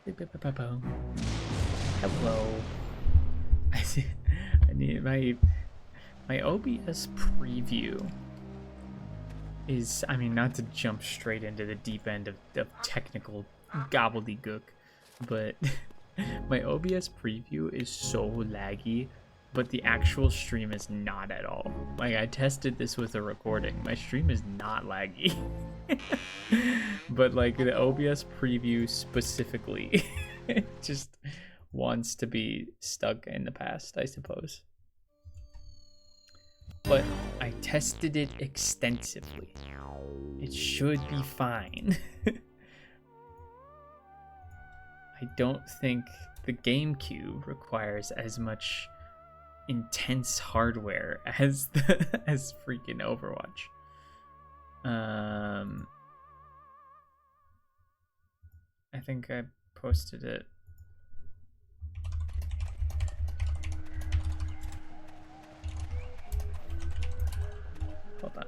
Hello. I need my OBS preview is, I mean, not to jump straight into the deep end of technical gobbledygook, but my OBS preview is so laggy, but the actual stream is not at all. Like, I tested this with a recording. My stream is not laggy. But like the OBS preview specifically just wants to be stuck in the past, I suppose. But I tested it extensively. It should be fine. I don't think the GameCube requires as much intense hardware as as freaking Overwatch. I think I posted it. Hold on.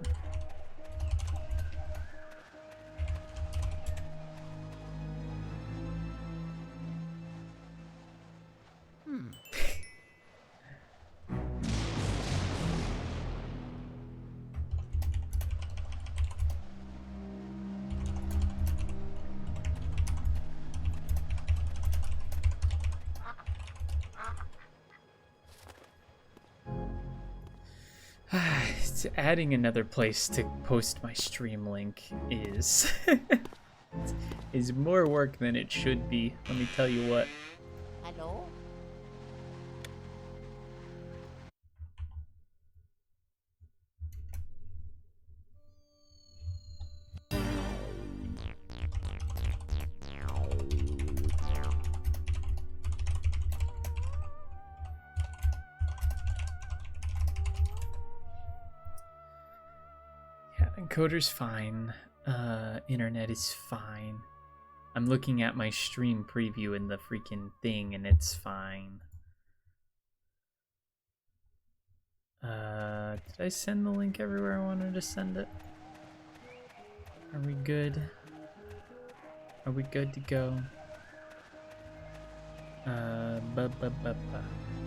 Adding another place to post my stream link is is more work than it should be. Let me tell you what. Hello? Encoder's fine. Internet is fine. I'm looking at my stream preview in the freaking thing and it's fine. Did I send the link everywhere I wanted to send it? Are we good? Are we good to go? I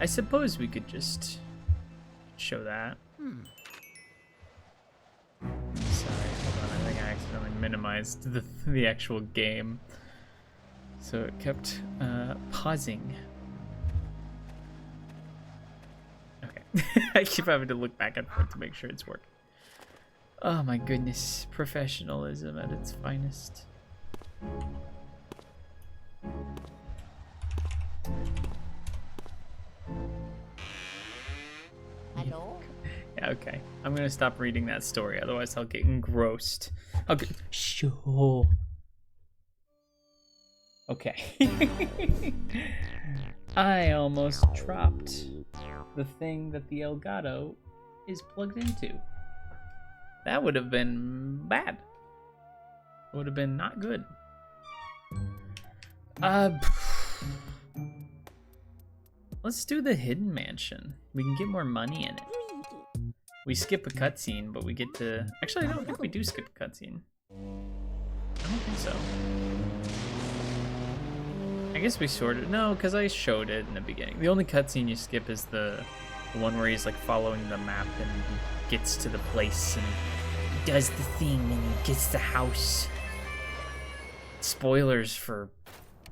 suppose we could just show that. Sorry, hold on. I think I accidentally minimized the actual game, so it kept pausing. Okay, I keep having to look back and forth to make sure it's working. Oh my goodness, professionalism at its finest. Hello? Yeah, okay. I'm gonna stop reading that story, otherwise I'll get engrossed. Okay. Sure. Okay. I almost dropped the thing that the Elgato is plugged into. That would have been bad. It would have been not good. Let's do the hidden mansion. We can get more money in it. We skip a cutscene, but we get to... Actually, I don't think we do skip a cutscene. I don't think so. I guess we sort of... No, because I showed it in the beginning. The only cutscene you skip is the one where he's like following the map and he gets to the place and he does the thing and he gets the house. Spoilers for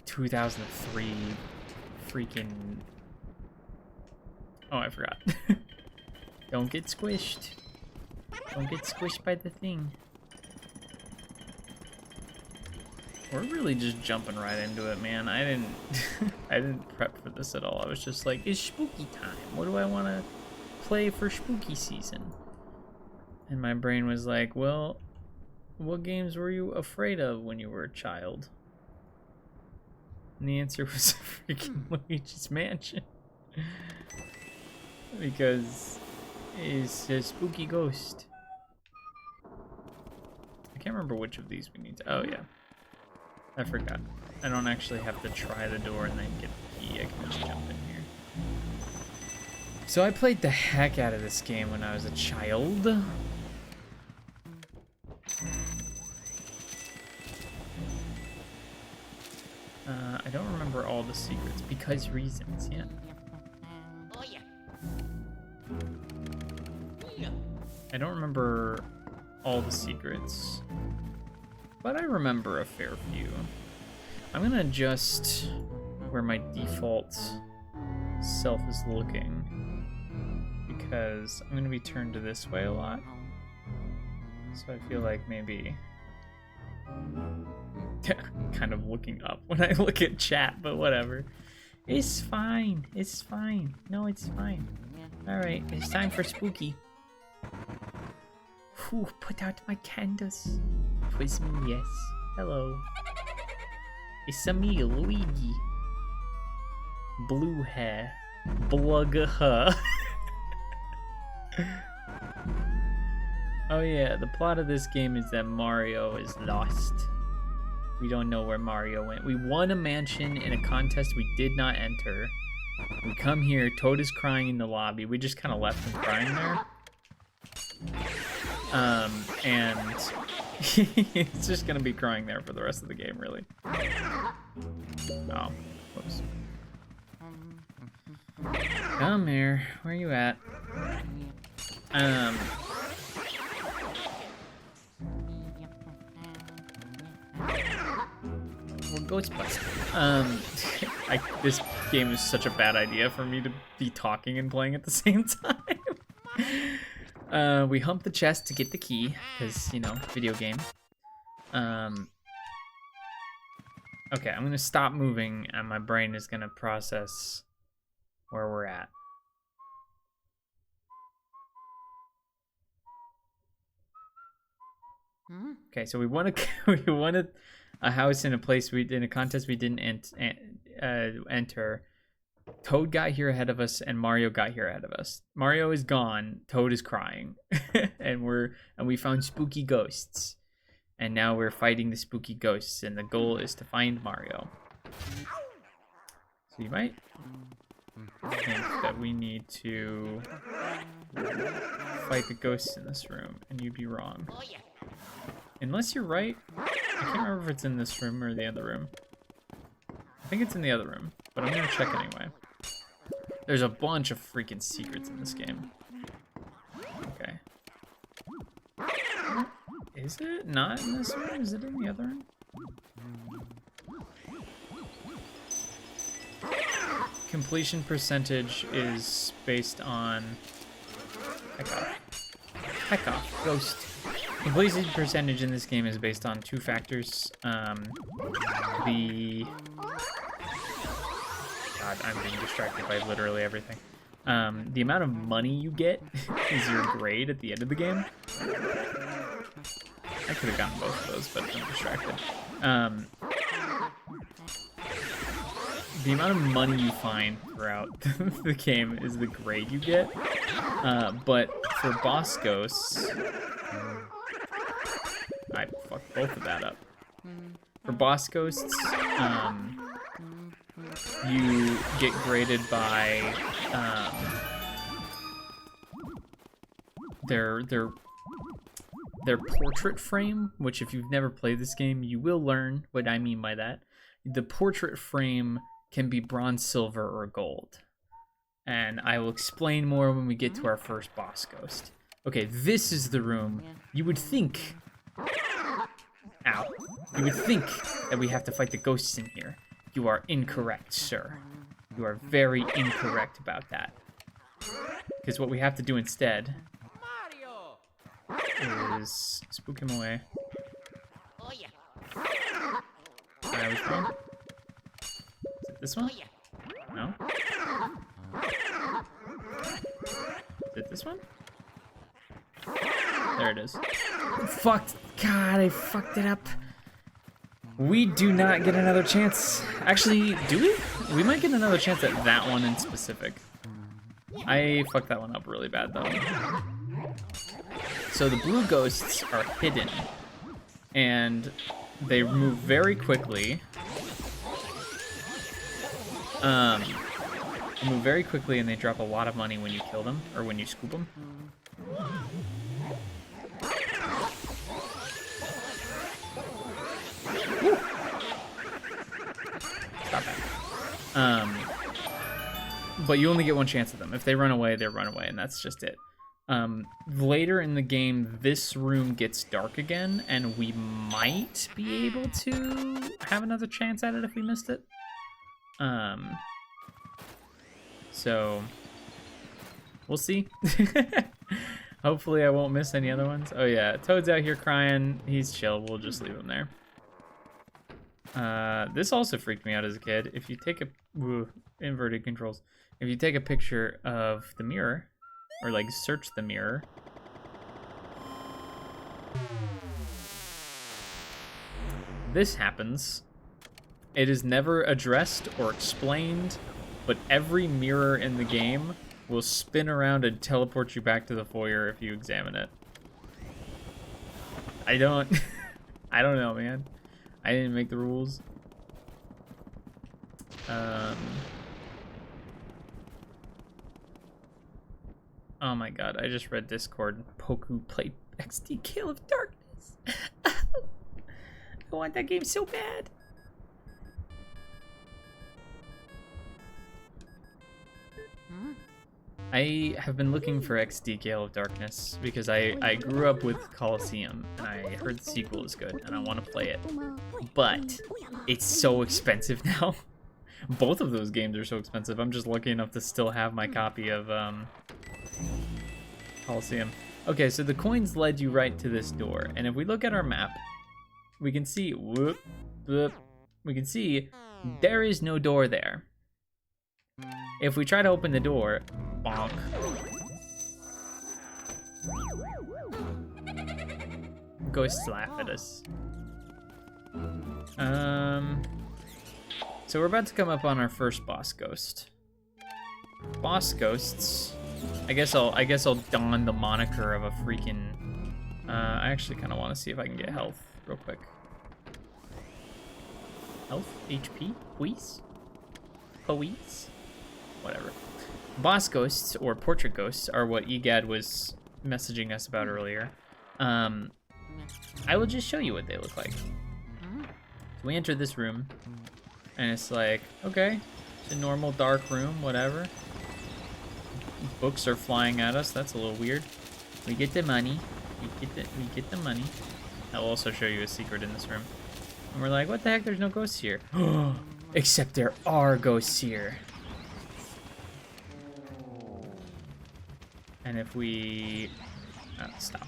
2003 freaking... Oh, I forgot. Don't get squished. Don't get squished by the thing. We're really just jumping right into it, man. I didn't prep for this at all. I was just like, it's spooky time. What do I want to play for spooky season? And my brain was like, well, what games were you afraid of when you were a child? And the answer was freaking Luigi's Mansion. Because it's a spooky ghost. I can't remember which of these we need to... Oh, yeah. I forgot. I don't actually have to try the door and then get the key. I can just jump in here. So I played the heck out of this game when I was a child. I I don't remember all the secrets because reasons, yeah. I don't remember all the secrets, but I remember a fair few. I'm gonna adjust where my default self is looking because I'm gonna be turned to this way a lot. So I feel like maybe kind of looking up when I look at chat, but whatever. It's fine. It's fine. No, it's fine. All right, it's time for spooky. Whew, put out my candles. Twas me, yes. Hello. It's me, Luigi. Blue hair. Blugga. Oh yeah, the plot of this game is that Mario is lost. We don't know where Mario went. We won a mansion in a contest we did not enter. We come here, Toad is crying in the lobby. We just kind of left him crying there. And it's just gonna be crying there for the rest of the game, really. Oh, whoops. Come here, where are you at? Well, Ghostbusters. This game is such a bad idea for me to be talking and playing at the same time. We hump the chest to get the key, because, you know, video game. Okay, I'm gonna stop moving, and my brain is gonna process where we're at. Okay, so we wanted a house in a place in a contest we didn't enter. Toad got here ahead of us, and Mario got here ahead of us. Mario is gone. Toad is crying, and we found spooky ghosts, and now we're fighting the spooky ghosts, and the goal is to find Mario. So you might think that we need to fight the ghosts in this room, and you'd be wrong. Unless you're right. I can't remember if it's in this room or the other room. I think it's in the other room, but I'm gonna check anyway. There's a bunch of freaking secrets in this game. Okay. Is it not in this room? Is it in the other room? Completion percentage is based on... Heck off. Ghost. Completion percentage in this game is based on two factors. God, I'm being distracted by literally everything. The amount of money you get is your grade at the end of the game. I could have gotten both of those, but I'm distracted. The amount of money you find throughout the game is the grade you get. But for boss ghosts... I fucked both of that up. For boss ghosts, you get graded by their portrait frame, which if you've never played this game, you will learn what I mean by that. The portrait frame can be bronze, silver, or gold. And I will explain more when we get to our first boss ghost. Okay, this is the room. You would think... Ow. You would think that we have to fight the ghosts in here. You are incorrect, sir. You are very incorrect about that. Because what we have to do instead is spook him away. I was wrong. Is it this one? No? Is it this one? There it is. Fucked. God, I fucked it up. We do not get another chance. Actually, do we? We might get another chance at that one in specific. I fucked that one up really bad, though. So the blue ghosts are hidden. And they move very quickly. They move very quickly, and they drop a lot of money when you kill them, or when you scoop them. Stop but you only get one chance at them. If they run away, they run away, and that's just it. Later in the game, this room gets dark again, and we might be able to have another chance at it if we missed it. So we'll see. Hopefully I won't miss any other ones. Oh yeah, Toad's out here crying. He's chill. We'll just leave him there. This also freaked me out as a kid. If you take a inverted controls, if you take a picture of the mirror, or like search the mirror, this happens. It is never addressed or explained, but every mirror in the game will spin around and teleport you back to the foyer if you examine it. I don't know, man. I didn't make the rules. Oh my god, I just read Discord. Poku played XD Gale of Darkness. I want that game so bad. I have been looking for XD Gale of Darkness because I grew up with Coliseum and I heard the sequel is good and I want to play it. But it's so expensive now. Both of those games are so expensive. I'm just lucky enough to still have my copy of Coliseum. Okay, so the coins led you right to this door, and if we look at our map, we can see we can see there is no door there. If we try to open the door, bonk. Ghosts laugh at us. So we're about to come up on our first boss ghost. Boss ghosts. I guess I'll don the moniker of a freaking. I actually kind of want to see if I can get health real quick. Health, HP, please, please, whatever. Boss ghosts or portrait ghosts are what EGAD was messaging us about earlier. I will just show you what they look like. So we enter this room, and it's like, okay, it's a normal dark room, whatever. Books are flying at us. That's a little weird. We get the money. We get the money. I'll also show you a secret in this room. And we're like, what the heck? There's no ghosts here. Except there are ghosts here. And if we stop.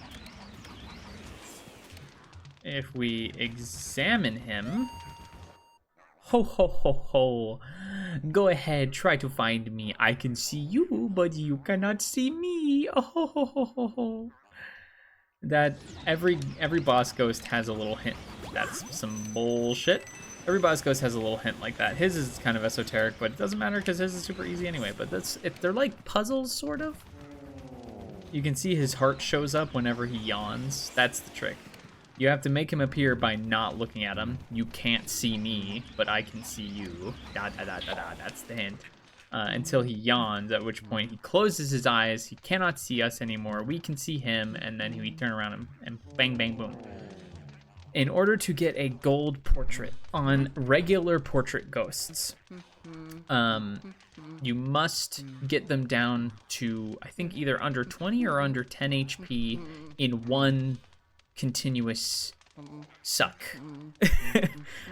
If we examine him, ho ho ho ho. Go ahead, try to find me. I can see you, but you cannot see me. Oh ho ho ho ho ho. That every boss ghost has a little hint. That's some bullshit. Every boss ghost has a little hint like that. His is kind of esoteric, but it doesn't matter because his is super easy anyway. But they're like puzzles, sort of. You can see his heart shows up whenever he yawns. That's the trick. You have to make him appear by not looking at him. You can't see me, but I can see you. Da da da da da. That's the hint. Until he yawns, at which point he closes his eyes. He cannot see us anymore. We can see him, and then we turn around and bang, bang, boom. In order to get a gold portrait on regular portrait ghosts, you must get them down to, I think, either under 20 or under 10 HP in one continuous suck.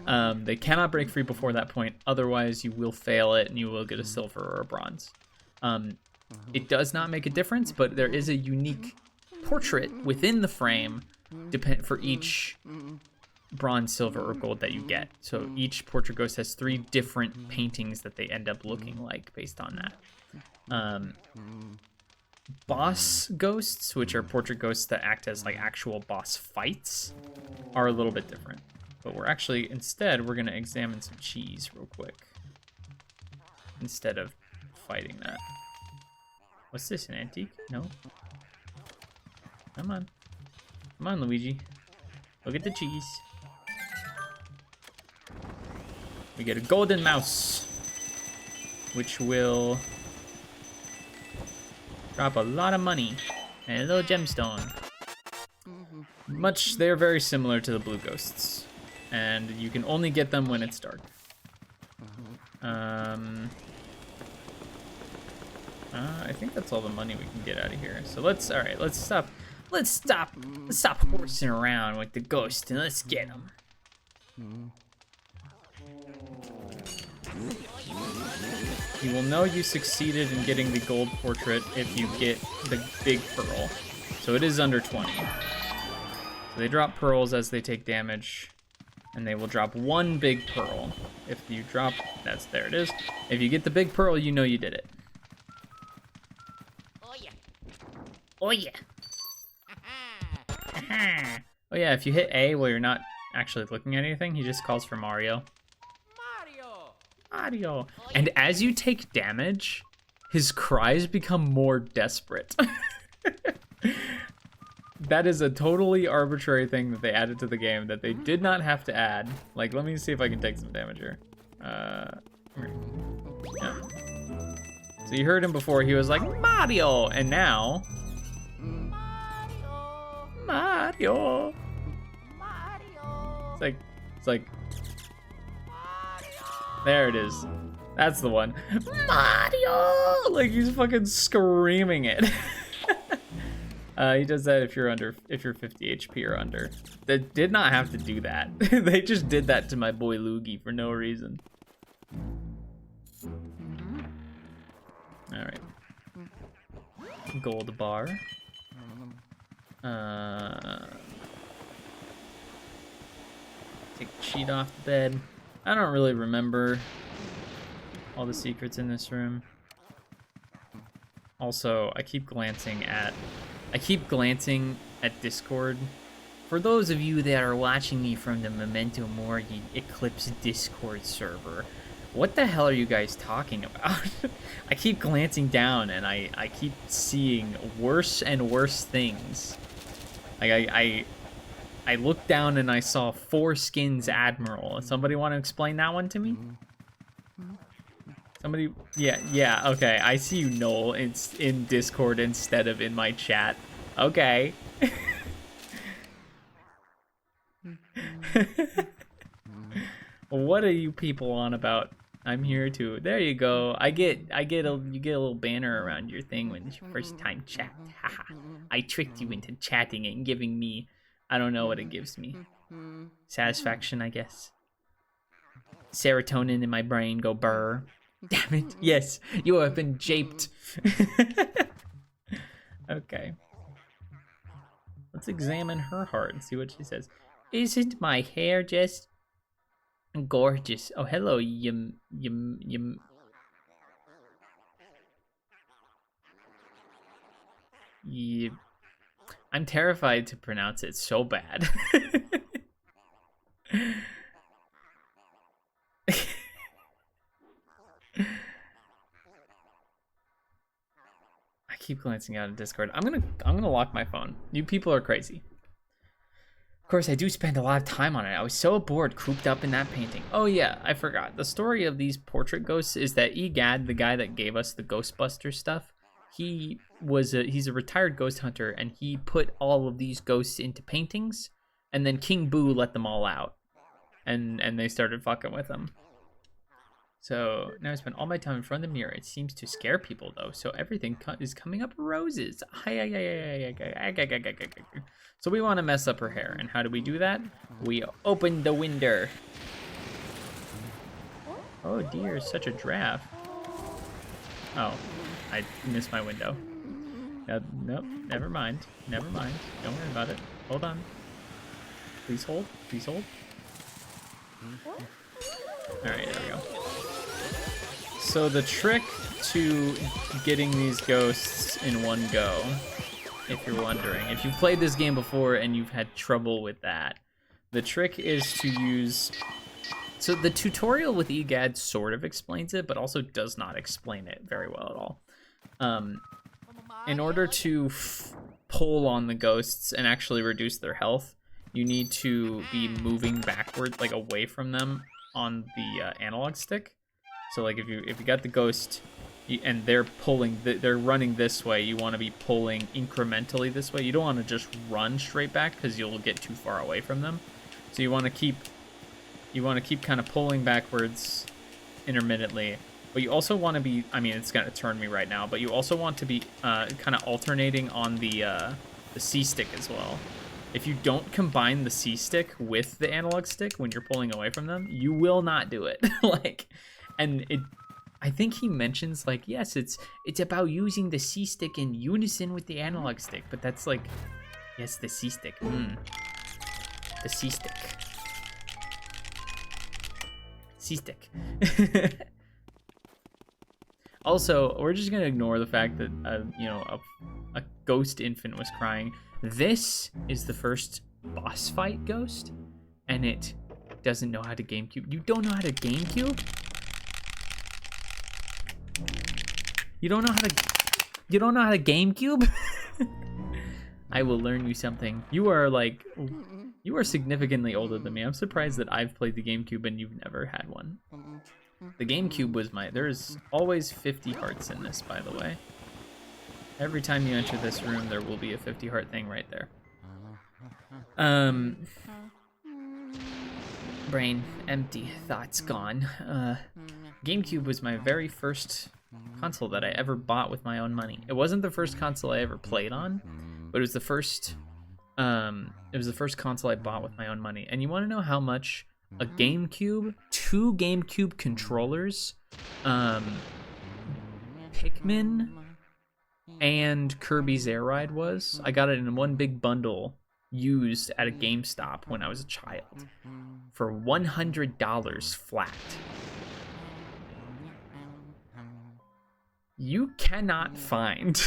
They cannot break free before that point, otherwise you will fail it and you will get a silver or a bronze. It does not make a difference, but there is a unique portrait within the frame for each bronze, silver, or gold that you get. So each portrait ghost has 3 different paintings that they end up looking like based on that. Boss ghosts, which are portrait ghosts that act as like actual boss fights, are a little bit different. But instead we're gonna examine some cheese real quick instead of fighting that. What's this, an antique? No. Come on, Luigi. Look at the cheese. We get a golden mouse, which will drop a lot of money and a little gemstone. They're very similar to the blue ghosts, and you can only get them when it's dark. I think that's all the money we can get out of here. So let's stop horsing around with the ghost and let's get him. You will know you succeeded in getting the gold portrait if you get the big pearl. So it is under 20. So they drop pearls as they take damage, and they will drop one big pearl. If you drop, there it is. If you get the big pearl, you know you did it. Oh yeah. Oh yeah. Oh yeah, if you hit A while you're not actually looking at anything, he just calls for Mario. Mario. And as you take damage, his cries become more desperate. That is a totally arbitrary thing that they added to the game that they did not have to add. Like, let me see if I can take some damage here. Yeah. So you heard him before, he was like, Mario! And now... Mario! It's like... There it is. That's the one. Mario! Like, he's fucking screaming it. He does that if you're 50 HP or under. They did not have to do that. They just did that to my boy Luigi for no reason. Alright. Gold bar. Take the sheet off the bed. I don't really remember all the secrets in this room. Also, I keep glancing at Discord. For those of you that are watching me from the Memento Mori Eclipse Discord server, what the hell are you guys talking about? I keep glancing down and I keep seeing worse and worse things. Like I looked down and I saw 4 skins Admiral. Somebody want to explain that one to me? Somebody, yeah, okay. I see you, Noel. It's in Discord instead of in my chat. Okay. What are you people on about? I'm here too. There you go. You get a little banner around your thing when it's your first time chat. Haha. I tricked you into chatting and giving me, I don't know what it gives me. Satisfaction, I guess. Serotonin in my brain go burr. Damn it. Yes, you have been japed. Okay. Let's examine her heart and see what she says. Isn't my hair just gorgeous? Oh, hello, yum. I'm terrified to pronounce it so bad. I keep glancing out of Discord. I'm gonna lock my phone. You people are crazy. Of course, I do spend a lot of time on it. I was so bored cooped up in that painting. Oh yeah, I forgot. The story of these portrait ghosts is that Egad, the guy that gave us the Ghostbuster stuff, he's a retired ghost hunter, and he put all of these ghosts into paintings, and then King Boo let them all out, and they started fucking with them. So now I spend all my time in front of the mirror. It seems to scare people though, so everything is coming up roses. So we want to mess up her hair, and how do we do that? We open the window. Oh dear, such a draft. Oh, I missed my window. Nope, never mind. Don't worry about it. Hold on. Please hold. Alright, there we go. So the trick to getting these ghosts in one go, if you're wondering, if you've played this game before and you've had trouble with that, the trick is to use... So the tutorial with Egad sort of explains it, but also does not explain it very well at all. In order to pull on the ghosts and actually reduce their health, you need to be moving backward, like away from them on the analog stick. So like if you got the ghost and they're running this way, you want to be pulling incrementally this way. You don't want to just run straight back because you'll get too far away from them. So you want to keep kind of pulling backwards intermittently But you also want to be, I mean, it's going to turn me right now, but you also want to be kind of alternating on the C-stick as well. If you don't combine the C-stick with the analog stick when you're pulling away from them, you will not do it. Like, and I think he mentions, like, yes, it's about using the C-stick in unison with the analog stick, but that's like, yes, the C-stick. The C-stick. C-stick. Also, we're just gonna ignore the fact that, you know, a ghost infant was crying. This is the first boss fight ghost, and it doesn't know how to GameCube. You don't know how to GameCube? You don't know how to GameCube? I will learn you something. You are significantly older than me. I'm surprised that I've played the GameCube and you've never had one. The GameCube was there's always 50 hearts in this, by the way. Every time you enter this room, there will be a 50 heart thing right there. Brain empty, thoughts gone. GameCube was my very first console that I ever bought with my own money. It wasn't the first console I ever played on, but it was the first console I bought with my own money. And you want to know how much a GameCube, 2 GameCube controllers, Pikmin, and Kirby's Air Ride was? I got it in one big bundle used at a GameStop when I was a child for $100 flat. You cannot find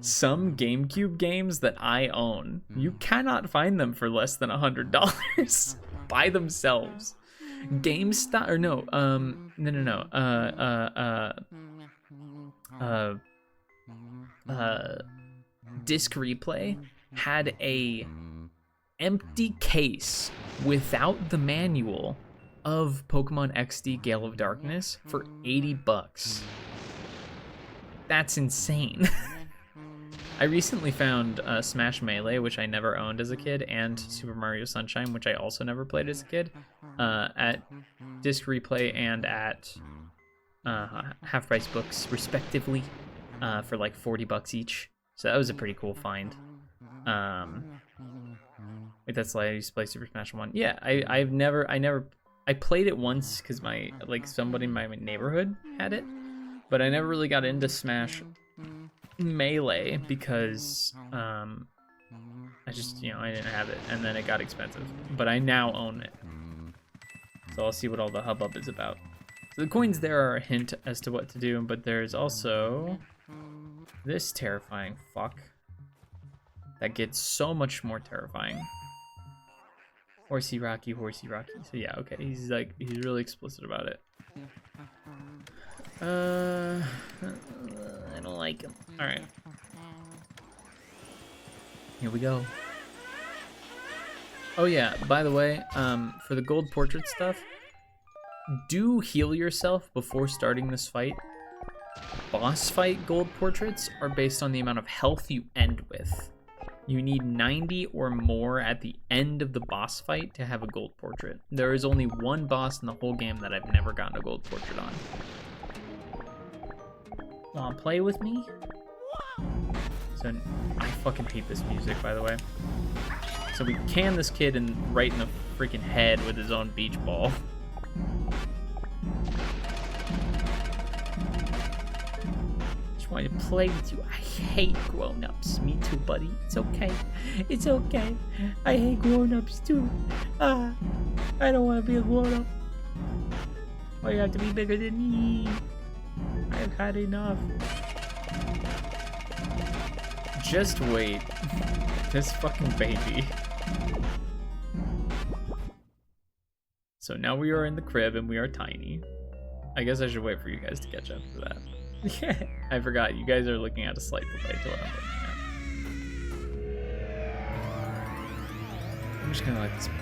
some GameCube games that I own. You cannot find them for less than $100 by themselves. GameStop, or no, Disc Replay had a empty case without the manual of Pokemon XD Gale of Darkness for $80. That's insane. I recently found Smash Melee, which I never owned as a kid, and Super Mario Sunshine, which I also never played as a kid, at Disc Replay and at Half Price Books, respectively, for like $40 each. So that was a pretty cool find. Wait, that's why I used to play Super Smash 1. Yeah, I played it once because somebody in my neighborhood had it, but I never really got into Smash Melee because I just, I didn't have it, and then it got expensive. But I now own it, so I'll see what all the hubbub is about. So the coins there are a hint as to what to do, but there's also this terrifying fuck that gets so much more terrifying. Horsey Rocky, Horsey Rocky. So yeah, okay, he's really explicit about it. I don't like him. All right, here we go. Oh yeah, by the way, for the gold portrait stuff, do heal yourself before starting this fight. Boss fight gold portraits are based on the amount of health you end with. You need 90 or more at the end of the boss fight to have a gold portrait. There is only one boss in the whole game that I've never gotten a gold portrait on. Wanna play with me? So I fucking hate this music, by the way. So we can this kid right in the freaking head with his own beach ball. Just wanted to play with you. I hate grown-ups. Me too, buddy. It's okay. It's okay. I hate grown-ups too. I don't want to be a grown-up. Why you have to be bigger than me? I've had enough. Just wait. This fucking baby. So now we are in the crib and we are tiny. I guess I should wait for you guys to catch up to that. Yeah, I forgot. You guys are looking at a slight delay to what I'm looking at. I'm just gonna let this play.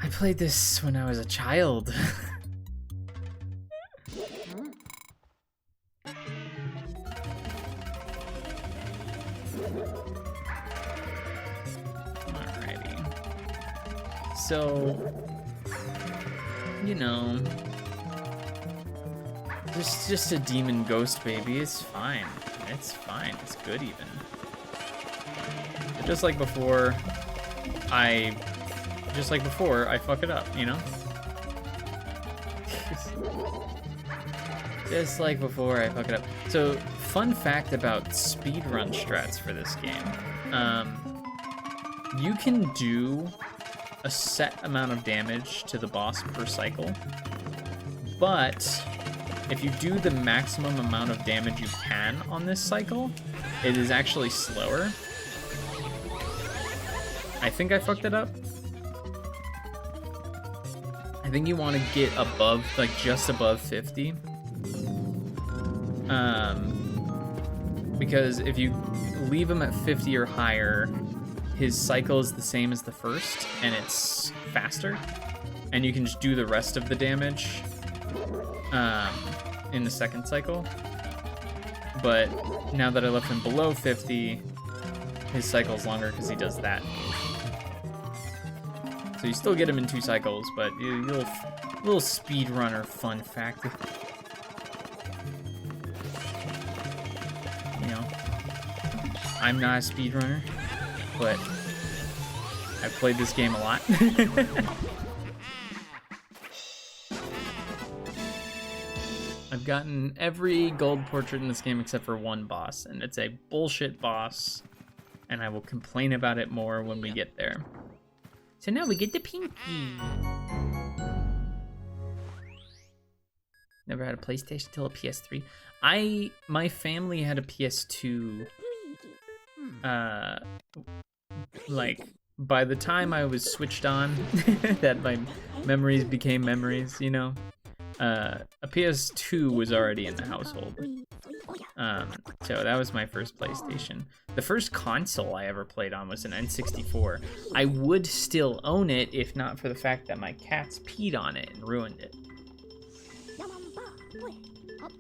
I played this when I was a child. So, you know, just a demon ghost baby. It's fine. It's fine. It's good even. But just like before, I fuck it up, you know? Just like before, I fuck it up. So, fun fact about speedrun strats for this game. You can do a set amount of damage to the boss per cycle, but if you do the maximum amount of damage you can on this cycle, it is actually slower. I think I fucked it up. I think you want to get above, like just above 50. Because if you leave him at 50 or higher, his cycle is the same as the first, and it's faster. And you can just do the rest of the damage in the second cycle. But now that I left him below 50, his cycle is longer because he does that. So you still get him in 2 cycles, but little speedrunner fun fact. You know, I'm not a speedrunner, but I've played this game a lot. I've gotten every gold portrait in this game except for one boss, and it's a bullshit boss, and I will complain about it more when we get there. So now we get the pinky. Never had a PlayStation till a PS3. My family had a PS2. Like by the time I was switched on, that my memories became memories, you know. A PS2 was already in the household. So that was my first PlayStation. The first console I ever played on was an N64. I would still own it if not for the fact that my cats peed on it and ruined it.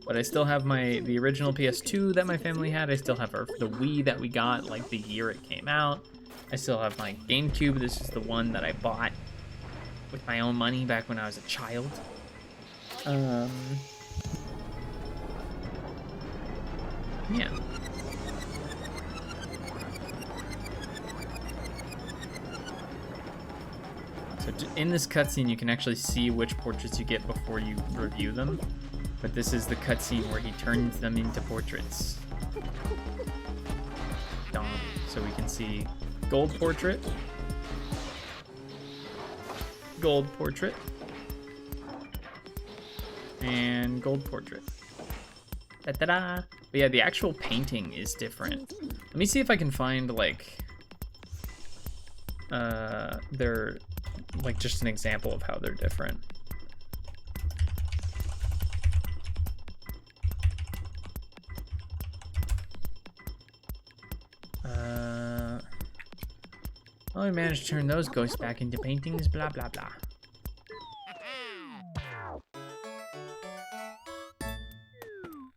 But I still have the original PS2 that my family had. I still have the Wii that we got like the year it came out. I still have my GameCube. This is the one that I bought with my own money back when I was a child. Yeah. So in this cutscene, you can actually see which portraits you get before you review them. But this is the cutscene where he turns them into portraits. So we can see gold portrait, and gold portrait. Ta-da! But yeah, the actual painting is different. Let me see if I can find like they're like just an example of how they're different. Oh, I managed to turn those ghosts back into paintings, blah blah blah.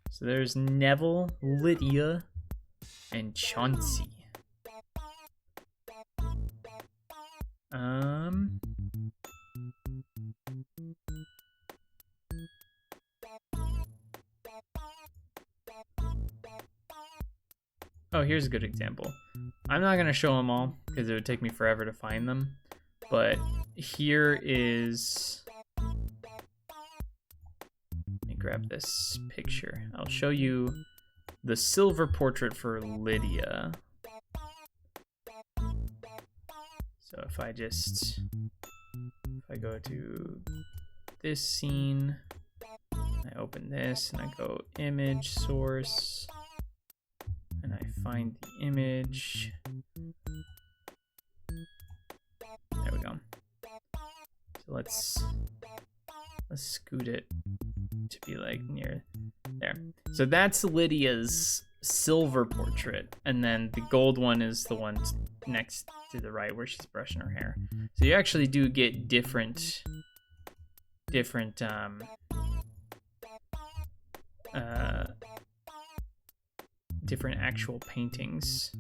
So there's Neville, Lydia, and Chauncey. Oh, here's a good example. I'm not gonna show them all because it would take me forever to find them, but here is. Let me grab this picture. I'll show you the silver portrait for Lydia. So if I go to this scene, I open this and I go image source. And I find the image. There we go. So let's scoot it to be like near there. So that's Lydia's silver portrait, and then the gold one is the one next to the right where she's brushing her hair. So you actually do get different actual paintings.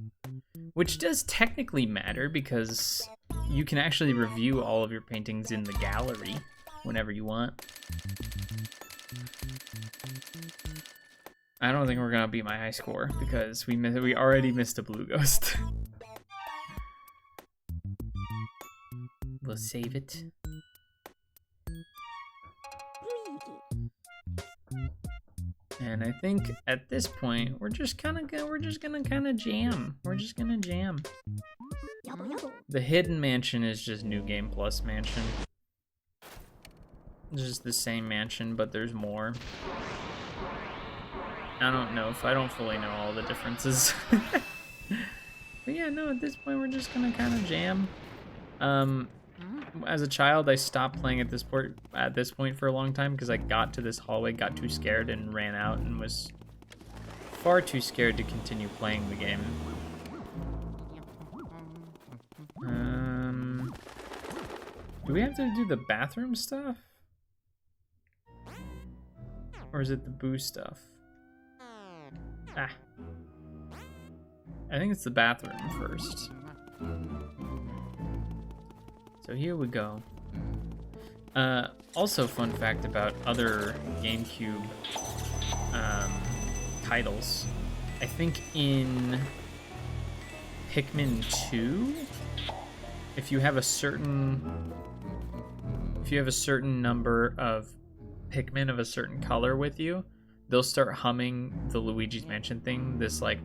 Which does technically matter because you can actually review all of your paintings in the gallery whenever you want. I don't think we're gonna beat my high score because we already missed a blue ghost. We'll save it. And I think at this point we're just gonna jam. We're just gonna jam. The hidden mansion is just New Game Plus mansion. It's just the same mansion, but there's more. I don't fully know all the differences. But yeah, no, at this point we're just gonna kind of jam. As a child, I stopped playing at this point for a long time because I got to this hallway, got too scared, and ran out, and was far too scared to continue playing the game. Do we have to do the bathroom stuff? Or is it the boo stuff? Ah. I think it's the bathroom first. So here we go. Also, fun fact about other GameCube titles. I think in Pikmin 2, if you have a certain number of Pikmin of a certain color with you, they'll start humming the Luigi's Mansion thing. This like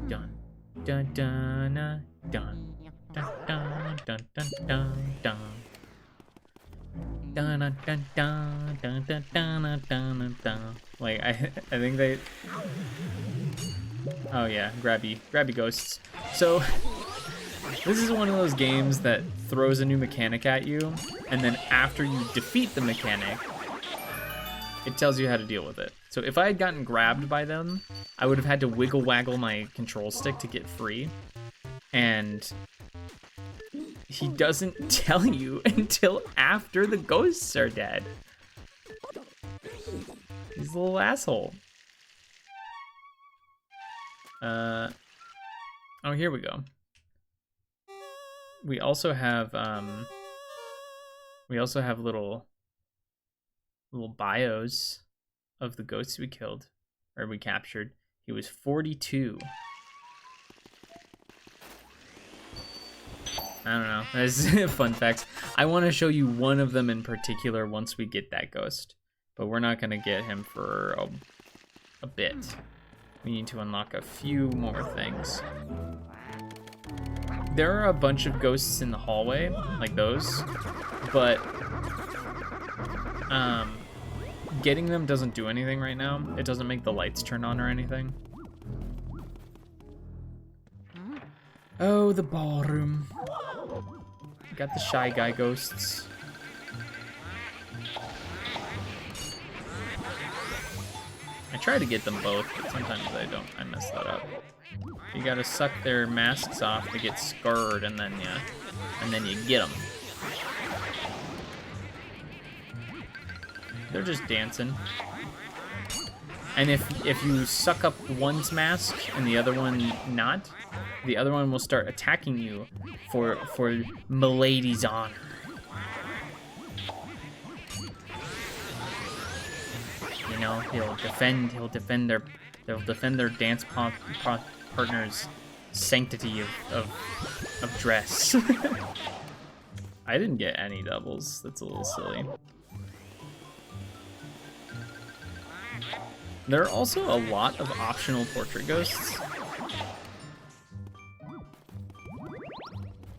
dun dun dun dun dun dun dun dun dun dun dun dun dun dun dun dun dun dun dun. Like I think they. Oh yeah, grabby ghosts. So this is one of those games that throws a new mechanic at you, and then after you defeat the mechanic, it tells you how to deal with it. So if I had gotten grabbed by them, I would have had to wiggle waggle my control stick to get free. And he doesn't tell you until after the ghosts are dead. He's a little asshole. Oh, here we go. We also have little bios of the ghosts we killed, or we captured. He was 42. I don't know. That's fun facts. I want to show you one of them in particular once we get that ghost, but we're not gonna get him for a bit. We need to unlock a few more things. There are a bunch of ghosts in the hallway, like those, but getting them doesn't do anything right now. It doesn't make the lights turn on or anything. Oh, the ballroom. Got the Shy Guy ghosts. I try to get them both, but sometimes I don't. I mess that up. You gotta suck their masks off to get scarred, and then you get them. They're just dancing. And if you suck up one's mask and the other one not, the other one will start attacking you for Milady's honor. You know, they'll defend their dance partner's sanctity of dress. I didn't get any doubles. That's a little silly. There are also a lot of optional portrait ghosts.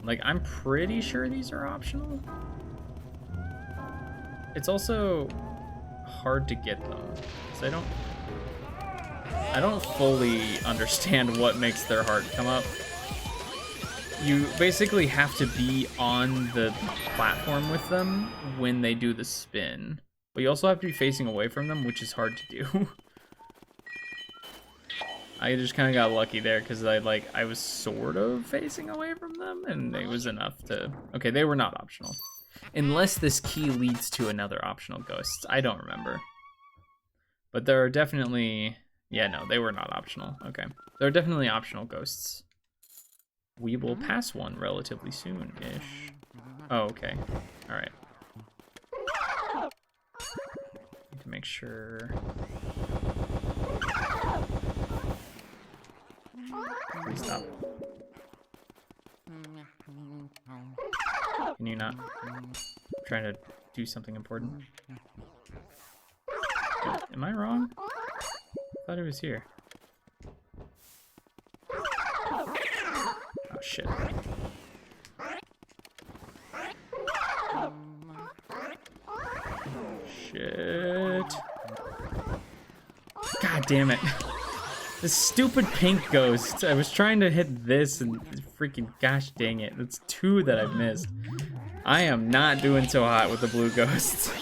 Like, I'm pretty sure these are optional. It's also hard to get them, because I don't fully understand what makes their heart come up. You basically have to be on the platform with them when they do the spin, but you also have to be facing away from them, which is hard to do. I just kind of got lucky there because I was sort of facing away from them, and it was enough to. Okay, they were not optional. Unless this key leads to another optional ghost. I don't remember. But there are definitely Yeah, no, they were not optional. Okay. They're definitely optional ghosts. We will pass one relatively soon-ish. Oh, okay. Alright. Need to make sure... Please stop. Can you not? I'm trying to do something important. Am I wrong? I thought it was here. Oh, shit. Shit. God damn it. This stupid pink ghost. I was trying to hit this and freaking gosh dang it. That's two that I've missed. I am not doing so hot with the blue ghosts.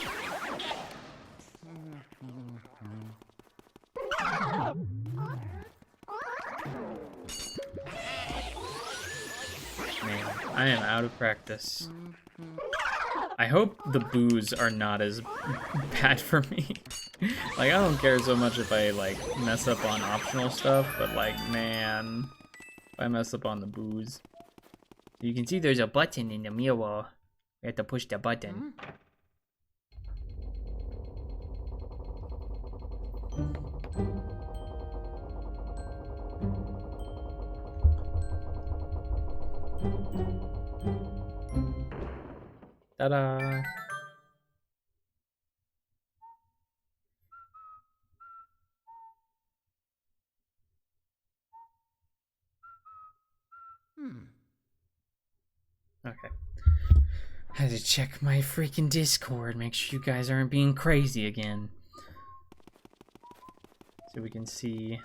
Man, I am out of practice. I hope the boos are not as bad for me. Like, I don't care so much if I, like, mess up on optional stuff, but, like, man, if I mess up on the boos. You can see there's a button in the mirror. You have to push the button. Ta-da! Okay. Had to check my freaking Discord, make sure you guys aren't being crazy again. So we can see...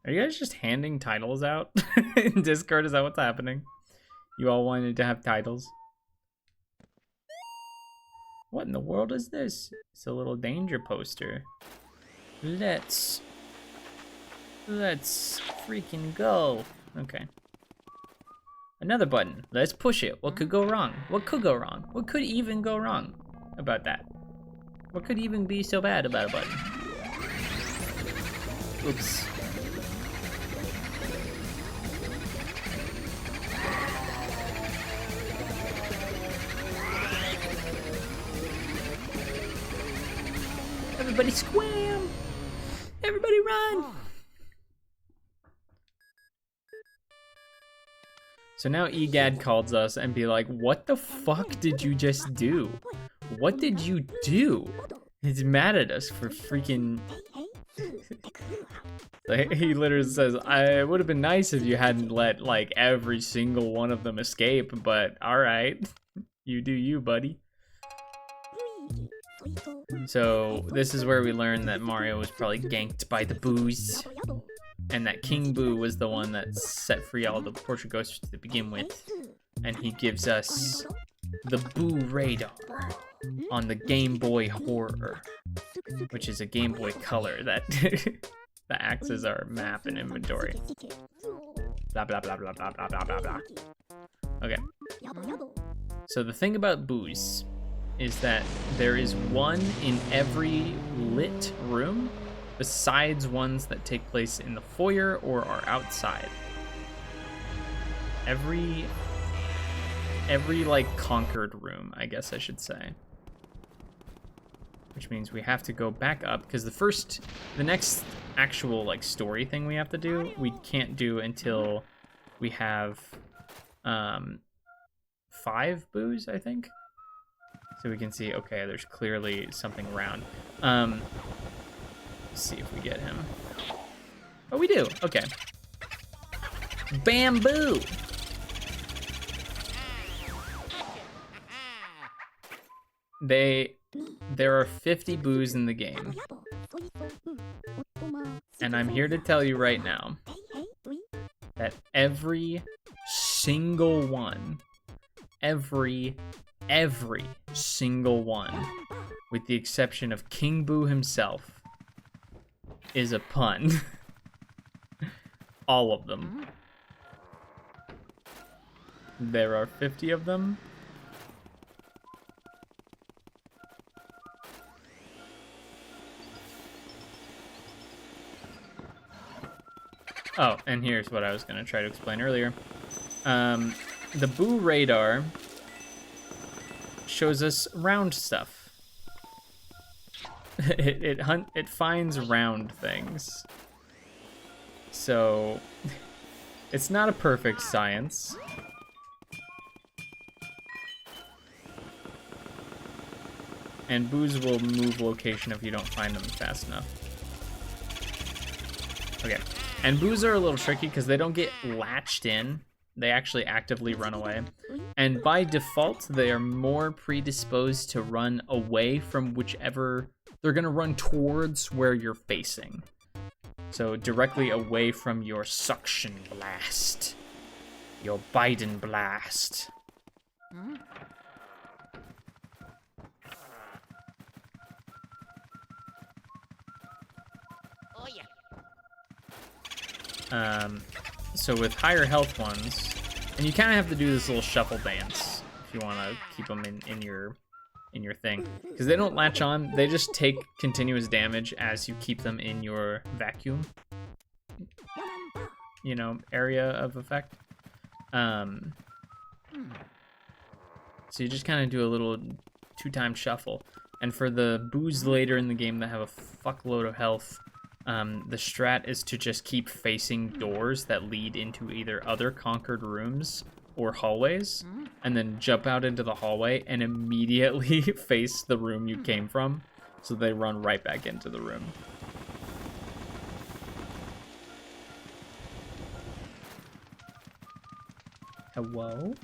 Are you guys just handing titles out in Discord? Is that what's happening? You all wanted to have titles? What in the world is this? It's a little danger poster. Let's freaking go. Okay. Another button. Let's push it. What could go wrong? What could go wrong? What could even go wrong about that? What could even be so bad about a button? Oops. Everybody squam! Everybody run! So now EGAD calls us and be like, what the fuck did you just do? What did you do? He's mad at us for freaking... Like, he literally says, it would have been nice if you hadn't let, like, every single one of them escape, but alright. You do you, buddy. So, this is where we learn that Mario was probably ganked by the boos. And that King Boo was the one that set free all the portrait ghosts to begin with. And he gives us the Boo Radar on the Game Boy Horror, which is a Game Boy Color that that acts as our map and inventory. Blah, blah, blah, blah, blah, blah, blah, blah, blah. Okay. So the thing about boos is that there is one in every lit room, besides ones that take place in the foyer or are outside. Every like conquered room, I guess I should say. Which means we have to go back up, because the next actual like story thing we have to do, we can't do until we have 5 boos, I think. So we can see, okay, there's clearly something around. Let's see if we get him. Oh, we do. Okay. Bamboo. There are 50 boos in the game. And I'm here to tell you right now that every single one, every single one, with the exception of King Boo himself, is a pun. All of them. There are 50 of them. Oh, and here's what I was gonna try to explain earlier. The Boo radar shows us round stuff. It finds round things. So it's not a perfect science. And Boos will move location if you don't find them fast enough. Okay, and Boos are a little tricky because they don't get latched in. They actually actively run away. And by default, they are more predisposed to run away from whichever, they're gonna run towards where you're facing. So directly away from your suction blast, your Biden blast. So with higher health ones, and you kind of have to do this little shuffle dance if you want to keep them in your thing, because they don't latch on. They just take continuous damage as you keep them in your vacuum, you know, area of effect. So you just kind of do a little 2-time shuffle. And for the Boos later in the game that have a fuckload of health, the strat is to just keep facing doors that lead into either other conquered rooms or hallways, and then jump out into the hallway and immediately face the room you came from, so they run right back into the room. Hello?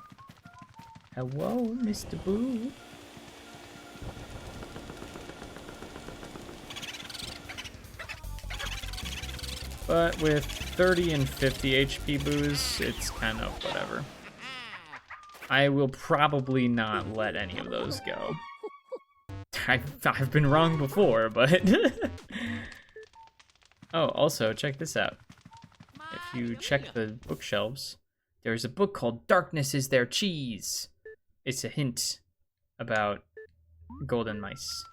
Hello, Mr. Boo? But with 30 and 50 HP Boos, it's kind of whatever. I will probably not let any of those go. I've been wrong before, but... Oh, also, check this out. If you check the bookshelves, there's a book called Darkness is Their Cheese. It's a hint about golden mice.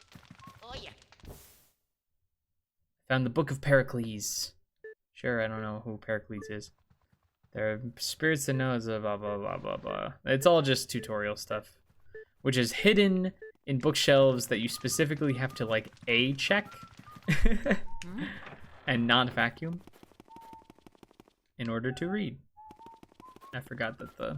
Found the Book of Pericles. Sure, I don't know who Pericles is. There are spirits that know blah, blah, blah, blah, blah. It's all just tutorial stuff, which is hidden in bookshelves that you specifically have to, like, A, check and not vacuum in order to read. I forgot that the...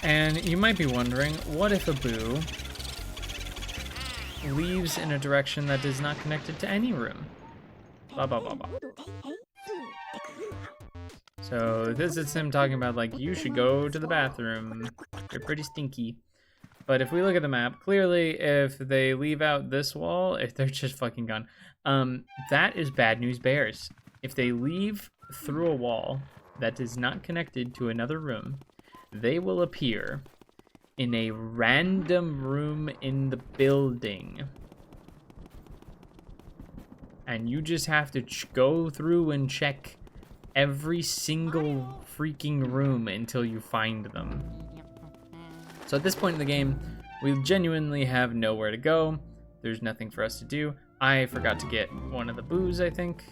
And you might be wondering, what if a Boo leaves in a direction that is not connected to any room? Blah, blah, blah, blah. So this is him talking about, like, you should go to the bathroom. You're pretty stinky. But if we look at the map, clearly if they leave out this wall, if they're just fucking gone, that is bad news bears. If they leave through a wall that is not connected to another room, they will appear in a random room in the building. And you just have to go through and check every single freaking room until you find them. So at this point in the game, we genuinely have nowhere to go. There's nothing for us to do. I forgot to get one of the Boos, I think.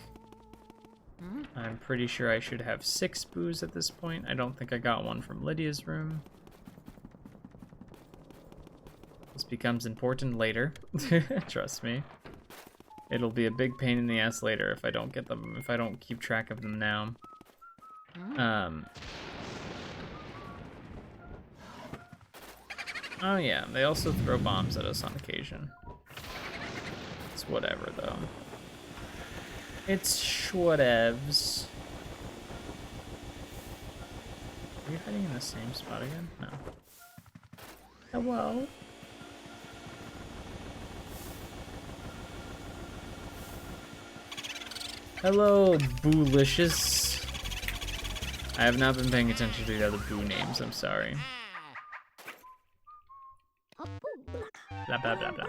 I'm pretty sure I should have 6 Boos at this point. I don't think I got one from Lydia's room. This becomes important later. Trust me. It'll be a big pain in the ass later if I don't get them, if I don't keep track of them now. Oh yeah, they also throw bombs at us on occasion. It's whatever though. It's whatevs. Are you hiding in the same spot again? No. Hello? Hello, Boolicious. I have not been paying attention to the other Boo names, I'm sorry. Blah, blah, blah, blah.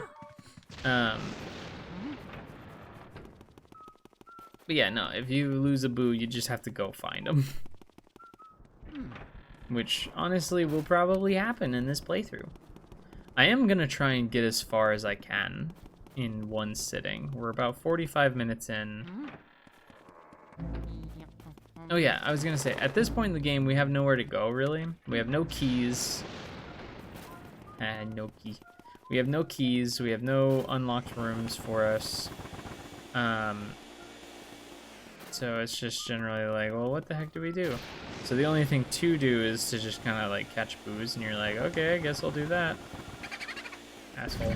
But yeah, no, if you lose a boo, you just have to go find them. Which, honestly, will probably happen in this playthrough. I am gonna try and get as far as I can in one sitting. We're about 45 minutes in. Oh yeah, I was gonna say, at this point in the game, we have nowhere to go, really. We have no keys. No key. We have no keys, we have no unlocked rooms for us. So it's just generally like, well, what the heck do we do? So the only thing to do is to just kind of like catch boos, and you're like, okay, I guess I'll do that. Asshole.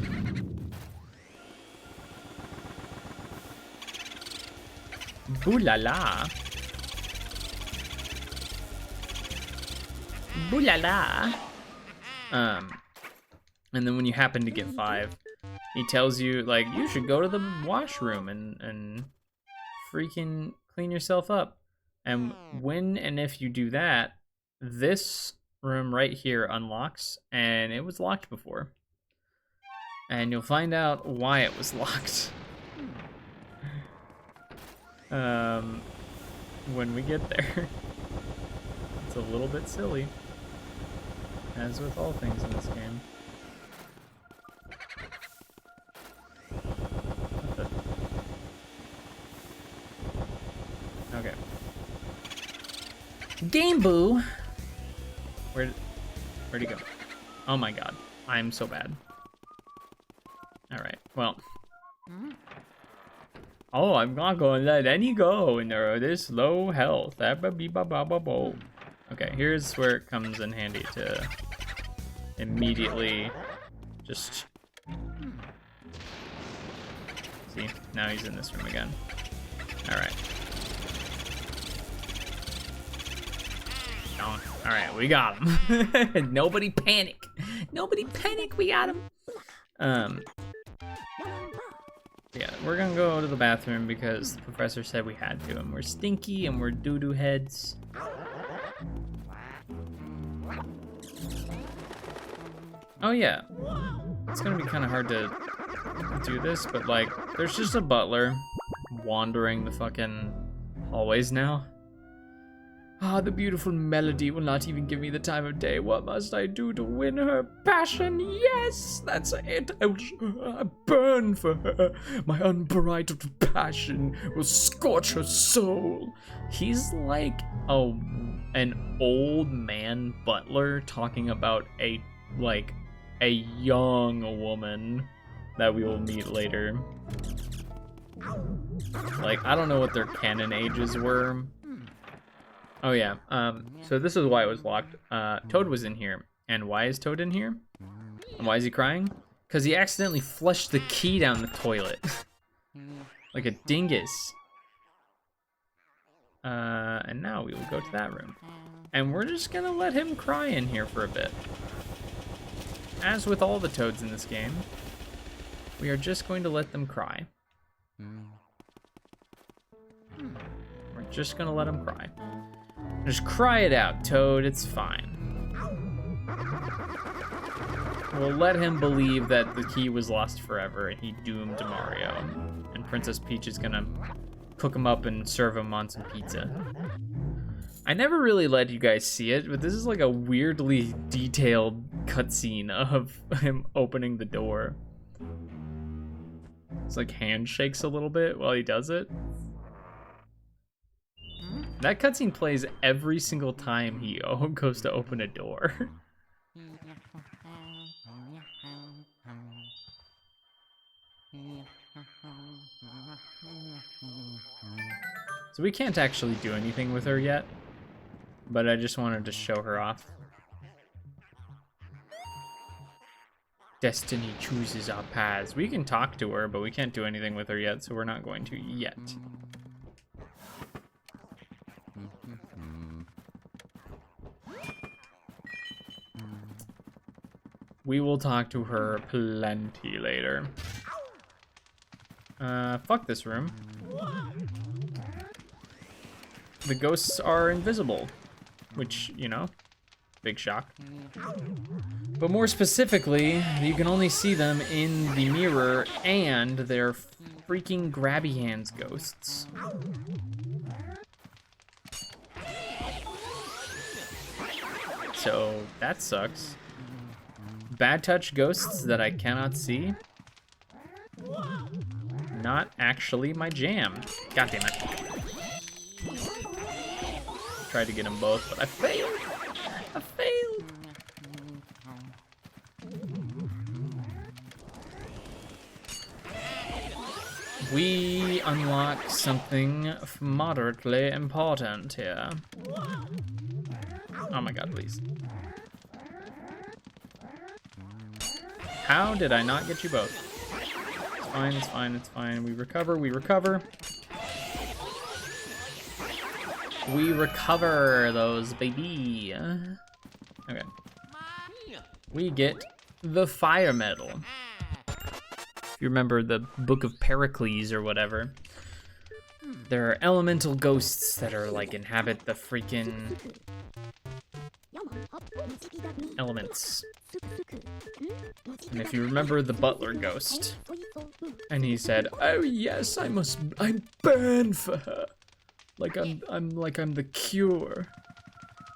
Boo la la. Boo la la. And then when you happen to get 5, he tells you, like, you should go to the washroom and freaking clean yourself up. And when and if you do that, this room right here unlocks, and it was locked before. And you'll find out why it was locked. When we get there. It's a little bit silly, as with all things in this game. Okay. Game Boo! Where'd he go? Oh my god. I'm so bad. Alright, well. Oh, I'm not gonna let any go in this low health. Okay, here's where it comes in handy to immediately just... See, now he's in this room again. Alright. Alright, we got him. Nobody panic. Nobody panic, we got him. Yeah, we're gonna go to the bathroom because the professor said we had to, and we're stinky and we're doo-doo heads. Oh yeah, it's gonna be kind of hard to do this, but like, there's just a butler wandering the fucking hallways now. Ah, the beautiful melody will not even give me the time of day. What must I do to win her passion? Yes, that's it. I will burn for her. My unbridled passion will scorch her soul. He's like an old man butler talking about a young woman that we will meet later. Like, I don't know what their canon ages were. Oh yeah, so this is why it was locked. Toad was in here. And why is Toad in here? And why is he crying? Because he accidentally flushed the key down the toilet. Like a dingus. And now we will go to that room. And we're just gonna let him cry in here for a bit. As with all the Toads in this game, we are just going to let them cry. We're just gonna let him cry. Just cry it out, Toad, it's fine. We'll let him believe that the key was lost forever and he doomed Mario. And Princess Peach is gonna cook him up and serve him on some pizza. I never really let you guys see it, but this is like a weirdly detailed cutscene of him opening the door. It's like handshakes a little bit while he does it. That cutscene plays every single time he goes to open a door. So we can't actually do anything with her yet, but I just wanted to show her off. Destiny chooses our paths. We can talk to her, but we can't do anything with her yet, so we're not going to yet. We will talk to her plenty later. Fuck this room. The ghosts are invisible, which, you know, big shock. But more specifically, you can only see them in the mirror, and they're freaking grabby hands ghosts. So that sucks. Bad touch ghosts that I cannot see. Not actually my jam. God damn it. Tried to get them both, but I failed. I failed. We unlock something moderately important here. Oh my god, please. How did I not get you both? It's fine, it's fine, it's fine. We recover, we recover. We recover those, baby. Okay. We get the fire medal. If you remember the Book of Pericles or whatever, there are elemental ghosts that are like inhabit the freaking elements. And if you remember the butler ghost, and he said, "Oh yes, I burn for her, like I'm the cure.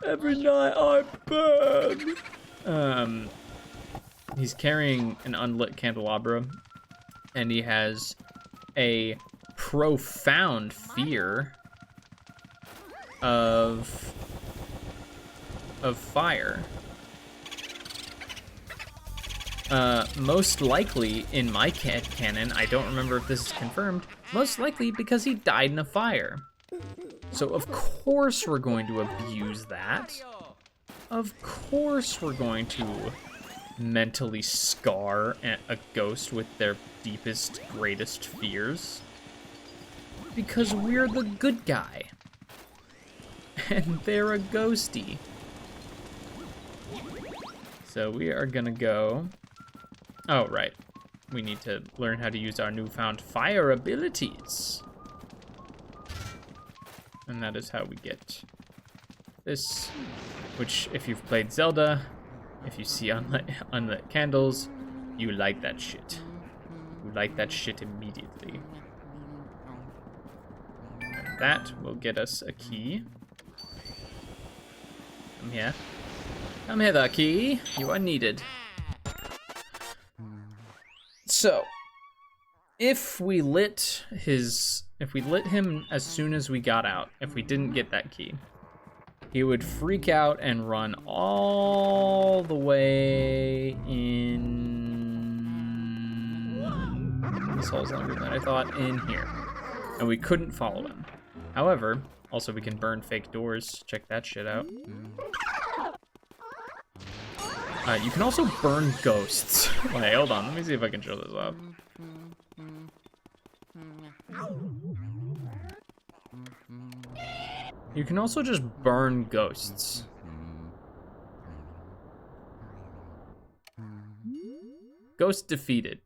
Every night I burn." He's carrying an unlit candelabra, and he has a profound fear of fire. Most likely, in my canon, I don't remember if this is confirmed, most likely because he died in a fire. So of course we're going to abuse that. Of course we're going to mentally scar a ghost with their deepest, greatest fears. Because we're the good guy. And they're a ghosty. So we are gonna go... Oh, right. We need to learn how to use our newfound fire abilities. And that is how we get this, which if you've played Zelda, if you see unlit candles, you light that shit. You light that shit immediately. And that will get us a key. Come here. Come hither, key. You are needed. So, if we lit him as soon as we got out, if we didn't get that key, he would freak out and run all the way in... This hole's longer than I thought, in here. And we couldn't follow him. However, also we can burn fake doors. Check that shit out. You can also burn ghosts. Wait, hold on, let me see if I can show this off. You can also just burn ghosts. Ghost defeated.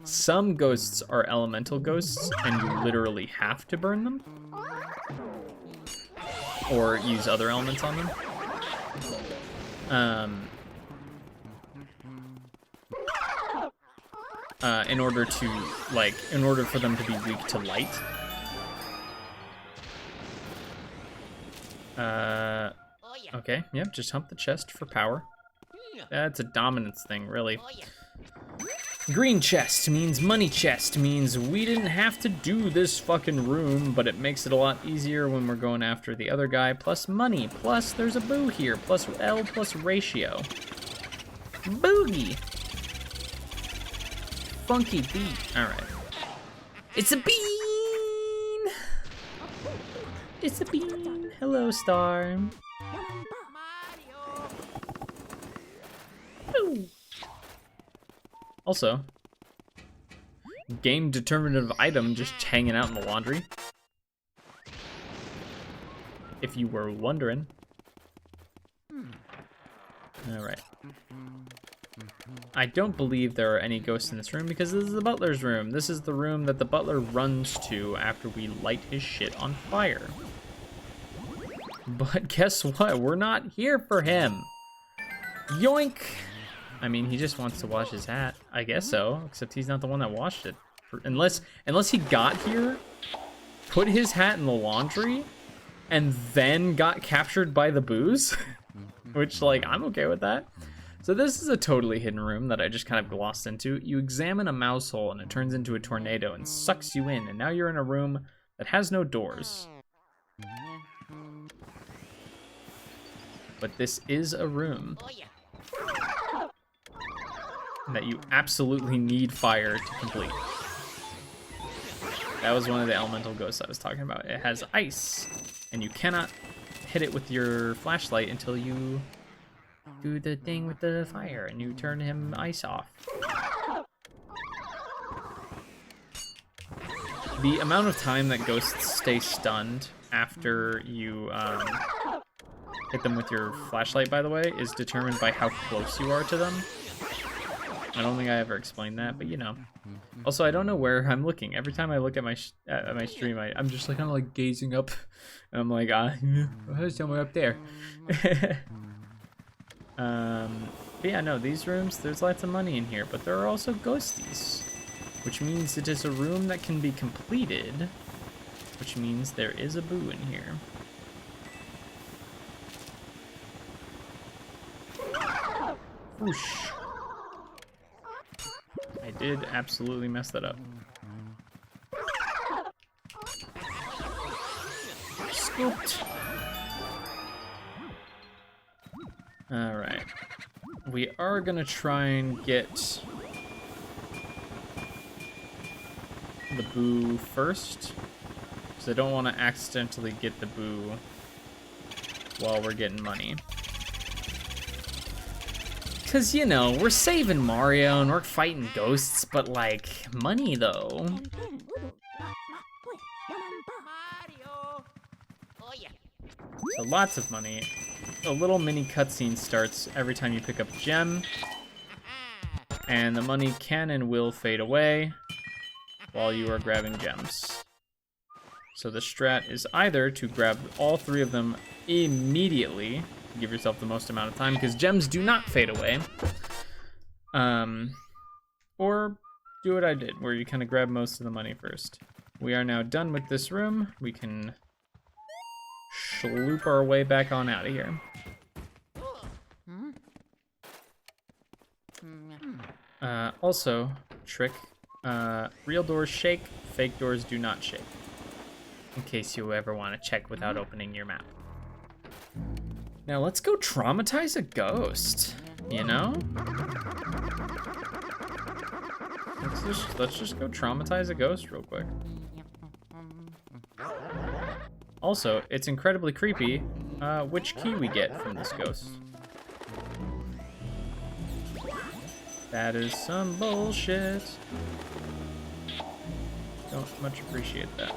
Some ghosts are elemental ghosts, and you literally have to burn them. Or use other elements on them. In order for them to be weak to light. Okay, yep, just hump the chest for power. That's a dominance thing, really. Green chest means money chest, means we didn't have to do this fucking room, but it makes it a lot easier when we're going after the other guy, plus money, plus there's a boo here, plus L plus ratio. Boogie! Funky beat. Alright. It's a bean! It's a bean. Hello, star. Ooh. Also, game determinative item just hanging out in the laundry. If you were wondering. Alright. I don't believe there are any ghosts in this room because this is the butler's room. This is the room that the butler runs to after we light his shit on fire. But guess what? We're not here for him. Yoink! I mean, he just wants to wash his hat. I guess so, except he's not the one that washed it. Unless he got here, put his hat in the laundry, and then got captured by the booze, which, like, I'm okay with that. So this is a totally hidden room that I just kind of glossed into. You examine a mouse hole and it turns into a tornado and sucks you in, and now you're in a room that has no doors. But this is a room that you absolutely need fire to complete. That was one of the elemental ghosts I was talking about. It has ice, and you cannot hit it with your flashlight until you do the thing with the fire, and you turn him ice off. The amount of time that ghosts stay stunned after you hit them with your flashlight, by the way, is determined by how close you are to them. I don't think I ever explained that, but you know. Also, I don't know where I'm looking. Every time I look at my stream, I'm just like kind of like gazing up, and I'm like, there's somewhere up there. But yeah, no, these rooms, there's lots of money in here, but there are also ghosties, which means it is a room that can be completed, which means there is a boo in here. Whoosh. I did absolutely mess that up. Scooped. Alright. We are gonna try and get the boo first, because I don't want to accidentally get the boo while we're getting money. Because, you know, we're saving Mario and we're fighting ghosts, but, like, money, though. So lots of money. A little mini cutscene starts every time you pick up a gem. And the money can and will fade away while you are grabbing gems. So the strat is either to grab all three of them immediately, give yourself the most amount of time, because gems do not fade away. Or do what I did, where you kind of grab most of the money first. We are now done with this room. We can schloop our way back on out of here. Also, trick, real doors shake, fake doors do not shake. In case you ever want to check without opening your map. Now let's go traumatize a ghost, you know? Let's just go traumatize a ghost real quick. Also, it's incredibly creepy which key we get from this ghost. That is some bullshit. Don't much appreciate that.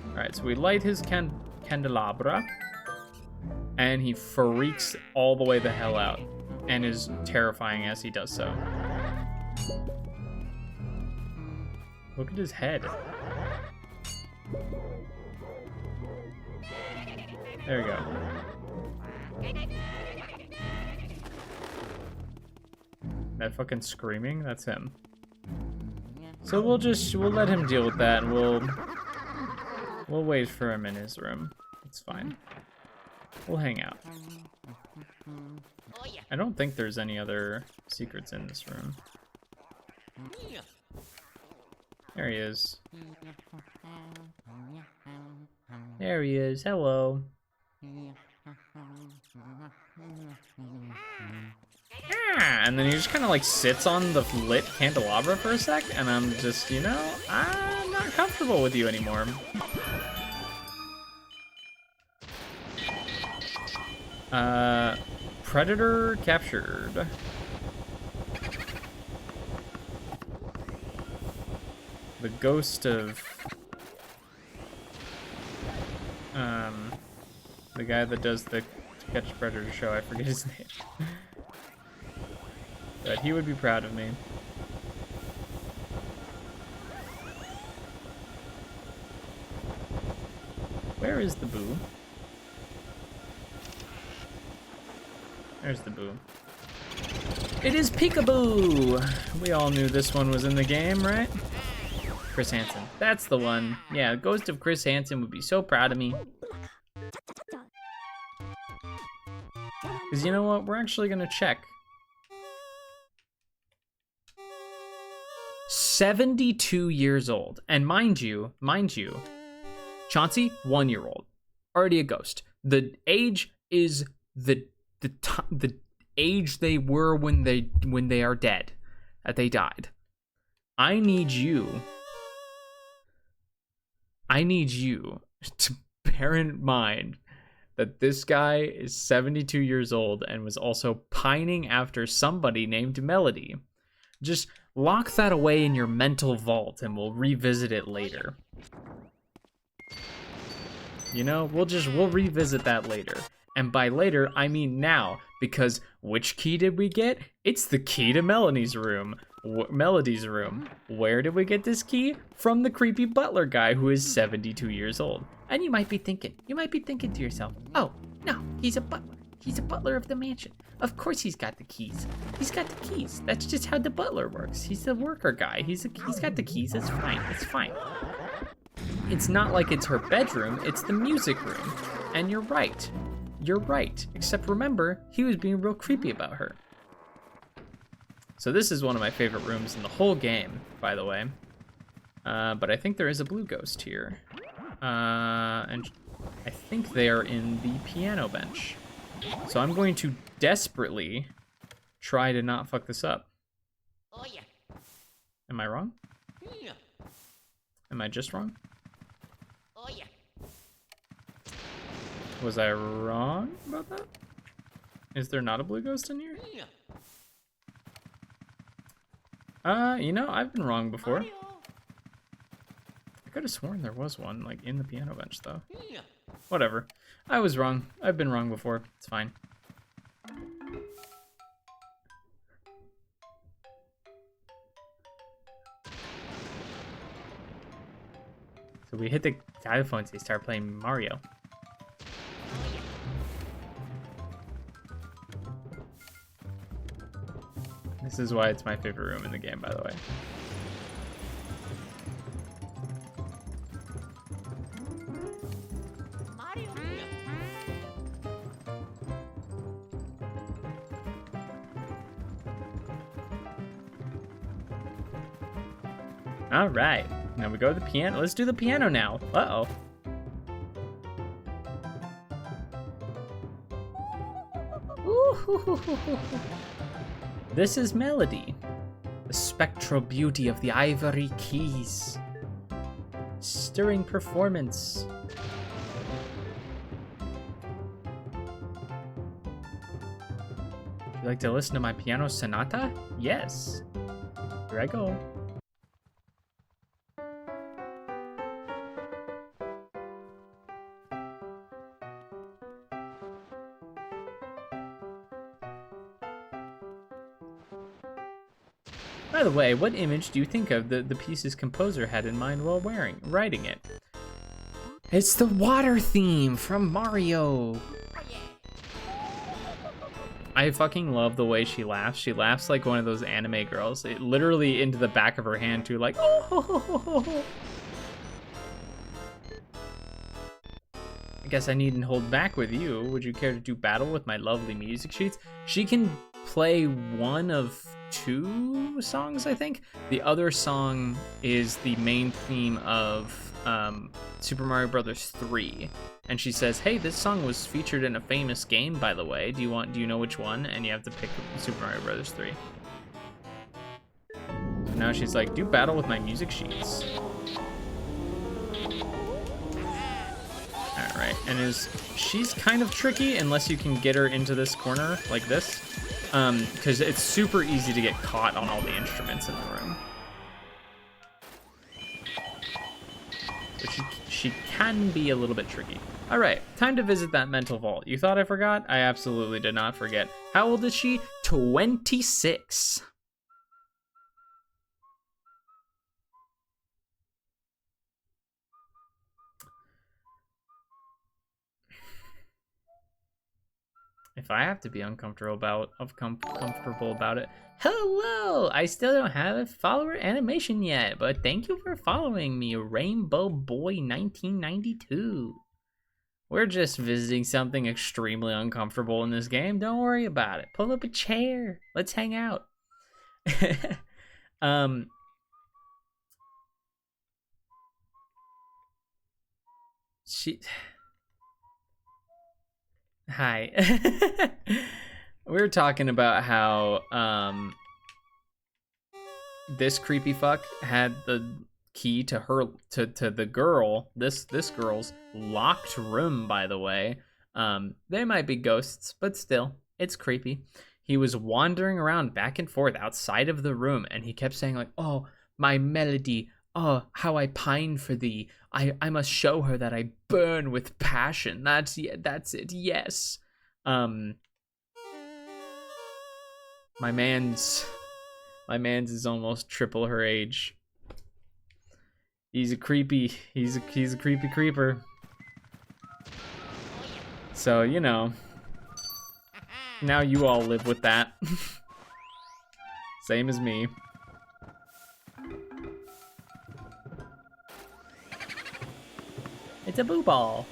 Alright, so we light his candelabra, and he freaks all the way the hell out, and is terrifying as he does so. Look at his head. There we go. That fucking screaming, that's him. So we'll let him deal with that, and we'll wait for him in his room. It's fine. We'll hang out. I don't think there's any other secrets in this room. There he is. There he is. Hello. Ah, and then he just kind of like sits on the lit candelabra for a sec, and I'm just, you know, I'm not comfortable with you anymore. Predator captured. The ghost of the guy that does the Catch Predator show, I forget his name. But he would be proud of me. Where is the boo? There's the boo. It is Peekaboo! We all knew this one was in the game, right? Chris Hansen. That's the one. Yeah, Ghost of Chris Hansen would be so proud of me. Because you know what? We're actually going to check. 72 years old. And mind you, Chauncey, 1 year old. Already a ghost. The age is the age they were when they are dead. That they died. I need you to bear in mind that this guy is 72 years old and was also pining after somebody named Melody. Just lock that away in your mental vault and we'll revisit it later. You know, we'll revisit that later. And by later, I mean now, because which key did we get? It's the key to Melody's room. Where did we get this key? From the creepy butler guy who is 72 years old. And you might be thinking to yourself, oh, no, he's a butler. He's a butler of the mansion. Of course he's got the keys. He's got the keys. That's just how the butler works. He's the worker guy. He's got the keys. It's fine. It's fine. It's not like it's her bedroom. It's the music room. And you're right. You're right. Except remember, he was being real creepy about her. So this is one of my favorite rooms in the whole game, by the way. But I think there is a blue ghost here. And I think they are in the piano bench. So I'm going to desperately try to not fuck this up. Oh, yeah. Am I wrong? Yeah. Am I just wrong? Oh, yeah. Was I wrong about that? Is there not a blue ghost in here? Yeah. You know, I've been wrong before. Mario. I could have sworn there was one, like, in the piano bench, though. Yeah. Whatever. I was wrong. I've been wrong before. It's fine. So we hit the xylophone, so they start playing Mario. This is why it's my favorite room in the game, by the way. All right, now we go to the piano. Let's do the piano now. Uh-oh. This is Melody, the spectral beauty of the ivory keys. Stirring performance. Would you like to listen to my piano sonata? Yes. Here I go. By the way, what image do you think of the piece's composer had in mind while writing it? It's the water theme from Mario. I fucking love the way she laughs. She laughs like one of those anime girls. It literally into the back of her hand too, like, oh. I guess I needn't hold back with you. Would you care to do battle with my lovely music sheets? She can play one of 2 songs, I think. The other song is the main theme of Super Mario Bros. 3, and she says, "Hey, this song was featured in a famous game, by the way. Do you know which one?" And you have to pick Super Mario Bros. 3. So now she's like, "Do battle with my music sheets." All right, and she's kind of tricky unless you can get her into this corner like this. Because it's super easy to get caught on all the instruments in the room. So she can be a little bit tricky. All right, time to visit that mental vault. You thought I forgot? I absolutely did not forget. How old is she? 26. If I have to be uncomfortable comfortable about it. Hello! I still don't have a follower animation yet, but thank you for following me, Rainbow Boy 1992. We're just visiting something extremely uncomfortable in this game. Don't worry about it. Pull up a chair. Let's hang out. Hi. We were talking about how this creepy fuck had the key to the girl, this girl's locked room, by the way. They might be ghosts, but still, it's creepy. He was wandering around back and forth outside of the room, and he kept saying like, "Oh, my melody, oh, how I pine for thee. I must show her that I burn with passion." That's it. Yes. My man's is almost triple her age. He's a creepy creeper. So, you know, now you all live with that. Same as me. It's a boo ball.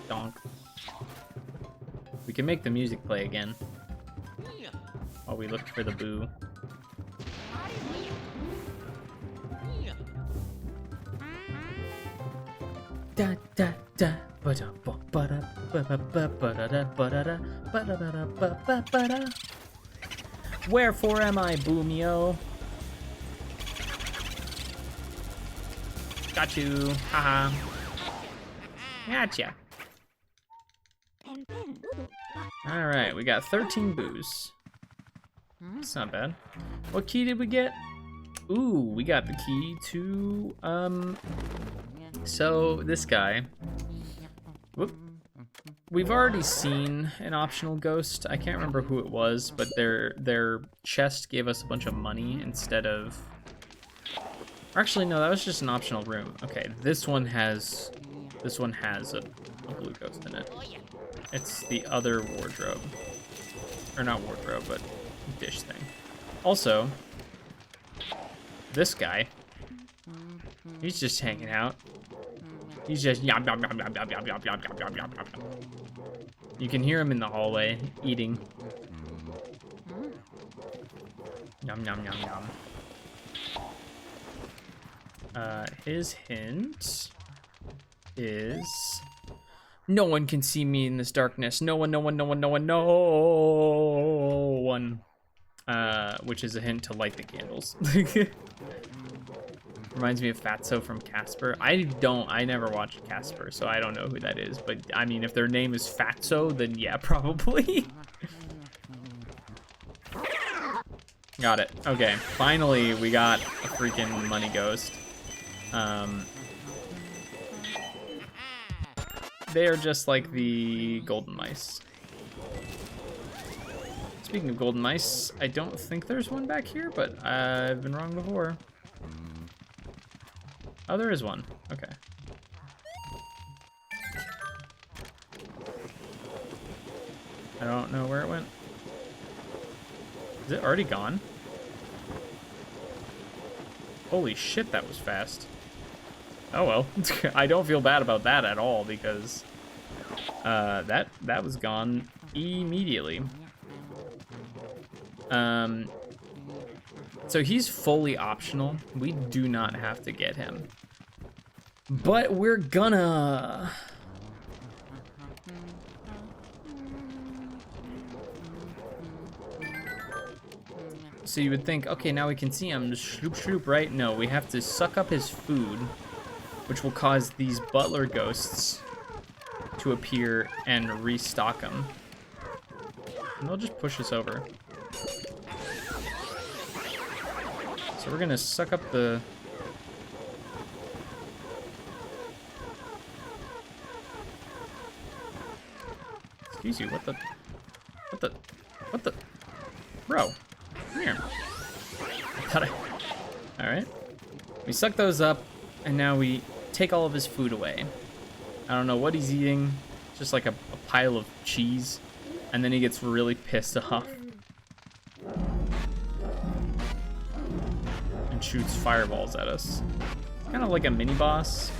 Donk. We can make the music play again while we look for the boo. Da da da. Wherefore am I, Boomio? Got you. Haha. Gotcha. Alright, we got 13 boos. It's not bad. What key did we get? Ooh, we got the key to, so this guy. Whoop. We've already seen an optional ghost. I can't remember who it was, but their chest gave us a bunch of money instead of... Or actually, no, that was just an optional room. Okay, this one has a blue ghost in it. It's the other wardrobe. Or not wardrobe, but dish thing. Also, this guy, he's just hanging out. He's just yum yum yum yum yum yum yum yum yum yum yum. You can hear him in the hallway eating. Yum yum yum yum. His hint is no one can see me in this darkness. No one. Which is a hint to light the candles. Reminds me of Fatso from Casper. I never watched Casper, so I don't know who that is. But I mean, if their name is Fatso, then yeah, probably. Got it. Okay, finally we got a freaking money ghost. They are just like the golden mice. Speaking of golden mice, I don't think there's one back here, but I've been wrong before. Oh, there is one. Okay. I don't know where it went. Is it already gone? Holy shit, that was fast. Oh well. I don't feel bad about that at all because that was gone immediately. So he's fully optional. We do not have to get him. But we're gonna. So you would think, okay, now we can see him, just shloop shloop, right? No, we have to suck up his food, which will cause these butler ghosts to appear and restock him. And they'll just push us over. So we're gonna suck up the... Excuse you, what the... Bro, come here. Alright. We suck those up, and now we take all of his food away. I don't know what he's eating, just like a pile of cheese. And then he gets really pissed off. And shoots fireballs at us. Kind of like a mini boss.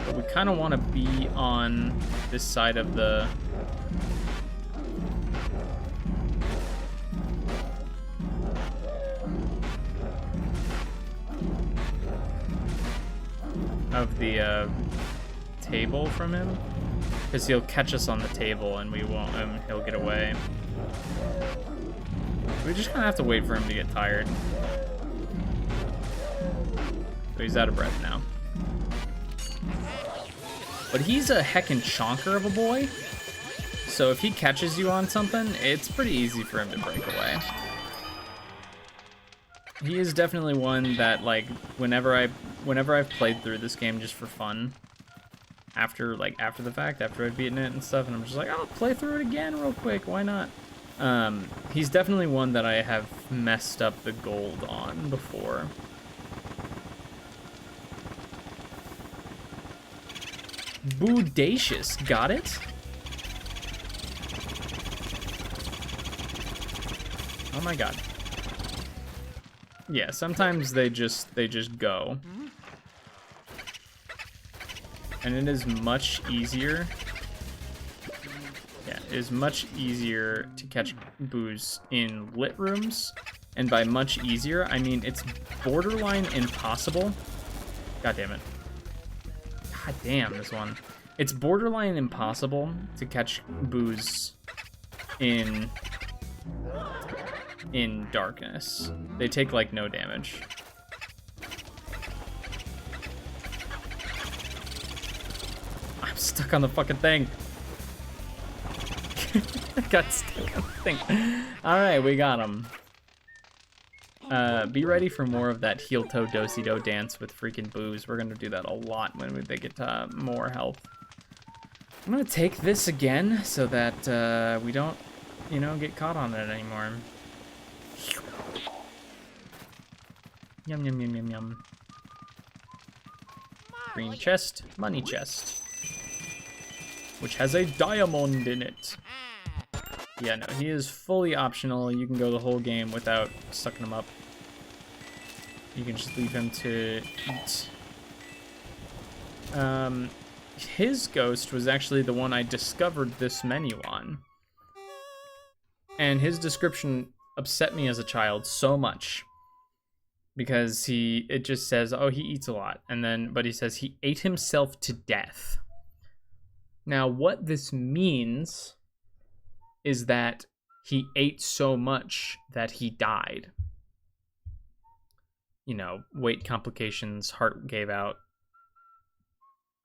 But we kind of want to be on this side of the... table from him, because he'll catch us on the table and we won't, and he'll get away. We just kind of have to wait for him to get tired. So he's out of breath now. But he's a heckin' chonker of a boy, so if he catches you on something, it's pretty easy for him to break away. He is definitely one that, like, whenever I've played through this game just for fun, after the fact, after I've beaten it and stuff, and I'm just like, I'll play through it again real quick, why not? He's definitely one that I have messed up the gold on before. Boodacious, got it? Oh my god. Yeah, sometimes they just go. And it is much easier. Yeah, it is much easier to catch boos in lit rooms. And by much easier, I mean it's borderline impossible. God damn it. God damn this one. It's borderline impossible to catch boos in darkness. They take like no damage. I'm stuck on the fucking thing. I got stuck on the thing. Alright, we got him. Be ready for more of that heel toe do-si-do dance with freaking boos. We're gonna do that a lot when they get more health. I'm gonna take this again so that we don't, you know, get caught on it anymore. Yum, yum, yum, yum, yum. Green chest, money chest. Which has a diamond in it. Yeah, no, he is fully optional. You can go the whole game without sucking him up. You can just leave him to eat. His ghost was actually the one I discovered this menu on. And his description upset me as a child so much. Because it just says, oh, he eats a lot. But he says he ate himself to death. Now, what this means is that he ate so much that he died. You know, weight complications, heart gave out,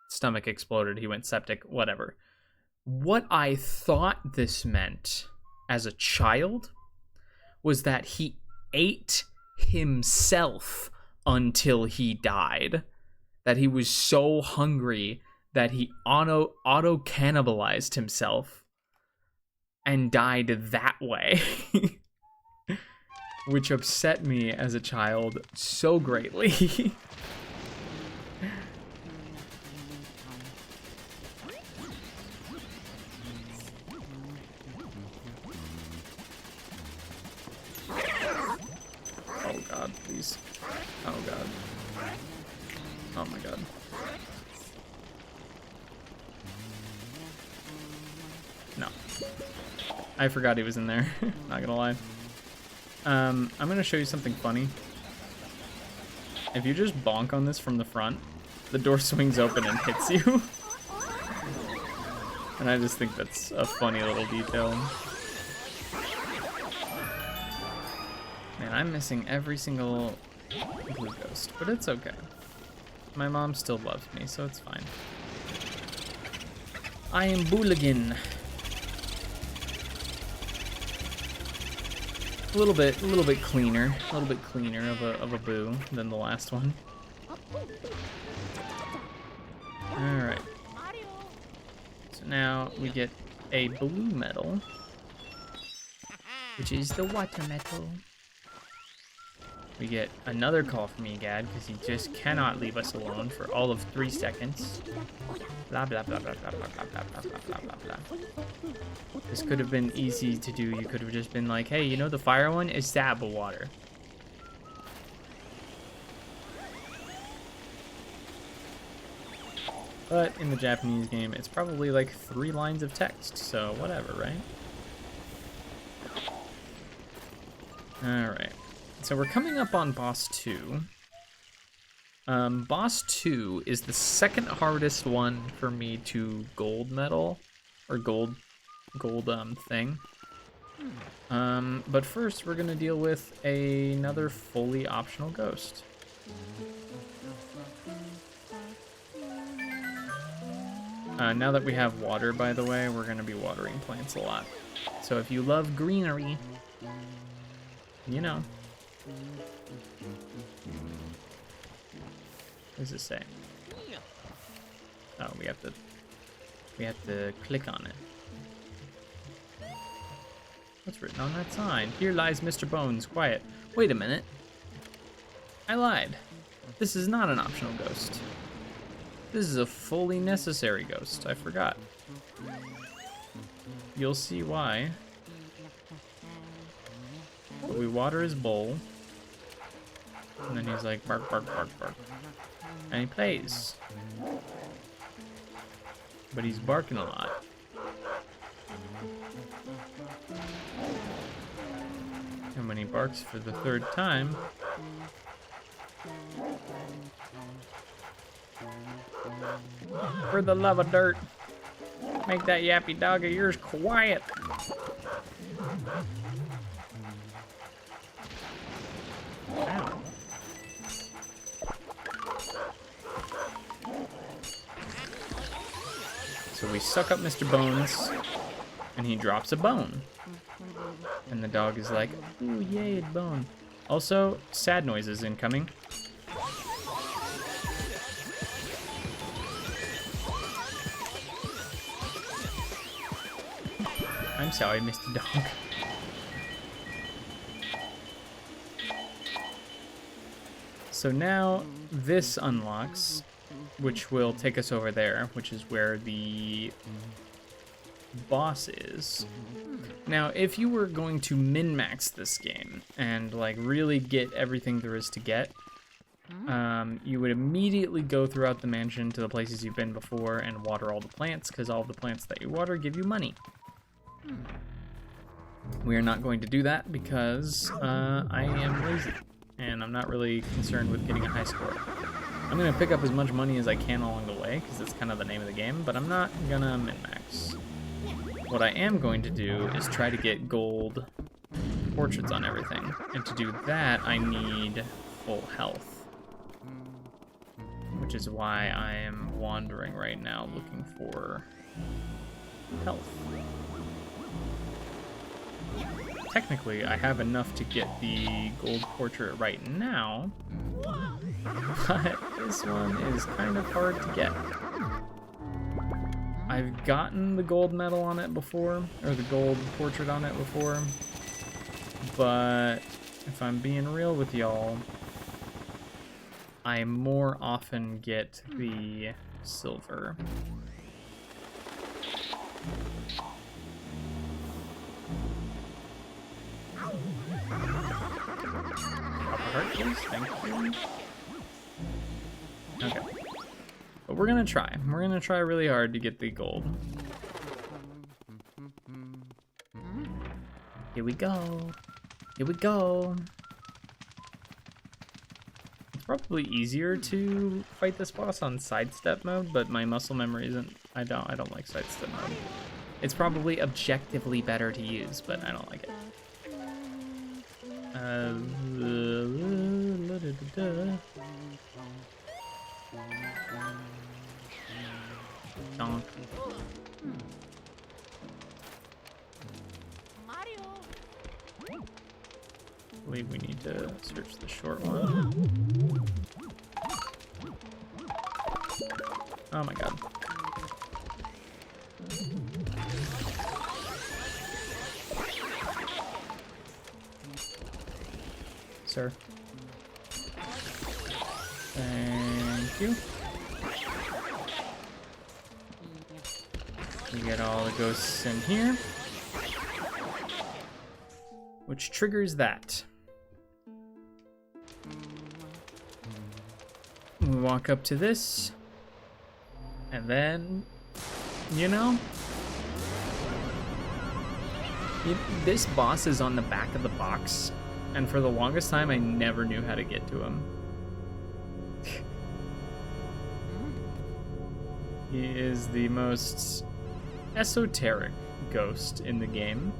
stomach exploded, he went septic, whatever. What I thought this meant as a child was that he ate himself until he died. That he was so hungry that he auto-cannibalized himself and died that way. Which upset me as a child so greatly. Oh god, please. Oh god. Oh my god. No. I forgot he was in there, not gonna lie. I'm gonna show you something funny. If you just bonk on this from the front, the door swings open and hits you. And I just think that's a funny little detail. Man, I'm missing every single blue ghost, but it's okay. My mom still loves me, so it's fine. I am Booligan. A little bit cleaner, of a boo than the last one. All right. So now we get a blue metal, which is the water metal. We get another call from Egad because he just cannot leave us alone for all of 3 seconds. Blah, blah, blah, blah, blah, blah, blah, blah, blah, blah, blah, blah. This could have been easy to do. You could have just been like, hey, you know the fire one is sap of water. But in the Japanese game, it's probably like 3 lines of text, so whatever, right? Alright. So we're coming up on boss 2. Boss 2 is the second hardest one for me to gold medal, or gold thing. But first we're gonna deal with another fully optional ghost. Now that we have water, by the way, we're gonna be watering plants a lot. So if you love greenery, you know. What does it say? Oh, we have to click on it. What's written on that sign? Here lies Mr. Bones, quiet. Wait a minute. I lied. This is not an optional ghost. This is a fully necessary ghost. I forgot. You'll see why. We water his bowl. And then he's like, bark, bark, bark, bark. And he plays. But he's barking a lot. And when he barks for the 3rd time, for the love of dirt, make that yappy dog of yours quiet. Ow. So we suck up Mr. Bones, and he drops a bone. And the dog is like, ooh, yay, a bone. Also, sad noises incoming. I'm sorry, Mr. Dog. So now this unlocks, which will take us over there, which is where the boss is. Now, if you were going to min-max this game and like really get everything there is to get, you would immediately go throughout the mansion to the places you've been before and water all the plants, because all the plants that you water give you money. We are not going to do that because I am lazy and I'm not really concerned with getting a high score. I'm gonna pick up as much money as I can along the way because that's kind of the name of the game, but I'm not gonna min-max. What I am going to do is try to get gold portraits on everything, and to do that I need full health, which is why I am wandering right now looking for health. Technically, I have enough to get the gold portrait right now, but this one is kind of hard to get. I've gotten the gold medal on it before, or the gold portrait on it before, but if I'm being real with y'all, I more often get the silver. Heart, please. Thank you. Okay. But we're gonna try. We're gonna try really hard to get the gold. Here we go. Here we go. It's probably easier to fight this boss on sidestep mode, but my muscle memory isn't. I don't like sidestep mode. It's probably objectively better to use, but I don't like it. Donk. I believe we need to search the short one. Oh my god. Sir. you. You get all the ghosts in here, which triggers that. We walk up to this, and then, you know, this boss is on the back of the box, and for the longest time I never knew how to get to him. He is the most esoteric ghost in the game.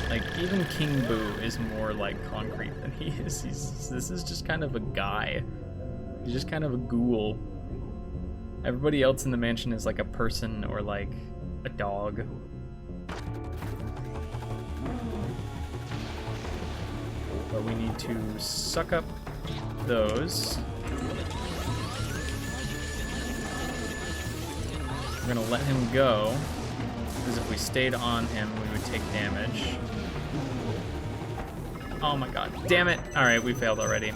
Like, even King Boo is more like concrete than he is. This is just kind of a guy. He's just kind of a ghoul. Everybody else in the mansion is like a person or like a dog. But we need to suck up those. We're gonna let him go, because if we stayed on him, we would take damage. Oh my god, damn it! Alright, we failed already.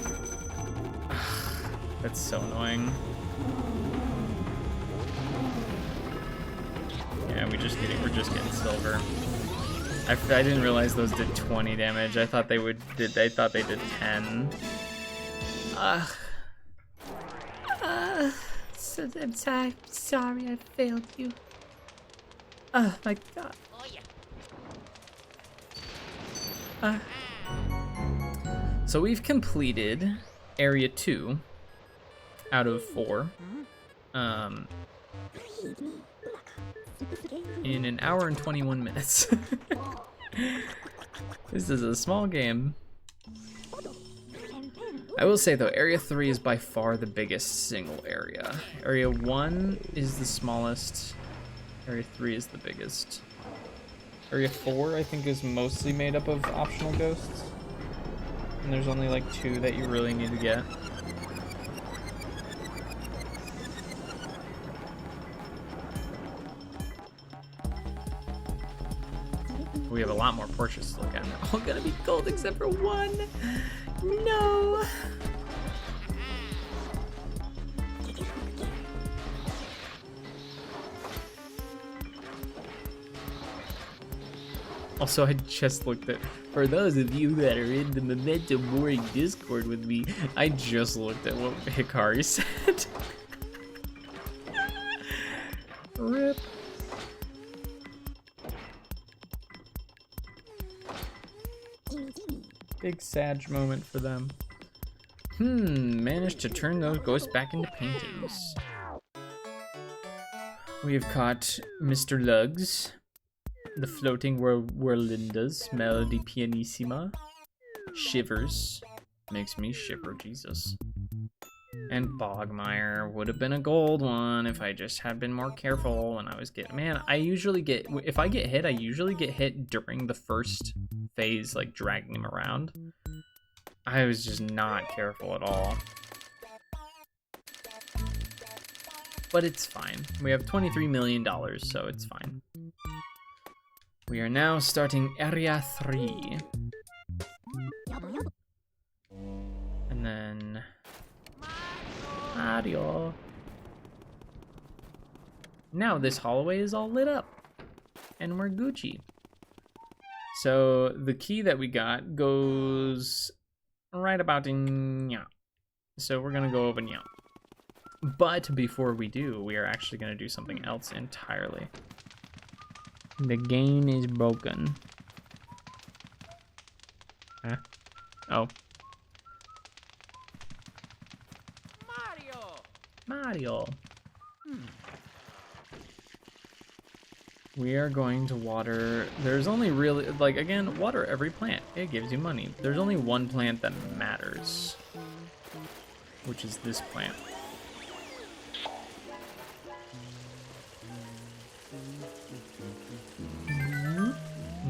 That's so annoying. Yeah, we're just getting silver. I didn't realize those did 20 damage. I thought they did 10. So I'm sorry I failed you. Oh my god. So we've completed area 2 out of 4. In an hour and 21 minutes. This is a small game. I will say though, area 3 is by far the biggest single area. Area 1 is the smallest. Area 3 is the biggest. Area 4 I think is mostly made up of optional ghosts. And there's only like 2 that you really need to get. We have a lot more portraits to look at. They're all gonna be gold except for one. No. Also, I just looked at, for those of you that are in the Memento Mori Discord with me, I just looked at what Hikari said. RIP. Big Sag moment for them. Managed to turn those ghosts back into paintings. We have caught Mr. Lugs, the floating Whirlindas, Melody Pianissima, Shivers, makes me shiver, Jesus. And Bogmire would have been a gold one if I just had been more careful when I was getting. Man, I usually get, if I get hit, I usually get hit during the first phase, like dragging him around. I was just not careful at all. But it's fine. We have $23 million, so it's fine. We are now starting Area 3. And then... Mario. Now this hallway is all lit up. And we're Gucci. So the key that we got goes right about in yeah. So we're gonna go over yeah. But before we do, we are actually gonna do something else entirely. The game is broken. Huh? Oh. Mario. We are going to water. There's only really, like, again, water every plant. It gives you money. There's only one plant that matters, which is this plant.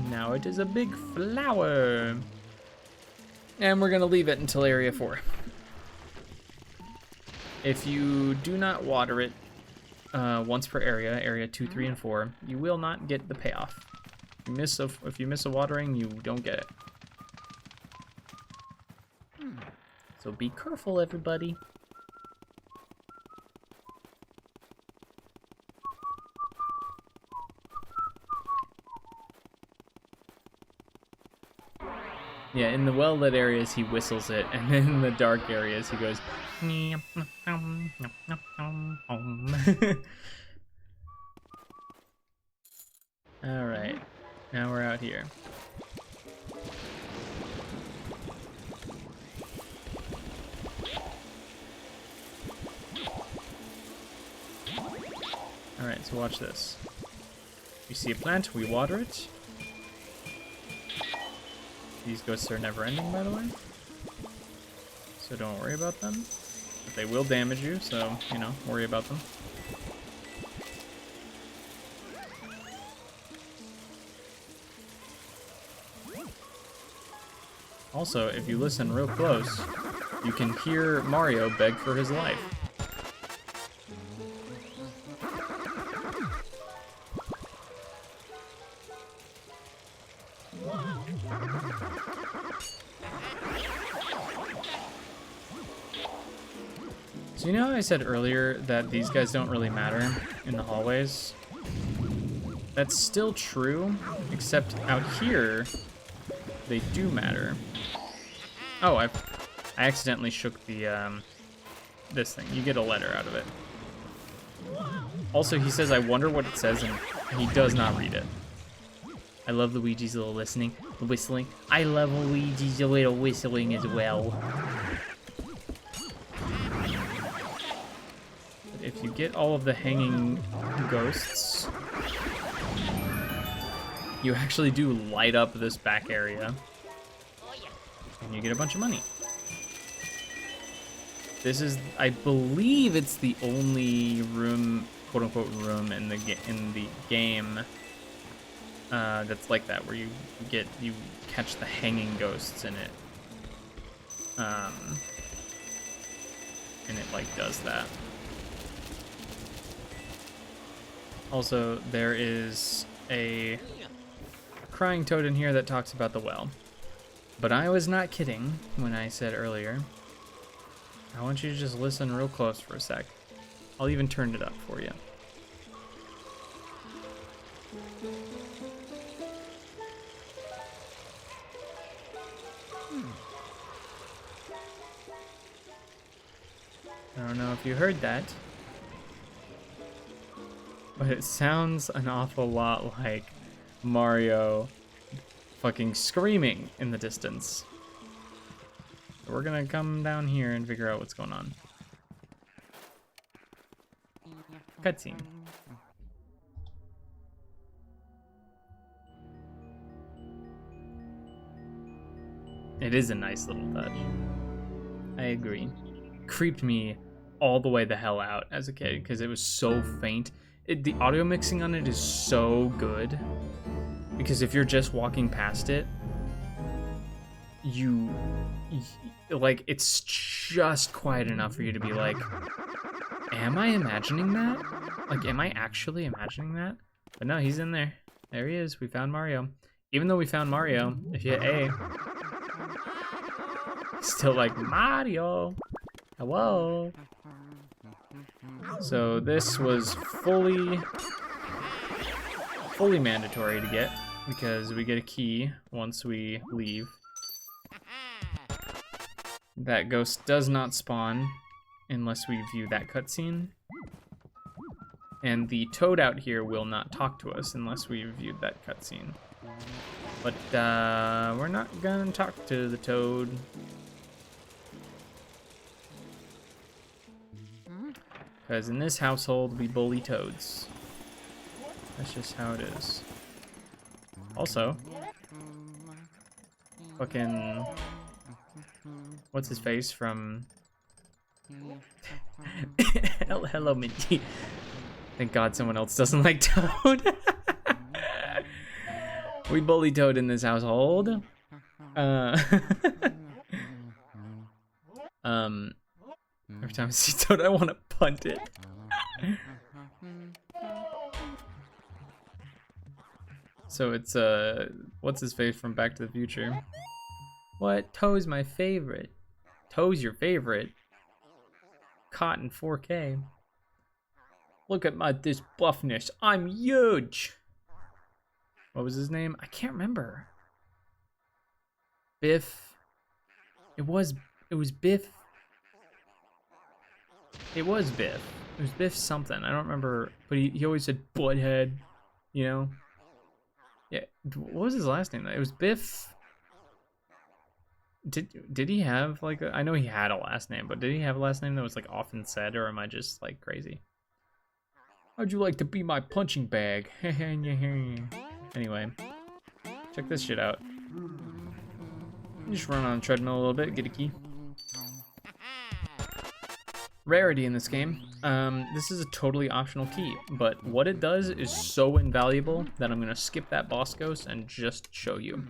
Now it is a big flower. And we're gonna leave it until area 4. If you do not water it once per area, area 2, 3, and 4, you will not get the payoff. If you miss a watering, you don't get it. So be careful, everybody. Yeah, in the well-lit areas, he whistles it, and then in the dark areas, he goes... Alright, now we're out here. Alright, so watch this. We see a plant, we water it. These ghosts are never ending, by the way. So don't worry about them. But they will damage you, so, you know, worry about them. Also, if you listen real close, you can hear Mario beg for his life. So you know how I said earlier that these guys don't really matter in the hallways? That's still true, except out here, they do matter. Oh, I accidentally shook the, this thing. You get a letter out of it. Also, he says, I wonder what it says, and he does not read it. I love Luigi's little whistling. I love Luigi's little whistling as well. But if you get all of the hanging ghosts, you actually do light up this back area. And you get a bunch of money. This is, I believe it's the only room, quote unquote room in the game that's like that, where you catch the hanging ghosts in it. And it like does that. Also, there is a crying toad in here that talks about the well. But I was not kidding when I said earlier. I want you to just listen real close for a sec. I'll even turn it up for you. I don't know if you heard that, but it sounds an awful lot like Mario fucking screaming in the distance. So we're gonna come down here and figure out what's going on. Cutscene. It is a nice little touch. I agree. Creeped me all the way the hell out as a kid because it was so faint. The audio mixing on it is so good. Because if you're just walking past it, like, it's just quiet enough for you to be like, am I imagining that? Like, am I actually imagining that? But no, he's in there. There he is. We found Mario. Even though we found Mario, if you hit A, still like, Mario, hello. So this was fully mandatory to get, because we get a key once we leave. That ghost does not spawn unless we view that cutscene. And the toad out here will not talk to us unless we viewed that cutscene. But we're not gonna talk to the toad. Because in this household, we bully toads. That's just how it is. Also, fucking, what's his face from... Hello, Minty. Thank God someone else doesn't like Toad. We bully Toad in this household. Every time I see Toad, I want to punt it. So it's, what's his face from Back to the Future? What? Toad's my favorite. Toad's your favorite? Caught in 4K. Look at this buffness. I'm huge. What was his name? I can't remember. Biff. It was Biff. It was Biff. It was Biff something. I don't remember, but he always said Butthead, you know? Yeah, what was his last name? It was Biff. Did he have like I know he had a last name, but did he have a last name that was like often said, or am I just like crazy? How'd you like to be my punching bag? Anyway, check this shit out. Just run on a treadmill a little bit, get a key. Rarity in this game. This is a totally optional key, but what it does is so invaluable that I'm gonna skip that boss ghost and just show you.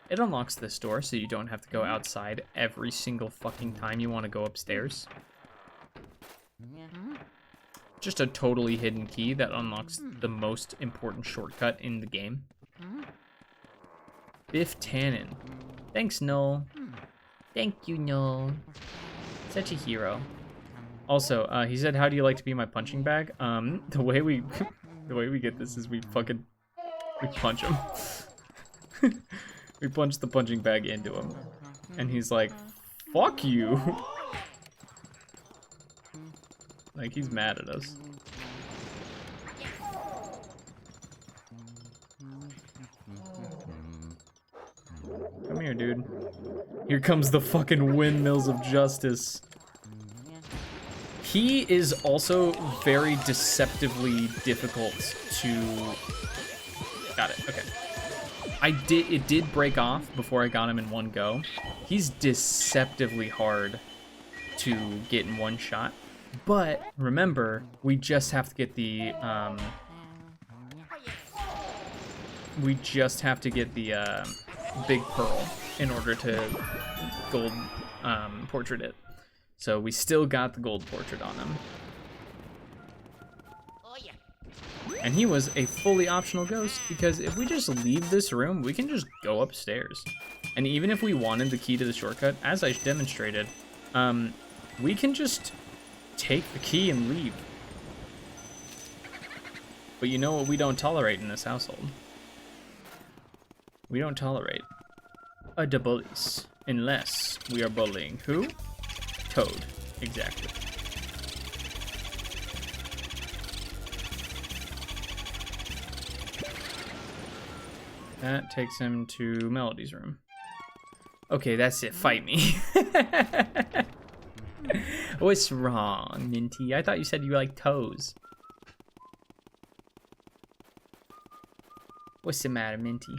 It unlocks this door so you don't have to go outside every single fucking time you want to go upstairs. Just a totally hidden key that unlocks the most important shortcut in the game. Biff Tannen. Thanks, Noel. Thank you, Noel. Such a hero. Also, he said, "How do you like to be my punching bag?" The way we get this is we punch him. We punch the punching bag into him, and he's like, "Fuck you!" Like he's mad at us. Come here, dude. Here comes the fucking windmills of justice. He is also very deceptively difficult to... Got it, okay. It did break off before I got him in one go. He's deceptively hard to get in one shot. But remember, we just have to get the big pearl in order to gold portrait it. So we still got the gold portrait on him. And he was a fully optional ghost because if we just leave this room, we can just go upstairs. And even if we wanted the key to the shortcut, as I demonstrated, we can just take the key and leave. But you know what we don't tolerate in this household? We don't tolerate the bullies unless we are bullying who? Toad, exactly. That takes him to Melody's room. Okay, that's it. Fight me. What's wrong, Minty? I thought you said you like toes. What's the matter, Minty?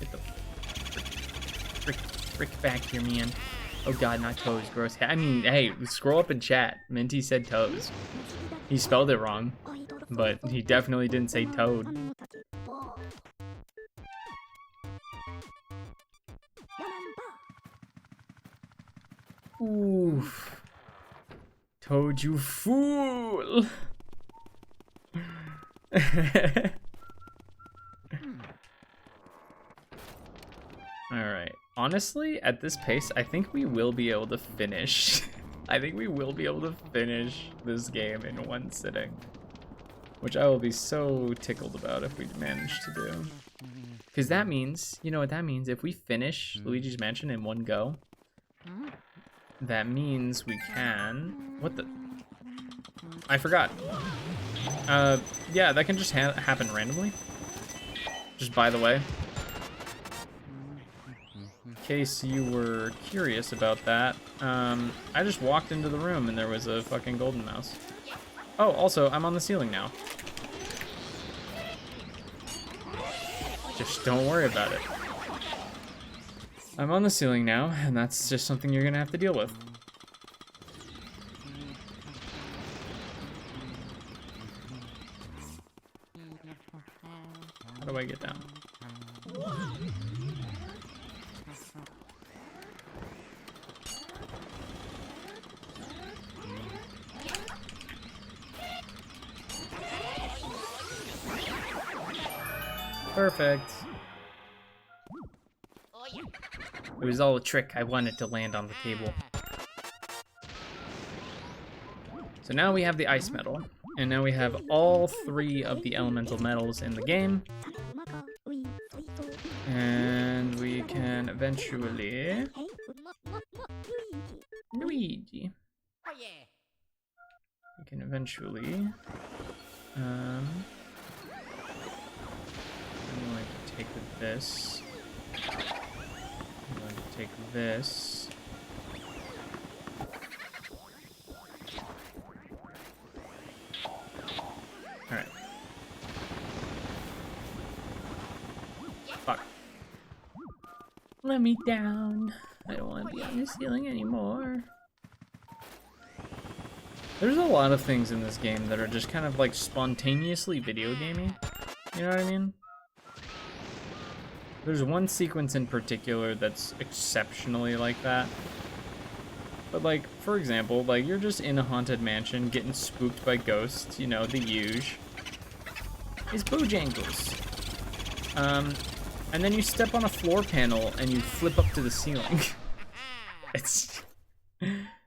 Get the frick back here, man. Oh god, not toes. Gross. I mean, hey, scroll up in chat. Minty said toes. He spelled it wrong, but he definitely didn't say toad. Oof. Toad, you fool! Alright. Honestly, at this pace, I think we will be able to finish. I think we will be able to finish this game in one sitting. Which I will be so tickled about if we manage to do. Because that means, you know what that means? If we finish Luigi's Mansion in one go, that means we can... What the... I forgot. Yeah, that can just happen randomly. Just by the way. In case you were curious about that, I just walked into the room and there was a fucking golden mouse. Oh, also, I'm on the ceiling now. Just don't worry about it. I'm on the ceiling now, and that's just something you're gonna have to deal with. How do I get down? Perfect. It was all a trick. I wanted to land on the table. So now we have the ice metal, and now we have all 3 of the elemental metals in the game. And we can eventually... Luigi. We can eventually... I'm going to take this. I'm going to take this. Alright. Fuck. Let me down. I don't want to be on the ceiling anymore. There's a lot of things in this game that are just kind of like spontaneously video gamey. You know what I mean? There's one sequence in particular that's exceptionally like that. But like, for example, like you're just in a haunted mansion getting spooked by ghosts, you know, the huge. It's Bojangles. And then you step on a floor panel and you flip up to the ceiling. It's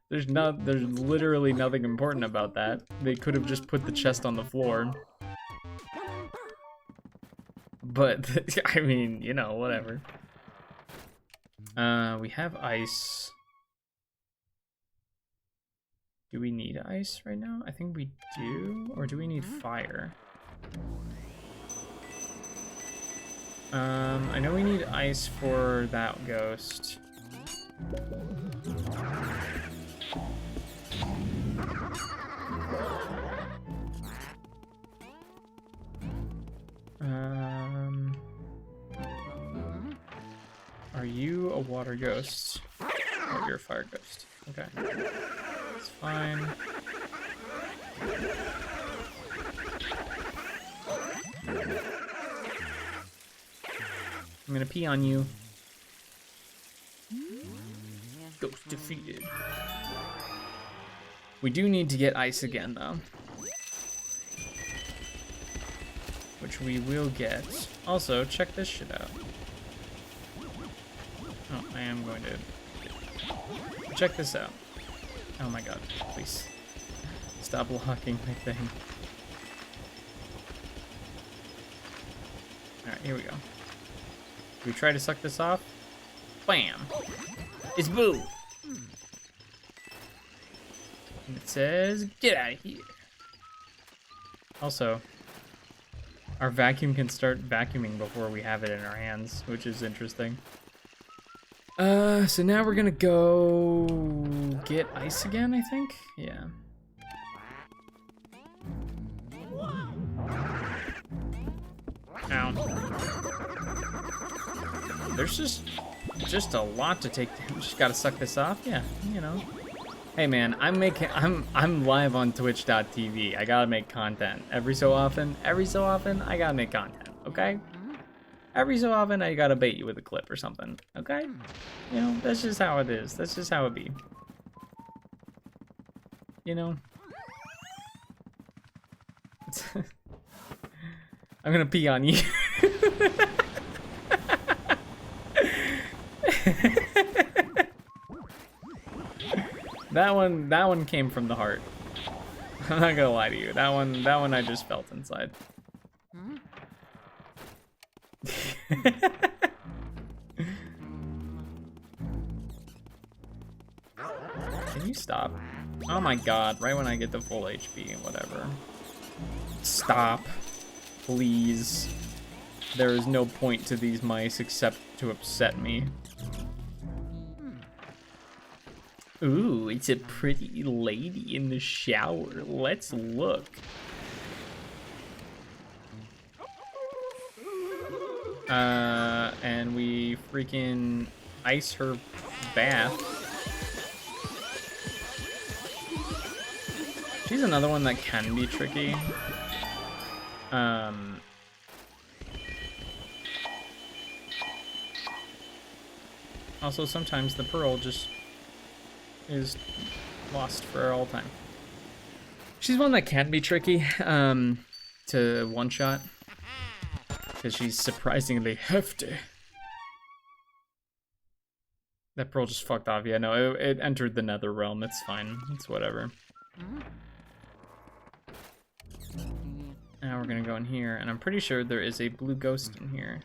there's literally nothing important about that. They could have just put the chest on the floor. But I mean, you know, whatever. We have ice. Do we need ice right now? I think we do. Or do we need fire? I know we need ice for that ghost. Are you a water ghost? Oh, you're a fire ghost. Okay. That's fine. I'm gonna pee on you. Ghost defeated. We do need to get ice again, though. Which we will get. Also, check this shit out. Oh, I am going to... Check this out. Oh my god, please. Stop blocking my thing. Alright, here we go. We try to suck this off. Bam! It's Boo! And it says, get out of here. Also, our vacuum can start vacuuming before we have it in our hands, which is interesting. So now we're gonna go get ice again, I think? Yeah. Ow. There's just a lot to take. Just gotta suck this off. Yeah, you know. Hey man, I'm live on twitch.tv. I gotta make content every so often I gotta make content, okay? Every so often I gotta bait you with a clip or something, okay? You know, that's just how it is. That's just how it be. You know? I'm gonna pee on you. That one came from the heart. I'm not gonna lie to you. That one I just felt inside. Can you stop? Oh my god, right when I get to full HP, whatever. Stop. Please. There is no point to these mice except to upset me. Ooh, it's a pretty lady in the shower. Let's look. And we freaking ice her bath. She's another one that can be tricky. Also, sometimes the pearl just is lost for all time. She's one that can be tricky to one-shot. Because she's surprisingly hefty. That pearl just fucked off. Yeah, no, it entered the nether realm. It's fine. It's whatever. Now we're gonna go in here, and I'm pretty sure there is a blue ghost in here.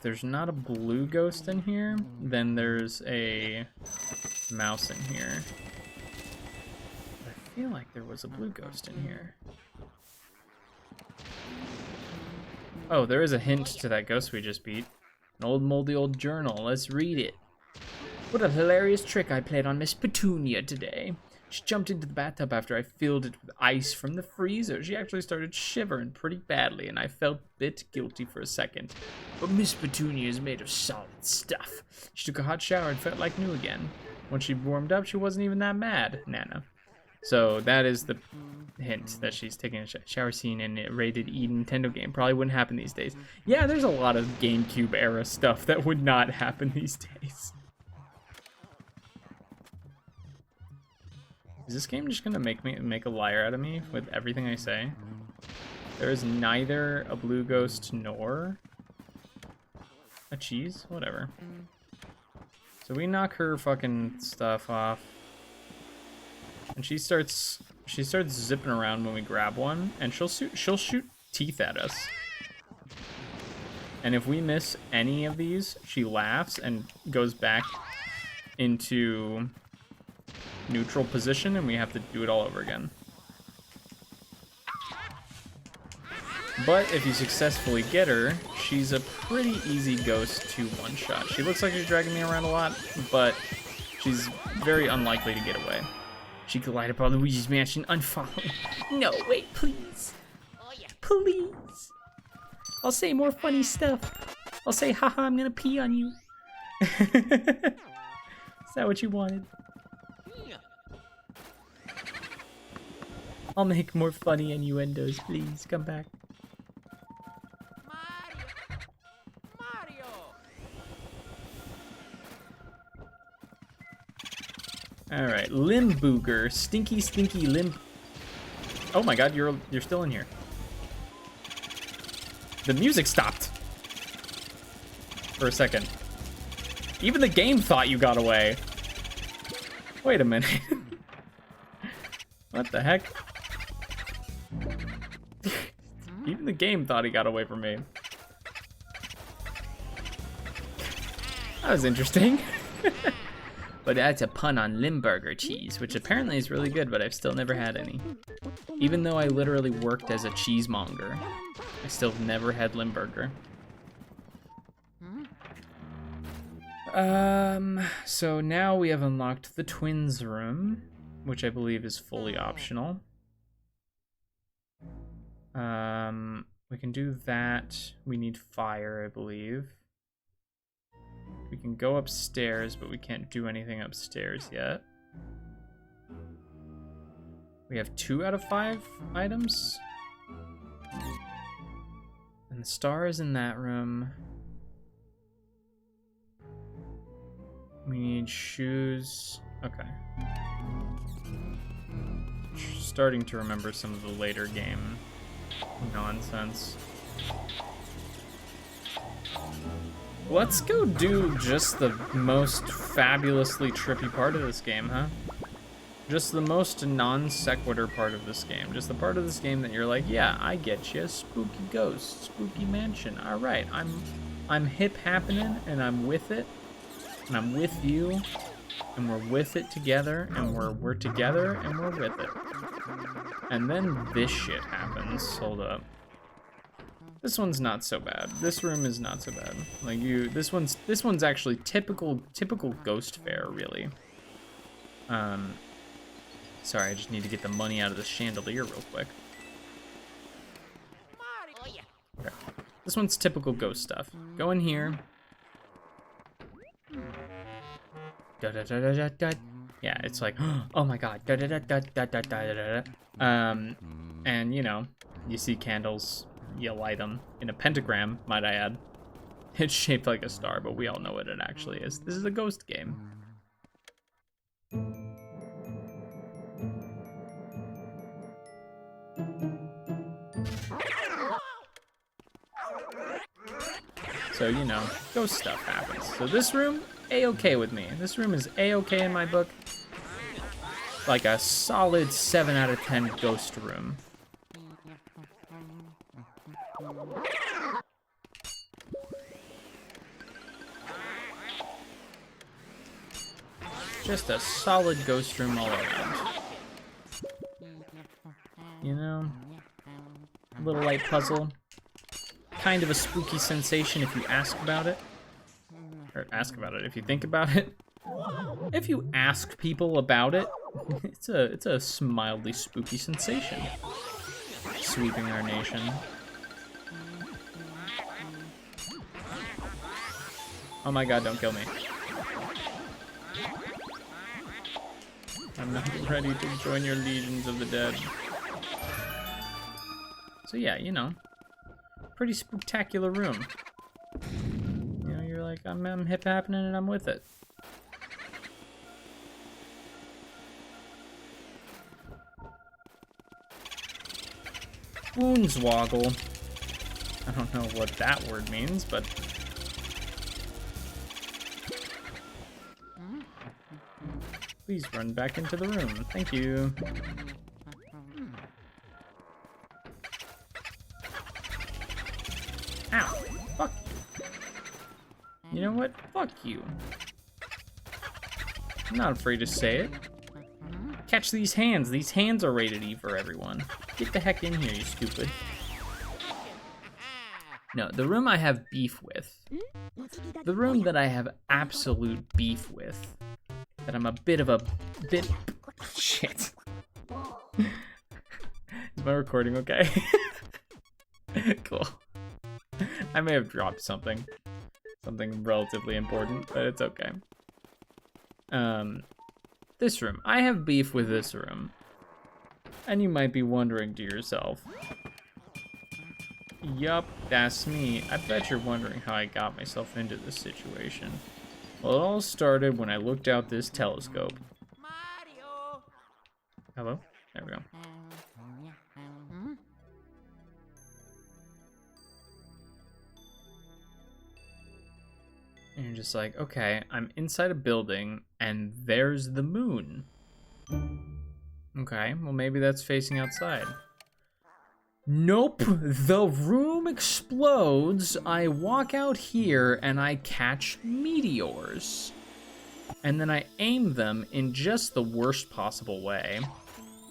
there's not a blue ghost in here, then there's a mouse in here. I feel like there was a blue ghost in here. Oh, there is a hint to that ghost we just beat. An old moldy old journal. Let's read it. What a hilarious trick I played on Miss Petunia today. She jumped into the bathtub after I filled it with ice from the freezer. She actually started shivering pretty badly, and I felt a bit guilty for a second. But Miss Petunia is made of solid stuff. She took a hot shower and felt like new again. When she warmed up, she wasn't even that mad, Nana. So that is the hint that she's taking a shower scene in a rated E Nintendo game. Probably wouldn't happen these days. Yeah, there's a lot of GameCube era stuff that would not happen these days. Is this game just gonna make a liar out of me with everything I say? There is neither a blue ghost nor a cheese, whatever. So we knock her fucking stuff off, and she starts zipping around when we grab one, and she'll shoot teeth at us. And if we miss any of these, she laughs and goes back into neutral position, and we have to do it all over again. But if you successfully get her, she's a pretty easy ghost to one-shot. She looks like she's dragging me around a lot, but she's very unlikely to get away. She collided upon Luigi's mansion, unfollowing. No, wait, please. Please. I'll say more funny stuff. I'll say, haha, I'm gonna pee on you. Is that what you wanted? I'll make more funny innuendos, please. Come back. Mario! Alright, Limbooger. Stinky Limb. Oh my god, you're still in here. The music stopped. For a second. Even the game thought you got away. Wait a minute. What the heck? Even the game thought he got away from me. That was interesting. But that's a pun on Limburger cheese, which apparently is really good, but I've still never had any. Even though I literally worked as a cheesemonger, I still have never had Limburger. So now we have unlocked the twins room, which I believe is fully optional. We can do that. We need fire, I believe. We can go upstairs, but we can't do anything upstairs yet. We have 2 out of 5 items. And the star is in that room. We need shoes. Okay. Starting to remember some of the later game nonsense. Let's go do just the most fabulously trippy part of this game, huh? Just the most non sequitur part of this game. Just the part of this game that you're like, yeah, I get you. Spooky ghost, spooky mansion. All right, I'm hip happening, and I'm with it, and I'm with you, and we're with it together, and we're together, and we're with it. And then this shit happens. Hold up. This one's not so bad. This room is not so bad. Like this one's actually typical ghost fare, really. Sorry, I just need to get the money out of the chandelier real quick. Okay. This one's typical ghost stuff. Go in here. Da da da da da da. Yeah, it's like, oh my god. Da da da da da da da da da. And you know, you see candles. You light them in a pentagram, might I add. It's shaped like a star, but we all know what it actually is. This is a ghost game. So, you know, ghost stuff happens. So this room, A-okay with me. This room is A-okay in my book. Like a solid 7 out of 10 ghost room. Just a solid ghost room all around. You know? Little light puzzle. Kind of a spooky sensation if you ask about it. Or ask about it if you think about it. If you ask people about it, it's a mildly spooky sensation. Sweeping our nation. Oh my god, don't kill me. I'm not ready to join your legions of the dead. So yeah, you know, pretty spectacular room. You know, you're like, I'm hip happening and I'm with it. Boonswoggle. I don't know what that word means, but please run back into the room. Thank you. Ow. Fuck you. You know what? Fuck you. I'm not afraid to say it. Catch these hands. These hands are rated E for everyone. Get the heck in here, you stupid. No, the room I have beef with. The room that I have absolute beef with. That I'm a bit of a bit. Shit. Is my recording okay? Cool. I may have dropped something relatively important, but it's okay. This room. I have beef with this room. And you might be wondering to yourself. Yup, that's me. I bet you're wondering how I got myself into this situation. Well, it all started when I looked out this telescope. Mario. Hello? There we go. And you're just like, okay, I'm inside a building, and there's the moon. Okay, well maybe that's facing outside. Nope, the room explodes, I walk out here, and I catch meteors. And then I aim them in just the worst possible way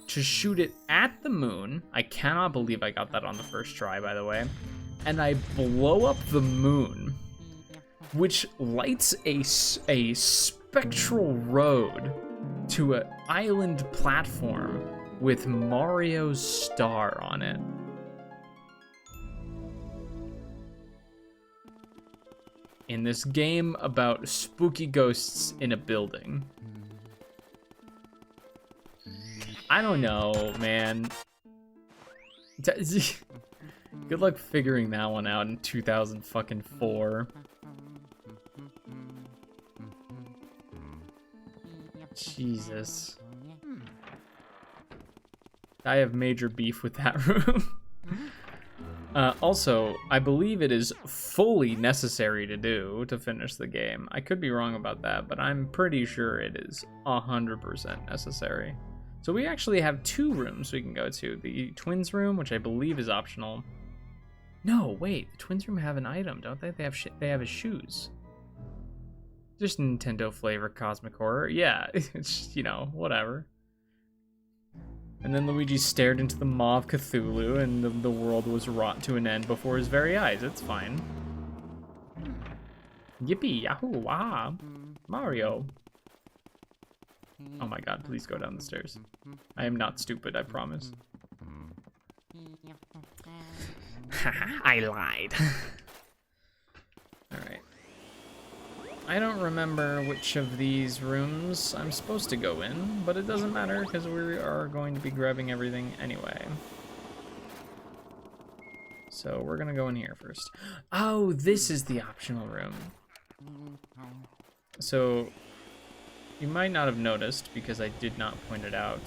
to shoot it at the moon. I cannot believe I got that on the first try, by the way. And I blow up the moon, which lights a spectral road to an island platform with Mario's star on it. In this game about spooky ghosts in a building. I don't know, man. Good luck figuring that one out in 2004. Jesus. I have major beef with that room. Also, I believe it is fully necessary to do to finish the game. I could be wrong about that, but I'm pretty sure it is 100% necessary. So we actually have two rooms we can go to. The twins room, which I believe is optional. No, wait, the twins room have an item, don't they? They have his shoes. Just Nintendo flavor cosmic horror. Yeah, it's, you know, whatever. And then Luigi stared into the maw of Cthulhu, and the world was wrought to an end before his very eyes. It's fine. Yippee, yahoo, wah, Mario. Oh my god, please go down the stairs. I am not stupid, I promise. Haha, I lied. Alright. I don't remember which of these rooms I'm supposed to go in, but it doesn't matter because we are going to be grabbing everything anyway. So we're gonna go in here first. Oh, this is the optional room. So you might not have noticed because I did not point it out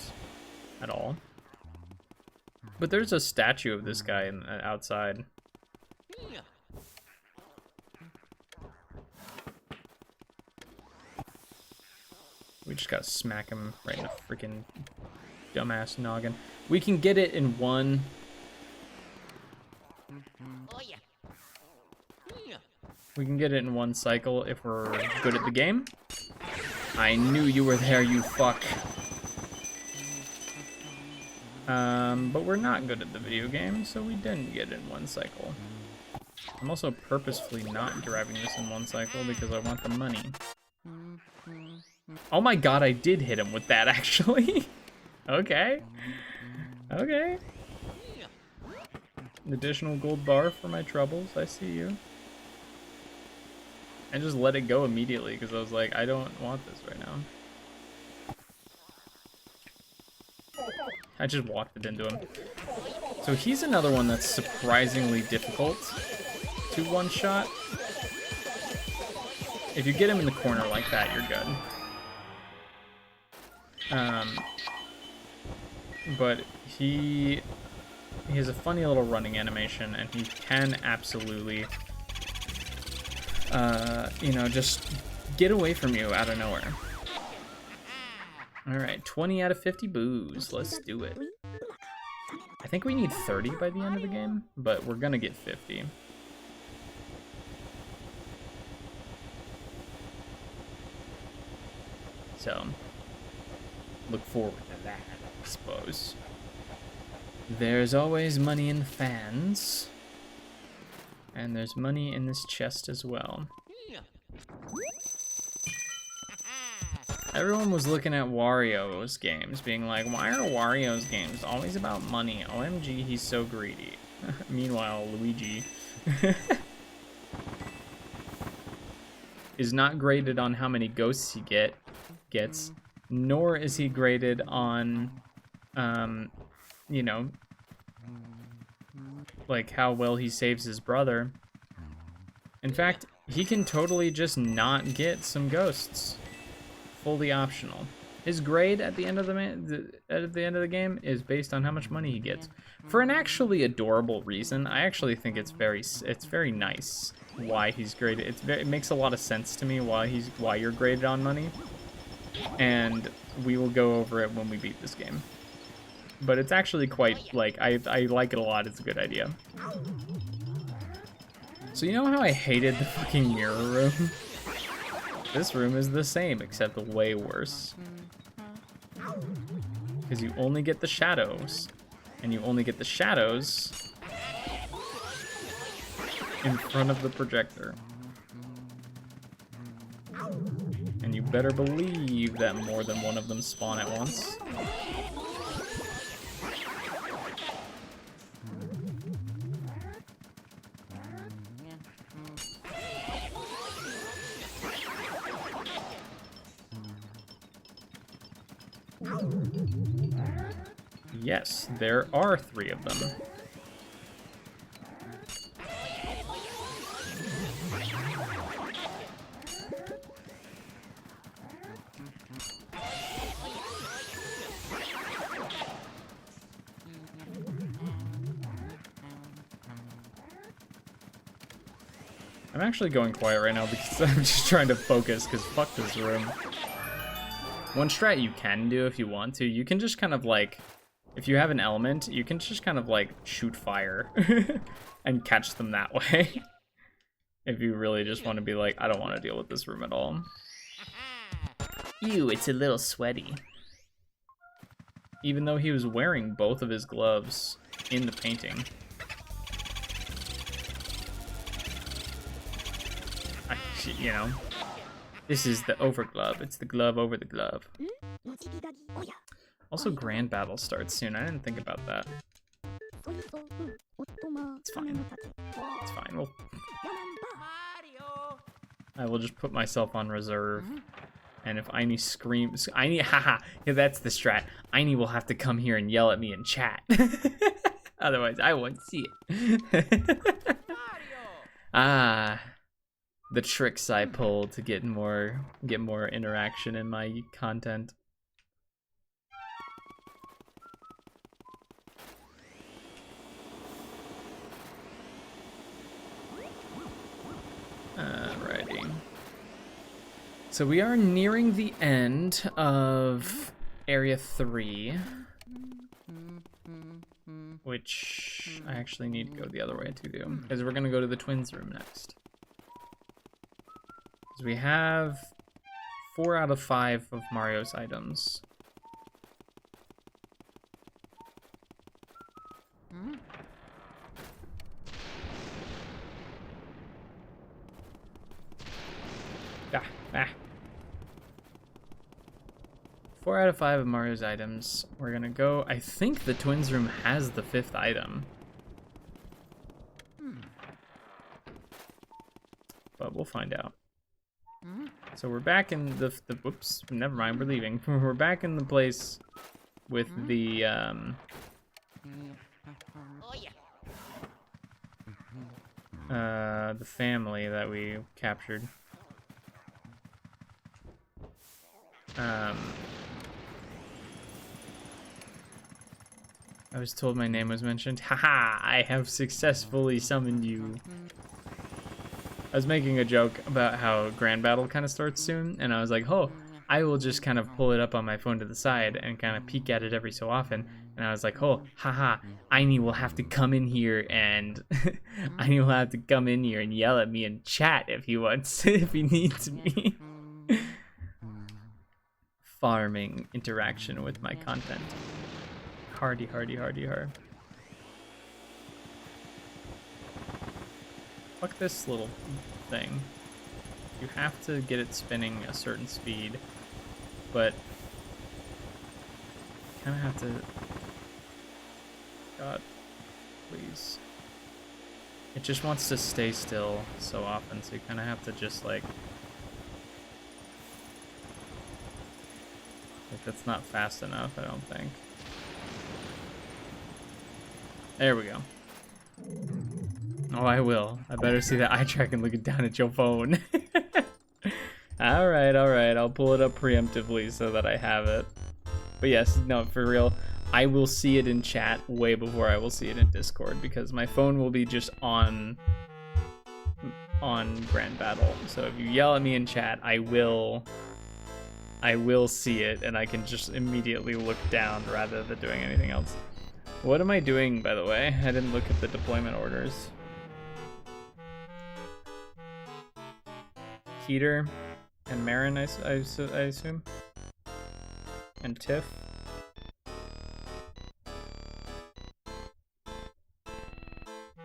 at all. But there's a statue of this guy outside. We just gotta smack him right in the freaking dumbass noggin. We can get it in one. We can get it in one cycle if we're good at the game. I knew you were there, you fuck. But we're not good at the video game, so we didn't get it in one cycle. I'm also purposefully not driving this in one cycle because I want the money. Oh my god, I did hit him with that, actually. Okay. Okay. An additional gold bar for my troubles, I see you. I just let it go immediately because I was like, I don't want this right now. I just walked it into him. So he's another one that's surprisingly difficult to one-shot. If you get him in the corner like that, you're good. But he has a funny little running animation, and he can absolutely, you know, just get away from you out of nowhere. All right, 20 out of 50 boos. Let's do it. I think we need 30 by the end of the game, but we're gonna get 50. So, look forward to that, I suppose. There's always money in fans. And there's money in this chest as well. Everyone was looking at Wario's games, being like, why are Wario's games always about money? OMG, he's so greedy. Meanwhile, Luigi is not graded on how many ghosts he gets, nor is he graded on, you know, like how well he saves his brother. In fact, he can totally just not get some ghosts. Fully optional. His grade at the end of the game is based on how much money he gets. For an actually adorable reason, I actually think it's very nice why he's graded. It makes a lot of sense to me why you're graded on money, and we will go over it when we beat this game. But it's actually quite, like, I like it a lot. It's a good idea. So you know how I hated the fucking mirror room? This room is the same, except way worse. Because you only get the shadows. And you only get the shadows in front of the projector. And you better believe that more than one of them spawn at once. Yes, there are 3 of them. I'm actually going quiet right now because I'm just trying to focus, because fuck this room. One strat you can do if you want to, you can just kind of like, if you have an element, you can just kind of like shoot fire and catch them that way. If you really just want to be like, I don't want to deal with this room at all. Ew, it's a little sweaty. Even though he was wearing both of his gloves in the painting. You know, this is the over glove. It's the glove over the glove. Also, Grand Battle starts soon. I didn't think about that. It's fine. It's fine. Well, I will just put myself on reserve. And if Aini screams... Aini, haha, yeah, that's the strat. Aini will have to come here and yell at me in chat. Otherwise, I won't see it. Ah, the tricks I pull to get more interaction in my content. Alrighty. So we are nearing the end of Area 3. Which I actually need to go the other way to do. Because we're going to go to the twins room next. Because we have 4 out of 5 of Mario's items. Ah. 4 out of 5 of Mario's items. We're gonna go. I think the twins room has the 5th item. But we'll find out. So we're back in the whoops, never mind, we're leaving. We're back in the place with the family that we captured. I was told my name was mentioned. Haha, I have successfully summoned you. I was making a joke about how Grand Battle kind of starts soon, and I was like, oh, I will just kind of pull it up on my phone to the side and kind of peek at it every so often. And I was like, oh, haha, Aini will have to come in here and Aini will have to come in here and yell at me and chat if he wants, if he needs me. Farming interaction with my content. Hardy, hardy, hardy, hard. Fuck this little thing. You have to get it spinning a certain speed, but you kind of have to. God, please. It just wants to stay still so often, so you kind of have to just like that's not fast enough, I don't think. There we go. Oh, I will. I better see that eye track and looking down at your phone. Alright, I'll pull it up preemptively so that I have it. But yes, no, for real, I will see it in chat way before I will see it in Discord, because my phone will be just on Grand Battle. So if you yell at me in chat, I will see it, and I can just immediately look down rather than doing anything else. What am I doing, by the way? I didn't look at the deployment orders. Keter and Marin, I assume? And Tiff?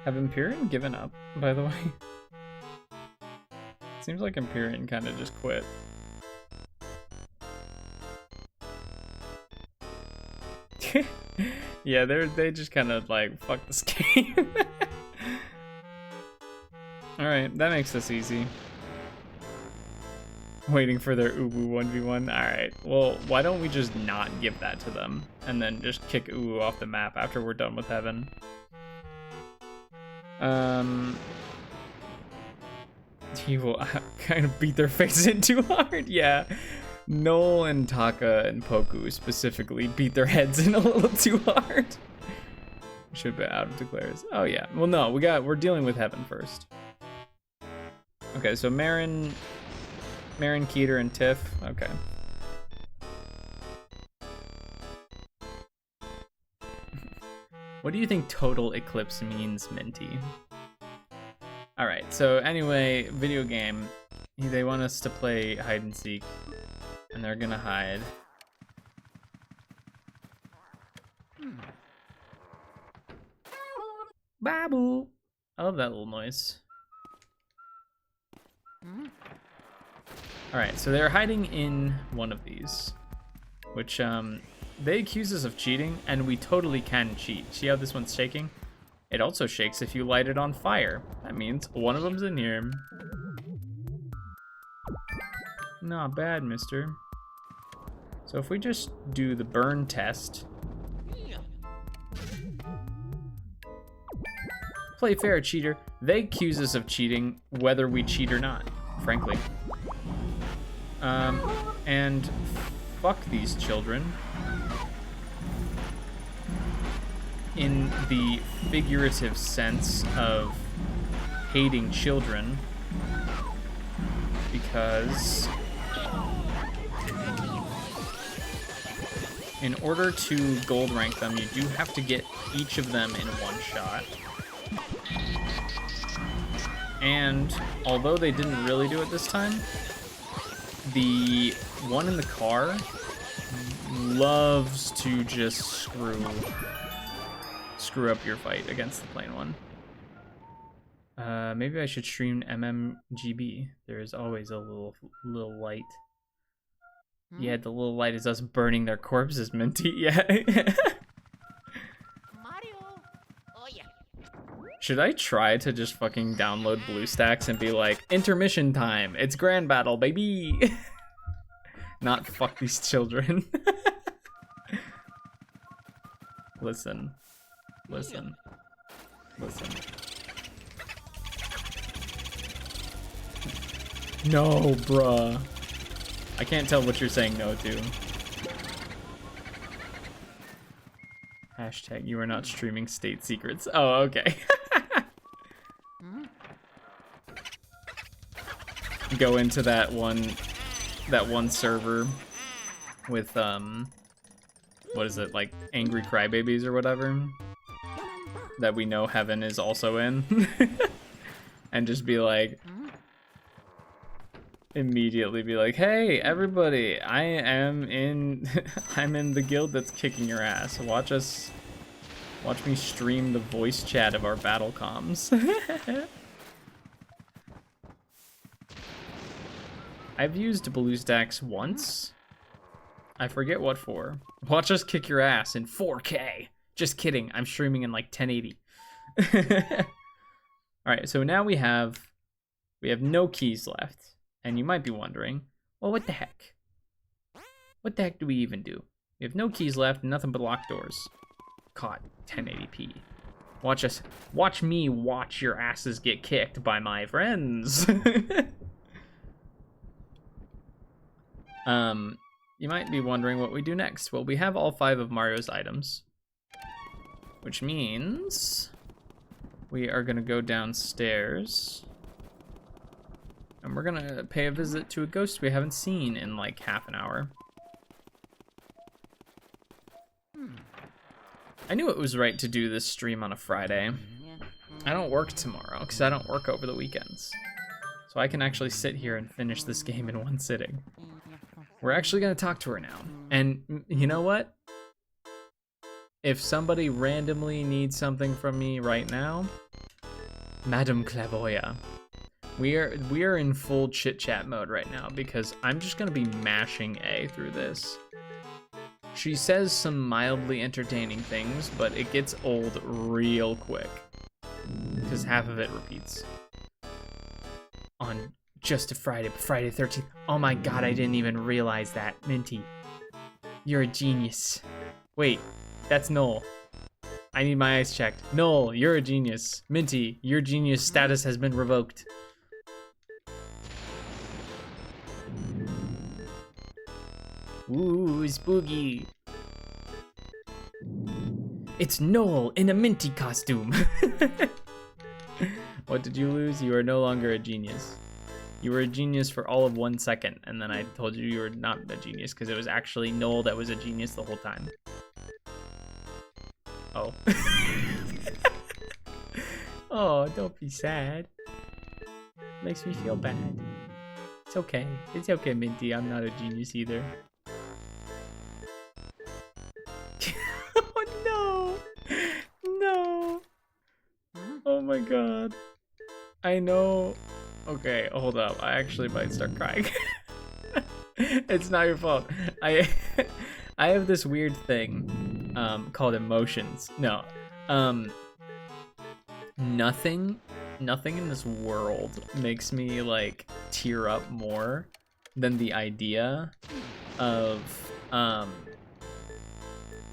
Have Empyrean given up, by the way? Seems like Empyrean kind of just quit. Yeah, they just kind of like, fuck this game. Alright, that makes this easy. Waiting for their Uwu 1v1. Alright, well, why don't we just not give that to them, and then just kick Uwu off the map after we're done with Heaven. He will kind of beat their face in too hard, yeah. Noel and Taka and Poku specifically beat their heads in a little too hard. Should be out of declares. Oh yeah. Well, no, we're dealing with Heaven first. Okay, so Marin, Keter, and Tiff. Okay. What do you think total eclipse means, Minty? All right. So anyway, video game. They want us to play hide and seek. And they're gonna hide. Babu! I love that little noise. Alright, so they're hiding in one of these. Which, they accuse us of cheating, and we totally can cheat. See how this one's shaking? It also shakes if you light it on fire. That means one of them's in here. Not bad, mister. So if we just do the burn test. Play fair, cheater. They accuse us of cheating whether we cheat or not, frankly. And fuck these children. In the figurative sense of hating children. Because in order to gold rank them, you do have to get each of them in one shot. And although they didn't really do it this time, the one in the car loves to just screw up your fight against the plain one. Maybe I should stream MMGB. There is always a little light. Yeah, the little light is us burning their corpses, Minty. Yeah. Mario. Oh yeah. Should I try to just fucking download BlueStacks and be like, intermission time, it's grand battle, baby? Not fuck these children. Listen. Listen. Listen. No, bruh. I can't tell what you're saying no to. Hashtag you are not streaming state secrets. Oh, okay. Go into that one server with what is it, like angry crybabies or whatever that we know Heaven is also in. And just be like, immediately be like, hey everybody, I'm in the guild that's kicking your ass. Watch me stream the voice chat of our battle comms. I've used BlueStacks once. I forget what for. Watch us kick your ass in 4K. Just kidding, I'm streaming in like 1080. Alright, so now we have no keys left. And you might be wondering, well, what the heck? What the heck do we even do? We have no keys left, nothing but locked doors. Caught 1080p. Watch me watch your asses get kicked by my friends. You might be wondering what we do next. Well, we have all 5 of Mario's items, which means we are gonna go downstairs and we're gonna pay a visit to a ghost we haven't seen in like half an hour. I knew it was right to do this stream on a Friday. I don't work tomorrow because I don't work over the weekends. So I can actually sit here and finish this game in one sitting. We're actually gonna talk to her now. And you know what? If somebody randomly needs something from me right now, Madame Clairvoyant. We are in full chit chat mode right now because I'm just gonna be mashing A through this. She says some mildly entertaining things, but it gets old real quick because half of it repeats. On just a Friday 13th. Oh my god, I didn't even realize that. Minty, you're a genius. Wait, that's Noel. I need my eyes checked. Noel, you're a genius. Minty, your genius status has been revoked. Ooh, spooky. It's Noel in a Minty costume. What did you lose? You are no longer a genius. You were a genius for all of 1 second, and then I told you you were not a genius because it was actually Noel that was a genius the whole time. Oh. Oh, don't be sad. Makes me feel bad. It's okay. It's okay, Minty. I'm not a genius either. Oh no! No! Oh my god. I know. Okay, hold up. I actually might start crying. It's not your fault. I have this weird thing called emotions. No. Nothing in this world makes me like tear up more than the idea of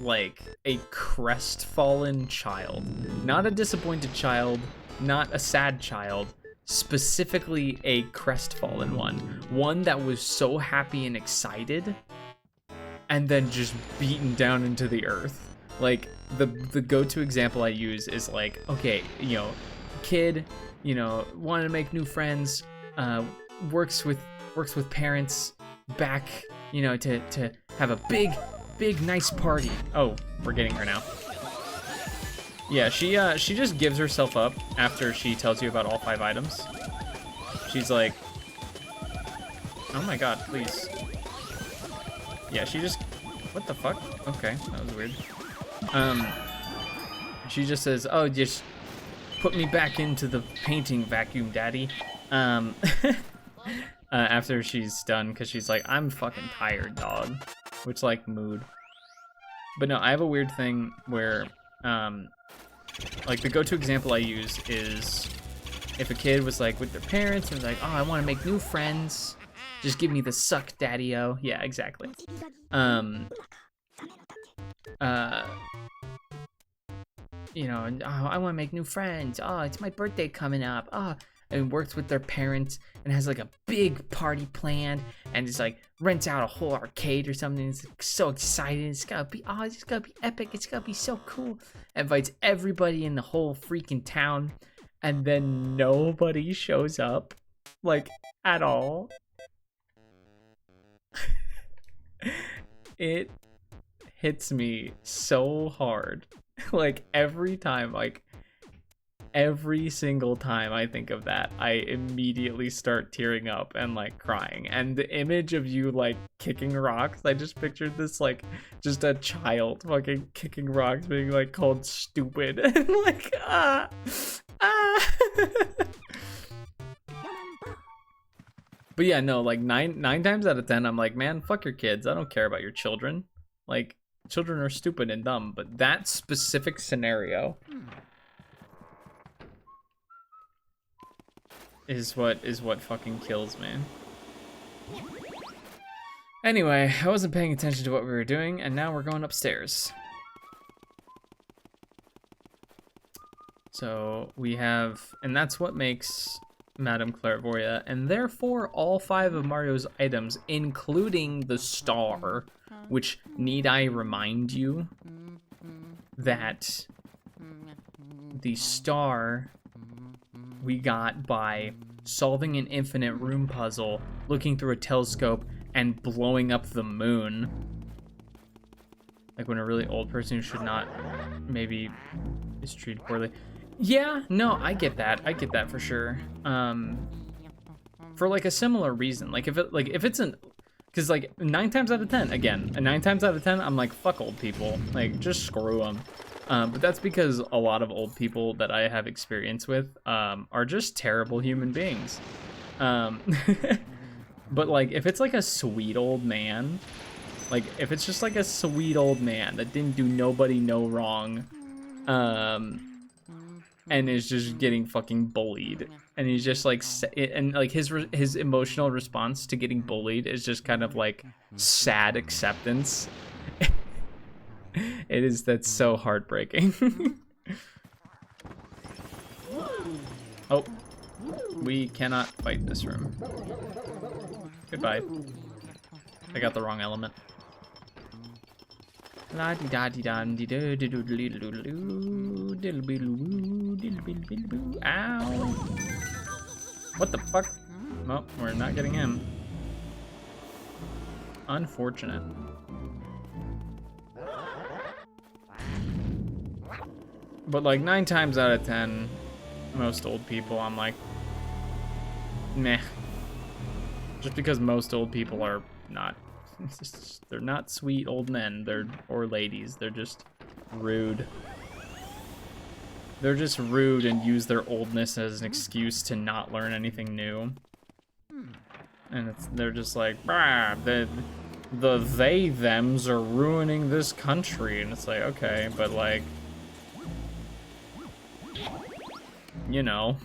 like a crestfallen child. Not a disappointed child, not a sad child, specifically a crestfallen one. One that was so happy and excited and then just beaten down into the earth. Like the go-to example I use is like, okay, you know, kid, you know, wanted to make new friends, works with parents back, you know, to have a big nice party. Oh, we're getting her now. Yeah, she just gives herself up after she tells you about all 5 items. She's like, Oh my god, please. Yeah, she just... What the fuck? Okay, that was weird. She just says, oh, just put me back into the painting vacuum, daddy. After she's done, because she's like, I'm fucking tired, dog. Which, like, mood. But no, I have a weird thing where, like, the go-to example I use is if a kid was, like, with their parents and like, oh, I want to make new friends. Just give me the suck, daddy-o. Yeah, exactly. You know, and, oh, I want to make new friends. Oh, it's my birthday coming up. Oh, and works with their parents and has like a big party planned and just like rents out a whole arcade or something. It's so excited. It's gonna be, oh, it's gonna be epic. It's gonna be so cool. Invites everybody in the whole freaking town, and then nobody shows up, like, at all. It hits me so hard. Like, every time, like, every single time I think of that, I immediately start tearing up and, like, crying. And the image of you, like, kicking rocks, I just pictured this, like, just a child fucking kicking rocks, being, like, called stupid. And, like, But yeah, no, like, nine times out of 10, I'm like, man, fuck your kids. I don't care about your children. Like, children are stupid and dumb, but that specific scenario is what fucking kills me. Anyway, I wasn't paying attention to what we were doing, and now we're going upstairs. So we have, and that's what makes Madame Clairvoyant, and therefore all 5 of Mario's items, including the star, which, need I remind you that the star we got by solving an infinite room puzzle, looking through a telescope, and blowing up the moon. Like when a really old person who should not maybe is treated poorly. Yeah, no, I get that for sure. For like a similar reason, like if it's an, because like 9 times out of 10, again, and 9 times out of 10, I'm like, fuck old people, like just screw them. But that's because a lot of old people that I have experience with are just terrible human beings. But like if it's like a sweet old man, like if it's just like a sweet old man that didn't do nobody no wrong, and is just getting fucking bullied, and he's just like, and like his emotional response to getting bullied is just kind of like sad acceptance. That's so heartbreaking. Oh, we cannot fight this room. Goodbye. I got the wrong element. La di da di da di do di do di do do diddle biddle diddle biddle boo. Ow! What the fuck? Well, we're not getting him. Unfortunate. But like 9 times out of 10, most old people, I'm like, meh. Just because most old people are not. They're not sweet old men, or ladies. They're just rude. They're just rude and use their oldness as an excuse to not learn anything new. And they're just like, bah, the they thems are ruining this country, and it's like, okay, but like, you know,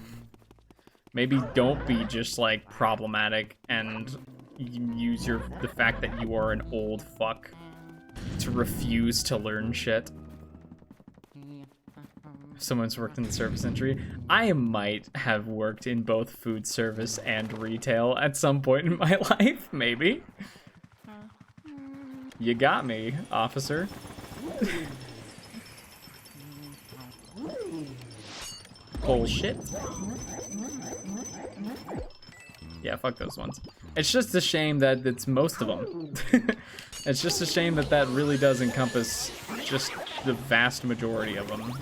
maybe don't be just like problematic and use the fact that you are an old fuck to refuse to learn shit. If someone's worked in the service industry, I might have worked in both food service and retail at some point in my life, maybe. You got me, officer. Bullshit. Yeah, fuck those ones. It's just a shame that it's most of them. It's just a shame that that really does encompass just the vast majority of them.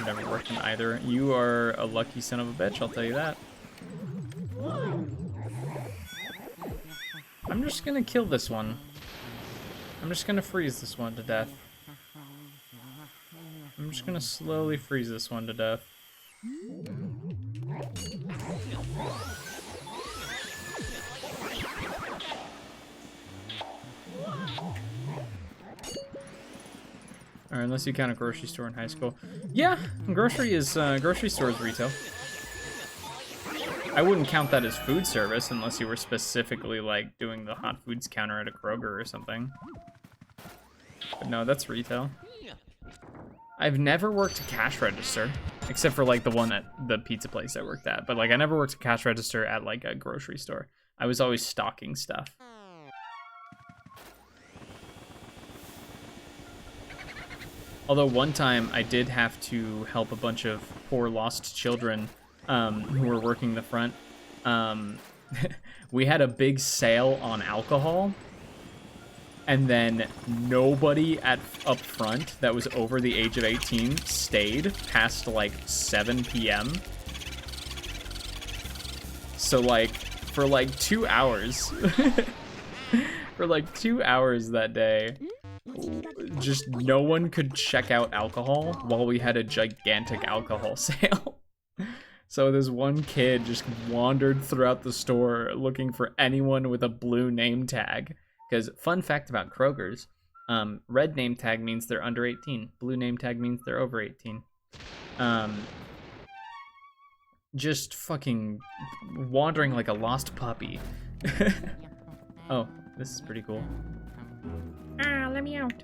I've never worked in either. You are a lucky son of a bitch, I'll tell you that. I'm just gonna kill this one. I'm just gonna freeze this one to death. I'm just gonna slowly freeze this one to death. Or unless you count a grocery store in high school. Yeah, grocery store is retail. I wouldn't count that as food service unless you were specifically like doing the hot foods counter at a Kroger or something. But no, that's retail. I've never worked a cash register, except for like the one at the pizza place I worked at. But like I never worked a cash register at like a grocery store. I was always stocking stuff. Although one time I did have to help a bunch of poor lost children who were working the front. We had a big sale on alcohol, and then nobody up front that was over the age of 18 stayed past like 7 p.m. So like for like 2 hours, for like 2 hours that day, just no one could check out alcohol while we had a gigantic alcohol sale. So this one kid just wandered throughout the store looking for anyone with a blue name tag. Because fun fact about Kroger's, red name tag means they're under 18. Blue name tag means they're over 18. Just fucking wandering like a lost puppy. Oh, this is pretty cool. Ah, let me out.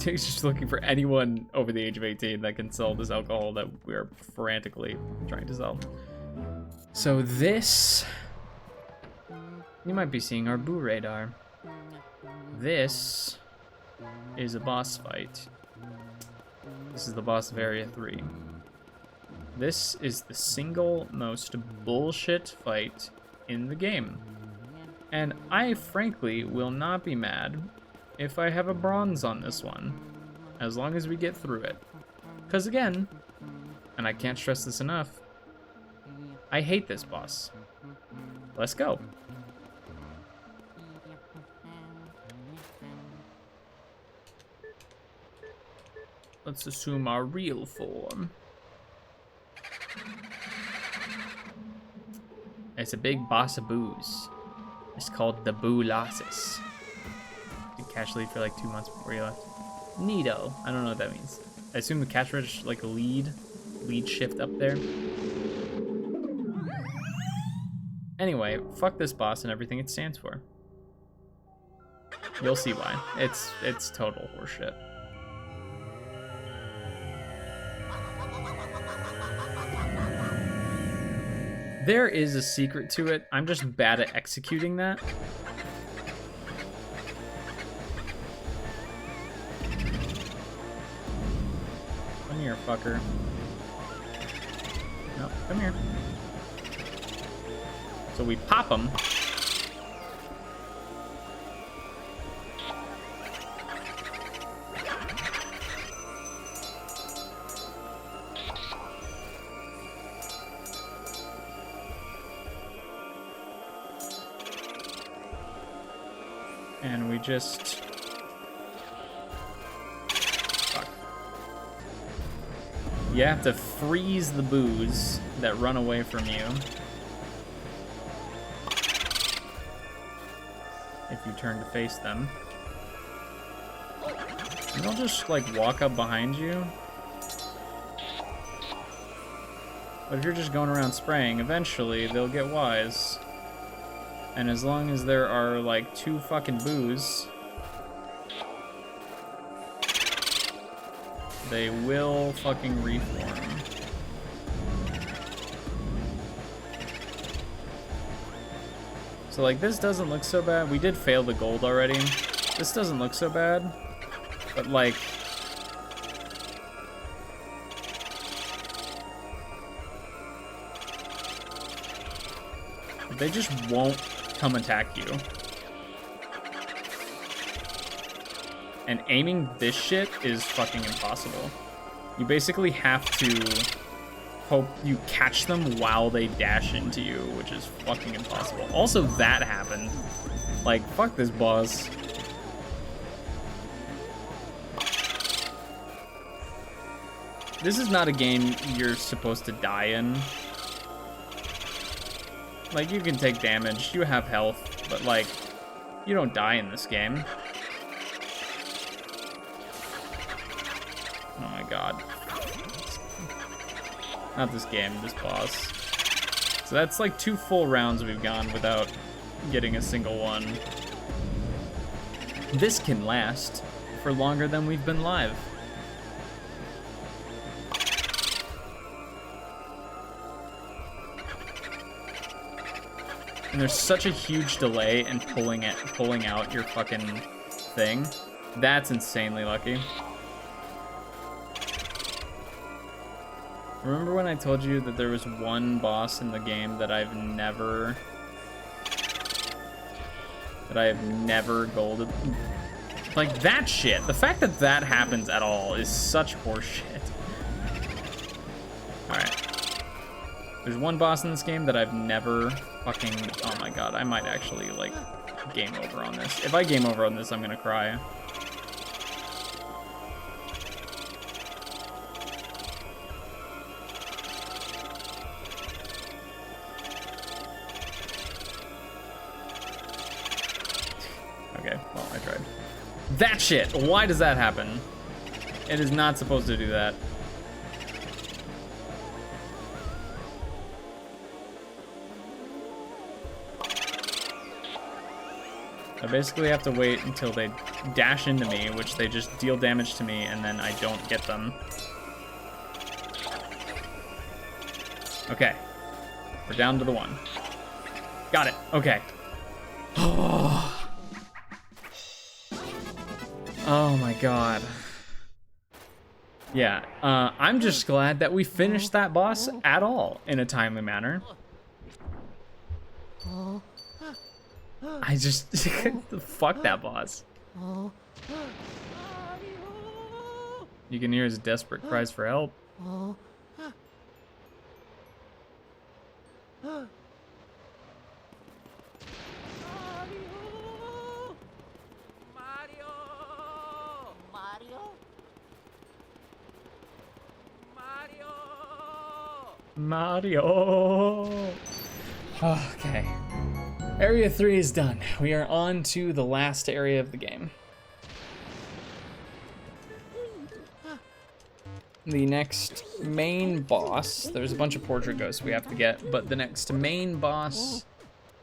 He's just looking for anyone over the age of 18 that can sell this alcohol that we are frantically trying to sell. So this, you might be seeing our boo radar. This is a boss fight. This is the boss of Area 3. This is the single most bullshit fight in the game. And I frankly will not be mad if I have a bronze on this one, as long as we get through it. Because again, and I can't stress this enough, I hate this boss. Let's go. Let's assume our real form. It's a big boss of boos. It's called the Boo-losses. Cash lead for like 2 months before you left. Neato. I don't know what that means. I assume the cash register like a lead shift up there. Anyway, fuck this boss and everything it stands for. You'll see why. It's total horseshit. There is a secret to it. I'm just bad at executing that. Come here, fucker. No, come here. So we pop them. And we just... Fuck. You have to freeze the boos that run away from you. If you turn to face them. And they'll just, like, walk up behind you. But if you're just going around spraying, eventually they'll get wise. And as long as there are, like, 2 fucking boos, they will fucking reform. So, like, this doesn't look so bad. We did fail the gold already. This doesn't look so bad. But, like... they just won't come attack you. And aiming this shit is fucking impossible. You basically have to hope you catch them while they dash into you, which is fucking impossible. Also, that happened. Like, fuck this boss. This is not a game you're supposed to die in. Like, you can take damage, you have health, but like, you don't die in this game. Oh my god. Not this game, this boss. So that's like 2 full rounds we've gone without getting a single one. This can last for longer than we've been live. And there's such a huge delay in pulling out your fucking thing. That's insanely lucky. Remember when I told you that there was one boss in the game that I've never golded? Like, that shit. The fact that that happens at all is such horseshit. Alright. There's one boss in this game that I've never fucking... Oh my god, I might actually, like, game over on this. If I game over on this, I'm gonna cry. Okay, well, I tried. That shit! Why does that happen? It is not supposed to do that. I basically have to wait until they dash into me, which they just deal damage to me, and then I don't get them. Okay. We're down to the 1. Got it. Okay. Oh my god. Yeah, I'm just glad that we finished that boss at all in a timely manner. I just... fuck that boss. You can hear his desperate cries for help. Mario! Okay. Area 3 is done. We are on to the last area of the game. The next main boss, there's a bunch of portrait ghosts we have to get, but the next main boss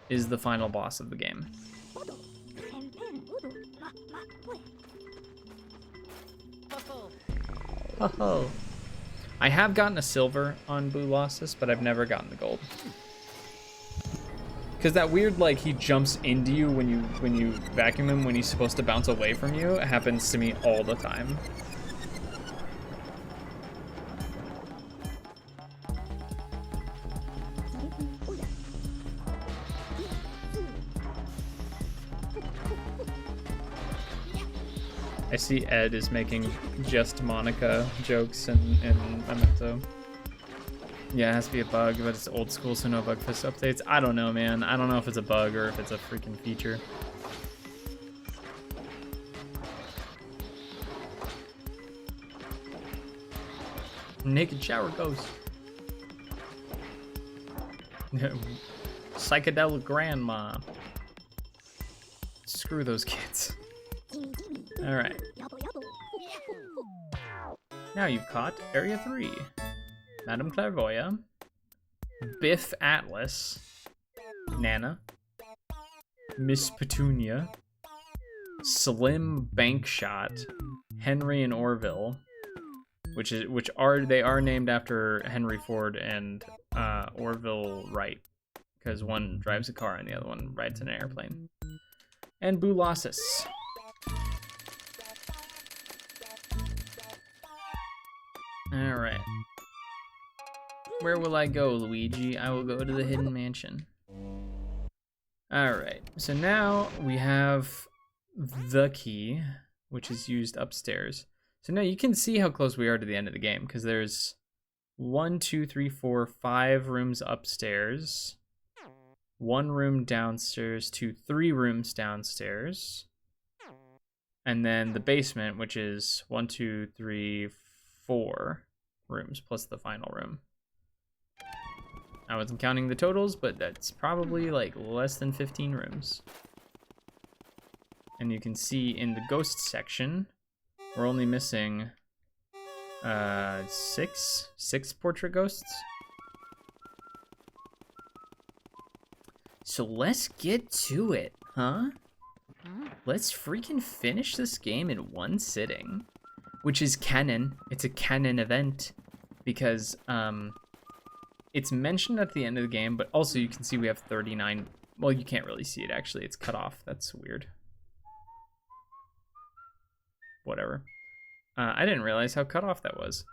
is the final boss of the game. Oh. I have gotten a silver on Spooooooky, but I've never gotten the gold. Cause that weird, like, he jumps into you when you vacuum him when he's supposed to bounce away from you, it happens to me all the time. I see Ed is making just Monica jokes in Memento. Yeah, it has to be a bug, but it's old school, so no bug fix updates. I don't know, man. I don't know if it's a bug or if it's a freaking feature. Naked shower ghost. Psychedelic grandma. Screw those kids. All right. Now you've caught Area 3. Madame Clairvoya, Biff Atlas, Nana, Miss Petunia, Slim Bankshot, Henry and Orville, they are named after Henry Ford and Orville Wright, because one drives a car and the other one rides an airplane, and Spooooooky. All right. Where will I go, Luigi? I will go to the Hidden Mansion. Alright, so now we have the key, which is used upstairs. So now you can see how close we are to the end of the game, because there's 1, 2, 3, 4, 5 rooms upstairs, 1 room downstairs, 2, 3 rooms downstairs, and then the basement, which is 1, 2, 3, 4 rooms plus the final room. I wasn't counting the totals, but that's probably like less than 15 rooms. And you can see in the ghost section, we're only missing 6 portrait ghosts. So let's get to it, huh? Let's freaking finish this game in one sitting, which is canon. It's a canon event because it's mentioned at the end of the game, but also you can see we have 39. Well, you can't really see it actually. It's cut off. That's weird. Whatever. I didn't realize how cut off that was.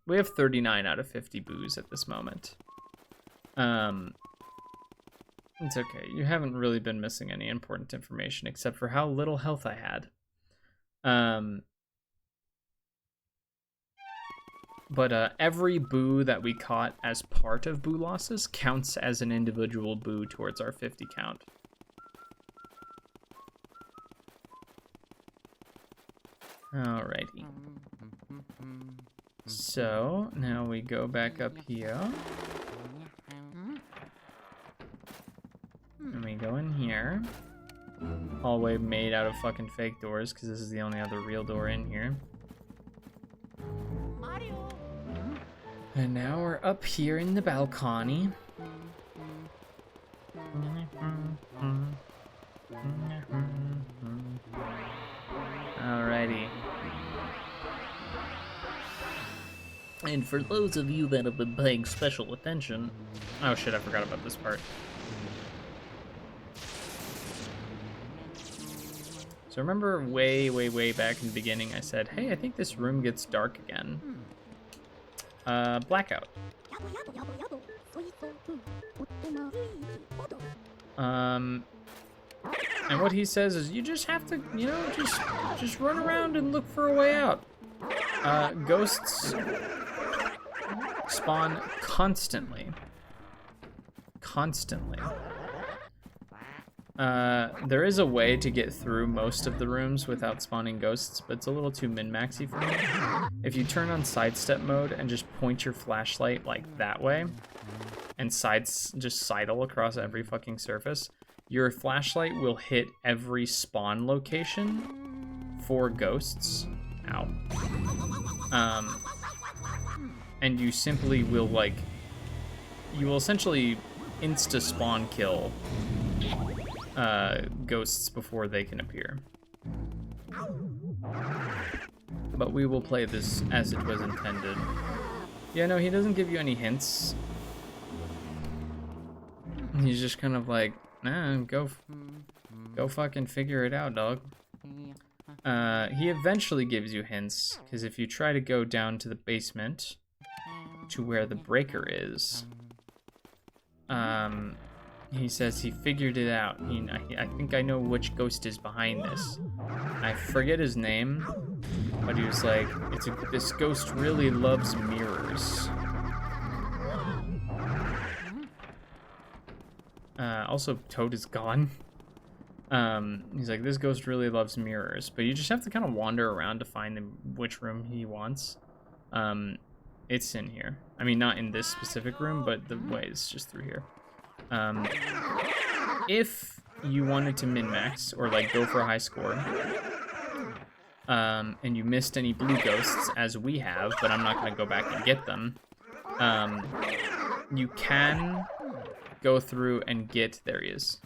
We have 39 out of 50 boos at this moment. It's okay. You haven't really been missing any important information except for how little health I had. But every boo that we caught as part of boo losses counts as an individual boo towards our 50 count. Alrighty. So now we go back up here. And we go in here. Hallway made out of fucking fake doors because this is the only other real door in here. Mario. And now we're up here in the balcony. Alrighty. And for those of you that have been paying special attention, Oh shit, I forgot about this part. So remember way back in the beginning I said, hey, I think this room gets dark again. Blackout. And what he says is you just have to, you know, just run around and look for a way out. Ghosts spawn constantly. There is a way to get through most of the rooms without spawning ghosts, but it's a little too min-maxy for me. If you turn on sidestep mode and just point your flashlight like that way, and just sidle across every fucking surface, your flashlight will hit every spawn location for ghosts. Ow. And you simply will you will essentially insta-spawn kill ghosts before they can appear. But we will play this as it was intended. Yeah, no, he doesn't give you any hints. He's just kind of like, nah, go fucking figure it out, dog. He eventually gives you hints, because if you try to go down to the basement, to where the breaker is, he says he figured it out. I think I know which ghost is behind this. I forget his name, but he was like, this ghost really loves mirrors. Also, Toad is gone. He's like, this ghost really loves mirrors, but you just have to kind of wander around to find which room he wants. It's in here. I mean, not in this specific room, but the way is just through here. If you wanted to min-max or go for a high score, and you missed any blue ghosts, as we have, but I'm not going to go back and get them, you can go through and get, there he is.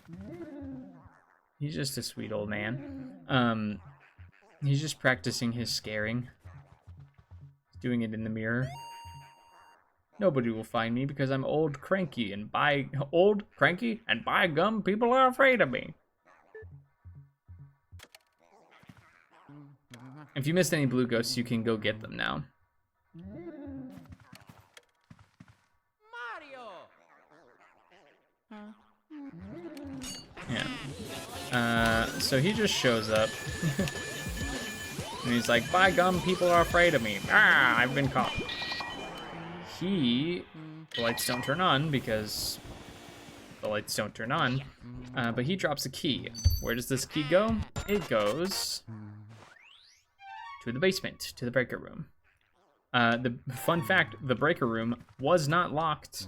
He's just a sweet old man. He's just practicing his scaring. He's doing it in the mirror. Nobody will find me because I'm old, cranky, and by gum, people are afraid of me. If you missed any blue ghosts, you can go get them now. Yeah. So he just shows up. And he's like, by gum, people are afraid of me. Ah, I've been caught. The lights don't turn on because the lights don't turn on, but he drops a key. Where does this key go? It goes to the basement, to the breaker room. The fun fact, the breaker room was not locked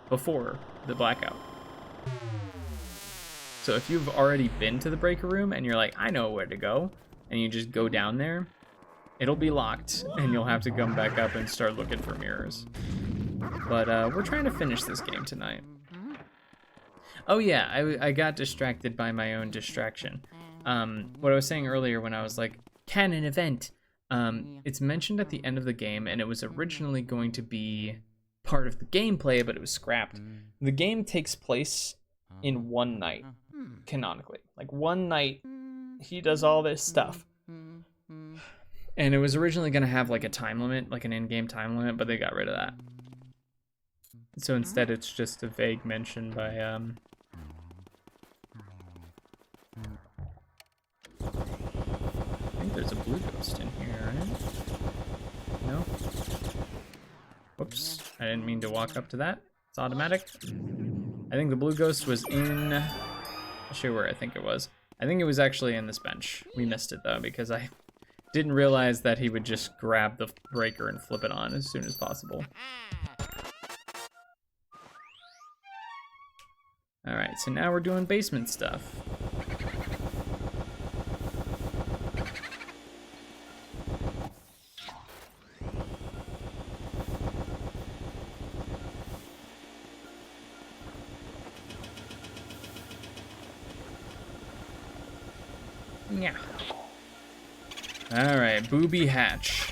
before the blackout. So if you've already been to the breaker room and you're like, I know where to go, and you just go down there, it'll be locked and you'll have to come back up and start looking for mirrors. But we're trying to finish this game tonight. Oh yeah, I got distracted by my own distraction. What I was saying earlier when I was like, canon event, it's mentioned at the end of the game, and it was originally going to be part of the gameplay, but it was scrapped. The game takes place in one night, canonically. Like one night, he does all this stuff. And it was originally gonna have like a time limit, like an in-game time limit, but they got rid of that. So instead it's just a vague mention by, I think there's a blue ghost in here, right? No? Whoops, I didn't mean to walk up to that. It's automatic. I think the blue ghost was in, I'll show you where I think it was. I think it was actually in this bench. We missed it though, because I didn't realize that he would just grab the breaker and flip it on as soon as possible. All right, so now we're doing basement stuff. Yeah. All right, booby hatch.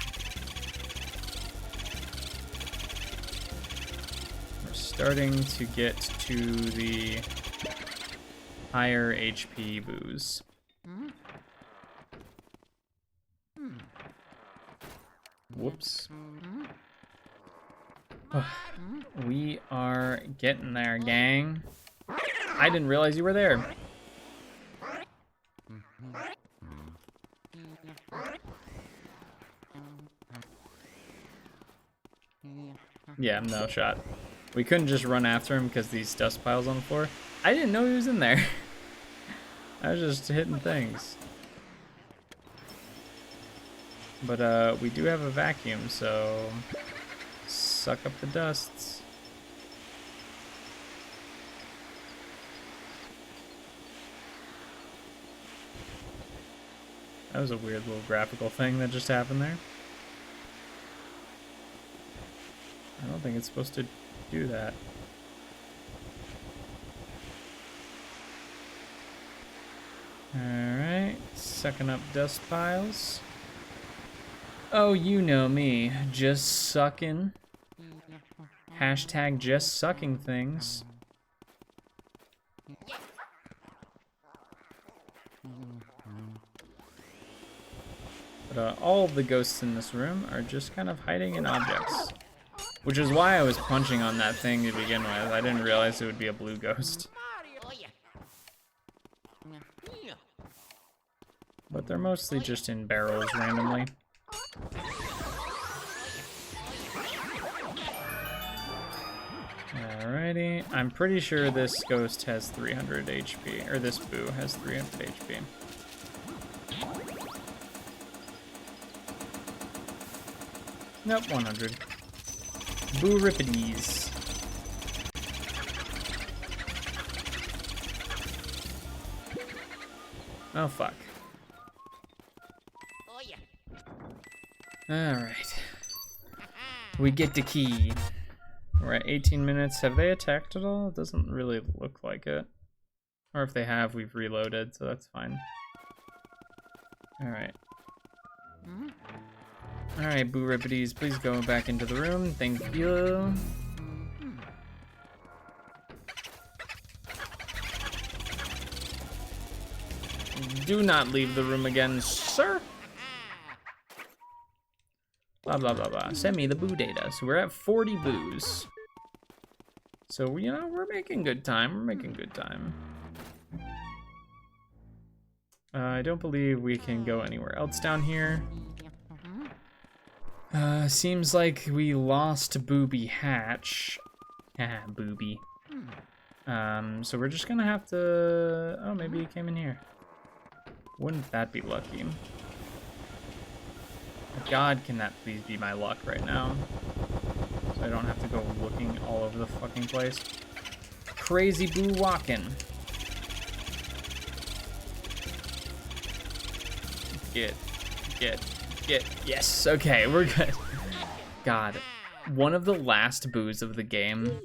We're starting to get to the higher HP boos. Whoops. We are getting there, gang. I didn't realize you were there. Yeah, no shot. We couldn't just run after him because these dust piles on the floor. I didn't know he was in there. I was just hitting things. But we do have a vacuum, so suck up the dusts. That was a weird little graphical thing that just happened there. I don't think it's supposed to do that. Alright, sucking up dust piles. Oh, you know me, just sucking. Hashtag just sucking things. But all of the ghosts in this room are just kind of hiding in objects. Which is why I was punching on that thing to begin with. I didn't realize it would be a blue ghost. But they're mostly just in barrels randomly. Alrighty, I'm pretty sure this ghost has 300 HP, or this boo has 300 HP. Nope, 100. Boo-ripities. Oh, fuck. Alright. We get the key. We're at 18 minutes. Have they attacked at all? It doesn't really look like it. Or if they have, we've reloaded, so that's fine. Alright. Alright, Boo-ripities, please go back into the room. Thank you. Do not leave the room again, sir. Blah, blah, blah, blah. Send me the boo data. So we're at 40 boos. So, you know, we're making good time. We're making good time. I don't believe we can go anywhere else down here. Seems like we lost Booby Hatch. Ah, Booby. So we're just gonna have to... Oh, maybe he came in here. Wouldn't that be lucky? God, can that please be my luck right now? So I don't have to go looking all over the fucking place. Crazy Boo walking. Get. Yes, okay, we're good. God, one of the last boos of the game,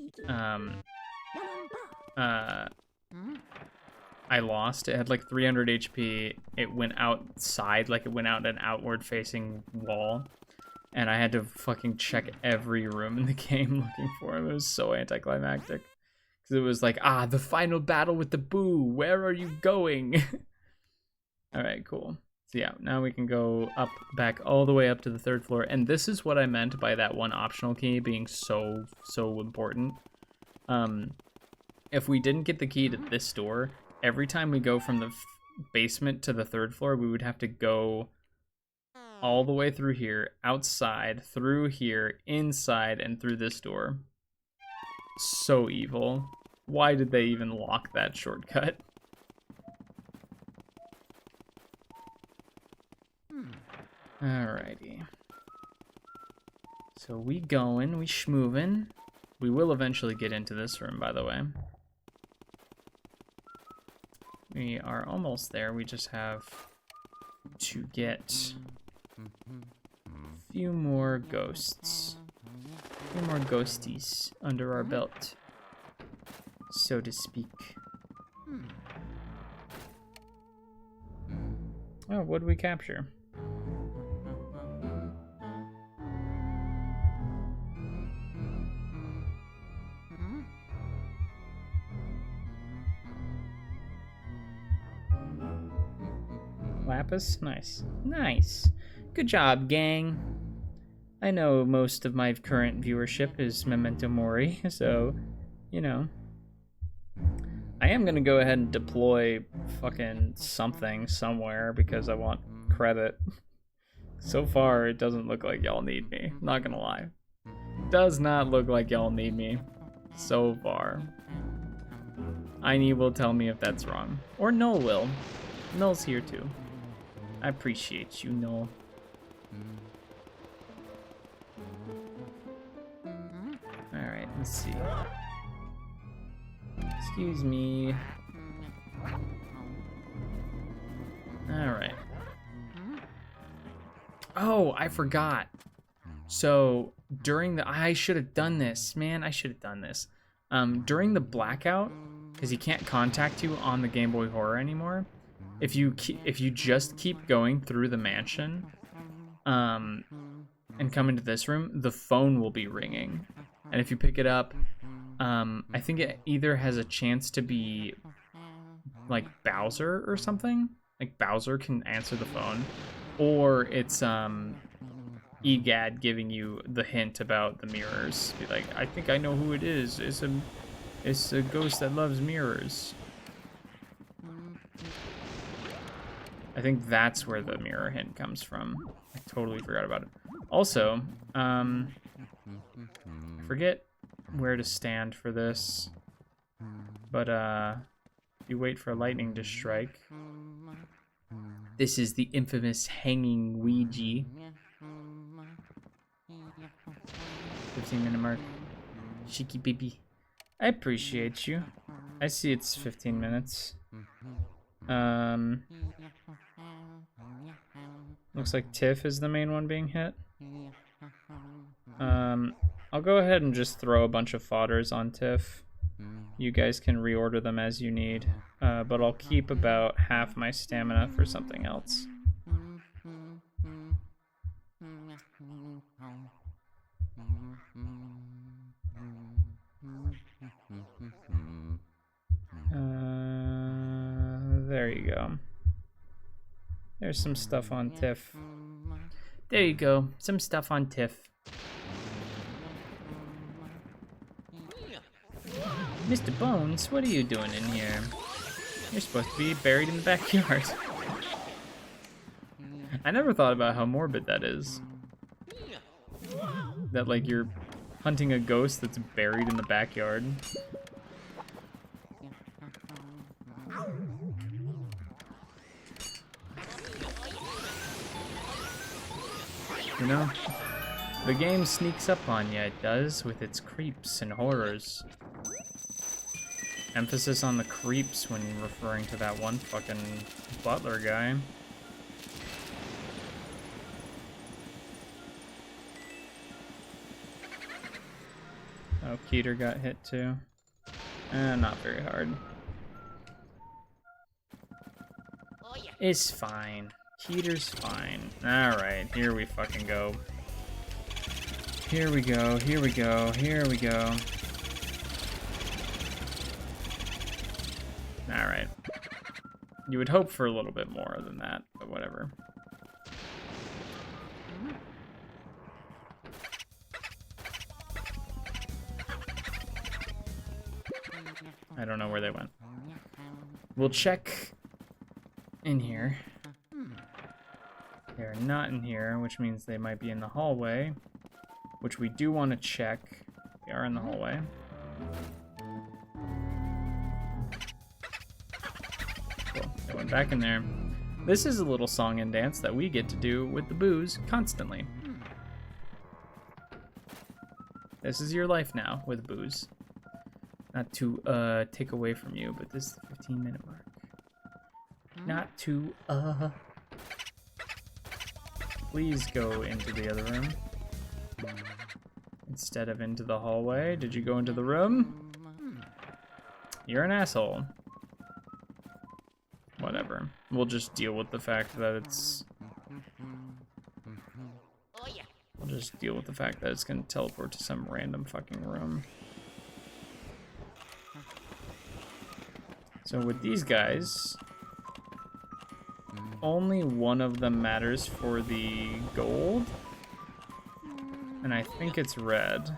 I lost. It had like 300 HP. It went outside, like it went out an outward facing wall. And I had to fucking check every room in the game looking for him. It was so anticlimactic. Because it was like, the final battle with the Boo. Where are you going? Alright, cool. So yeah, now we can go up, back all the way up to the 3rd floor. And this is what I meant by that one optional key being so important. If we didn't get the key to this door, every time we go from the basement to the 3rd floor, we would have to go all the way through here, outside, through here, inside, and through this door. So evil. Why did they even lock that shortcut? Alrighty. So we going, we schmovin'. We will eventually get into this room, by the way. We are almost there. We just have to get a few more ghosts. A few more ghosties under our belt, so to speak. Oh, what did we capture? Lapis? Nice. Nice. Good job, gang. I know most of my current viewership is Memento Mori, so, you know. I am gonna go ahead and deploy fucking something somewhere because I want credit. So far, it doesn't look like y'all need me. Not gonna lie. Does not look like y'all need me. So far. Aini will tell me if that's wrong. Or Noel will. Noel's here too. I appreciate you, Noel. Alright, let's see. Excuse me. Alright. Oh, I forgot. So, during the... I should have done this. Man, I should have done this. During the blackout, because he can't contact you on the Game Boy Horror anymore, if you just keep going through the mansion, and come into this room, the phone will be ringing. And if you pick it up, I think it either has a chance to be like Bowser or something. Like Bowser can answer the phone, or it's EGAD giving you the hint about the mirrors. Be like, I think I know who it is. It's a ghost that loves mirrors. I think that's where the mirror hint comes from. I totally forgot about it. Also, I forget where to stand for this, but if you wait for lightning to strike, this is the infamous hanging Ouija. 15-minute mark. Cheeky baby. I appreciate you. I see it's 15 minutes. Looks like Tiff is the main one being hit. I'll go ahead and just throw a bunch of fodders on Tiff. You guys can reorder them as you need, but I'll keep about half my stamina for something else. There you go. There's some stuff on Tiff. There you go, some stuff on Tiff. Mr. Bones, what are you doing in here? You're supposed to be buried in the backyard. I never thought about how morbid that is. That, like, you're hunting a ghost that's buried in the backyard. You know? The game sneaks up on you, it does, with its creeps and horrors. Emphasis on the creeps when referring to that one fucking butler guy. Oh, Keter got hit too. Not very hard. Oh yeah. It's fine. Keter's fine. Alright, here we fucking go. Here we go, here we go, here we go. Alright. You would hope for a little bit more than that, but whatever. I don't know where they went. We'll check in here. They're not in here, which means they might be in the hallway, which we do want to check. They are in the hallway. Cool. They went back in there. This is a little song and dance that we get to do with the booze constantly. This is your life now with booze. Not to take away from you, but this is the 15-minute mark. Not to please go into the other room instead of into the hallway. Did you go into the room? You're an asshole. Whatever. We'll just deal with the fact that it's... Oh yeah. We'll just deal with the fact that it's gonna teleport to some random fucking room. So with these guys, only one of them matters for the gold, and I think it's red.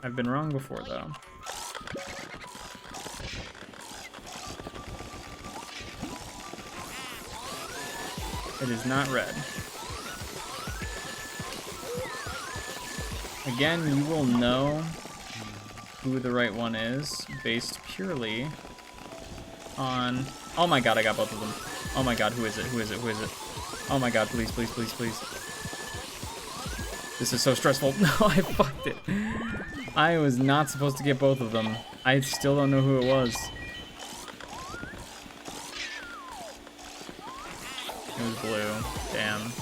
I've been wrong before though. It is not red. Again, you will know who the right one is based purely on... Oh my god, I got both of them. Oh my god, who is it? Who is it? Who is it? Oh my god, please, please, please, please. This is so stressful. No, I fucked it. I was not supposed to get both of them. I still don't know who it was. It was blue. Damn.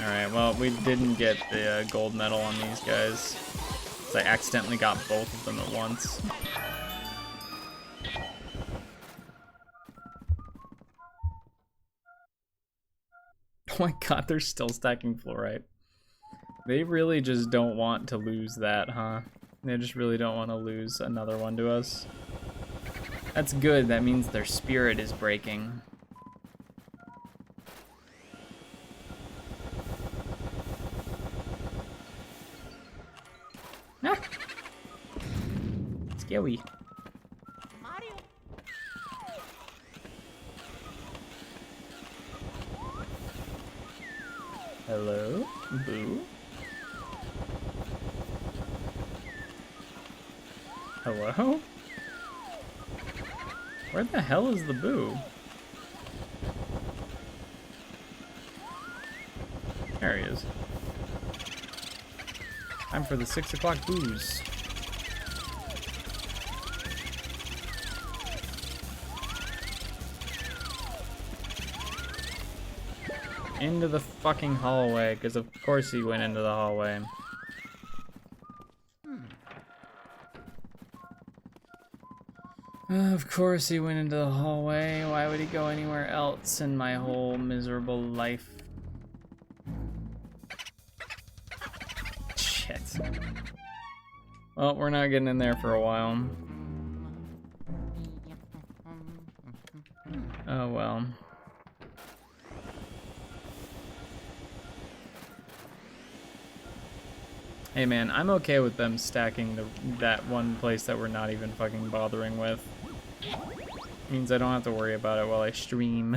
Alright, well, we didn't get the gold medal on these guys. I accidentally got both of them at once. Oh my god, they're still stacking fluorite. They really just don't want to lose that, huh? They just really don't want to lose another one to us. That's good, that means their spirit is breaking. Ah! Scary. Mario. Hello? Boo? Hello? Where the hell is the boo? There he is. Time for the 6 o'clock booze. Into the fucking hallway, because of course he went into the hallway. Of course he went into the hallway. Why would he go anywhere else in my whole miserable life? Shit. Well, we're not getting in there for a while. Oh well. Hey man, I'm okay with them stacking that one place that we're not even fucking bothering with. Means I don't have to worry about it while I stream.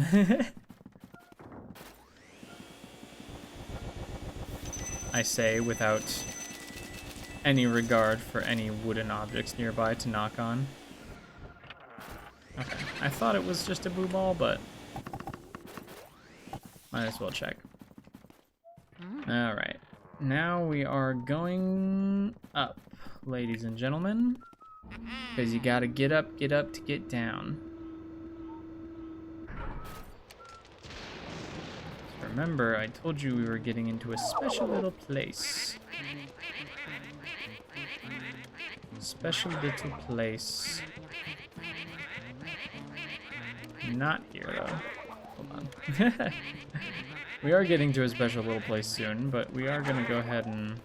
I say without any regard for any wooden objects nearby to knock on. Okay, I thought it was just a boo ball, but might as well check. Alright, now we are going up, ladies and gentlemen, because you gotta get up to get down. Remember, I told you we were getting into a special little place. Special little place. Not here, though. Hold on. We are getting to a special little place soon, but we are going to go ahead and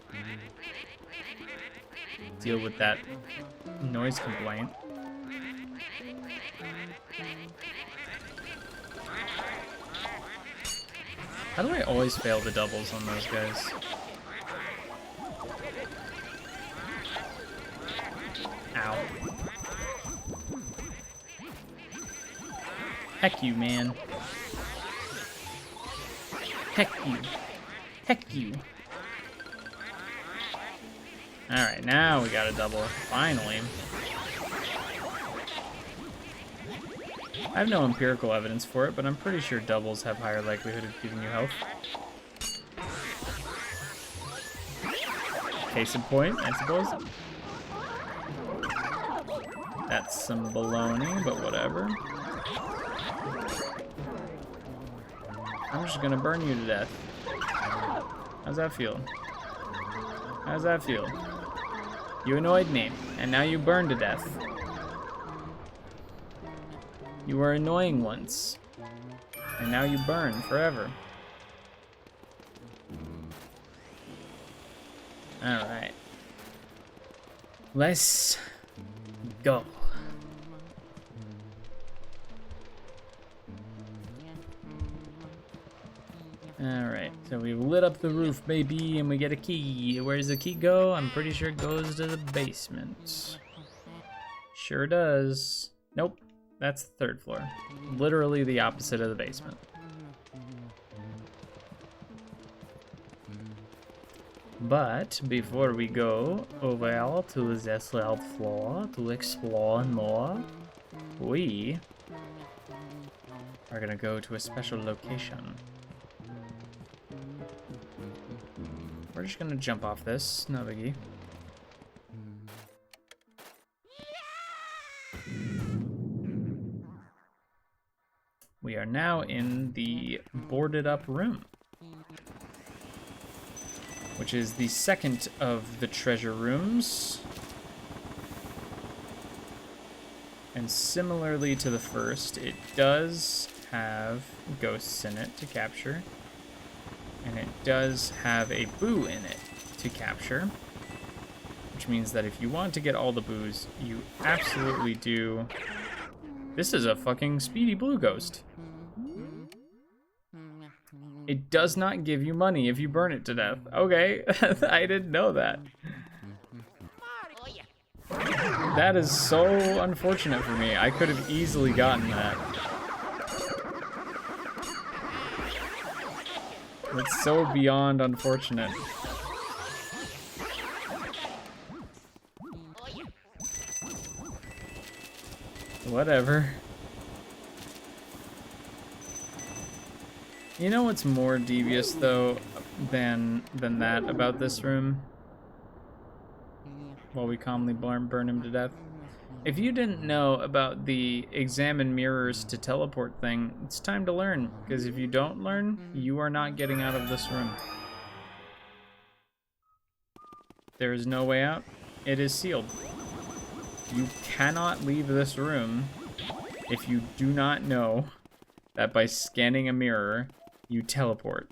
deal with that noise complaint. How do I always fail the doubles on those guys? Ow. Heck you, man. Heck you. Heck you. Alright, now we got a double. Finally. I have no empirical evidence for it, but I'm pretty sure doubles have higher likelihood of giving you health. Case in point, I suppose. That's some baloney, but whatever. I'm just gonna burn you to death. How's that feel? How's that feel? You annoyed me, and now you burn to death. You were annoying once, and now you burn forever. Alright. Let's go. Alright, so we've lit up the roof, baby, and we get a key. Where does the key go? I'm pretty sure it goes to the basement. Sure does. Nope. That's the third floor. Literally the opposite of the basement. But before we go over to the third floor to explore more, we are gonna go to a special location. We're just gonna jump off this, no biggie. We are now in the boarded up room, which is the second of the treasure rooms. And similarly to the first, it does have ghosts in it to capture. And it does have a boo in it to capture. Which means that if you want to get all the boos, you absolutely do. This is a fucking speedy blue ghost. It does not give you money if you burn it to death. Okay, I didn't know that. That is so unfortunate for me. I could have easily gotten that. It's so beyond unfortunate. Whatever. You know what's more devious though than that about this room? While we calmly burn him to death. If you didn't know about the examine mirrors to teleport thing, it's time to learn. Because if you don't learn, you are not getting out of this room. There is no way out. It is sealed. You cannot leave this room if you do not know that by scanning a mirror, you teleport.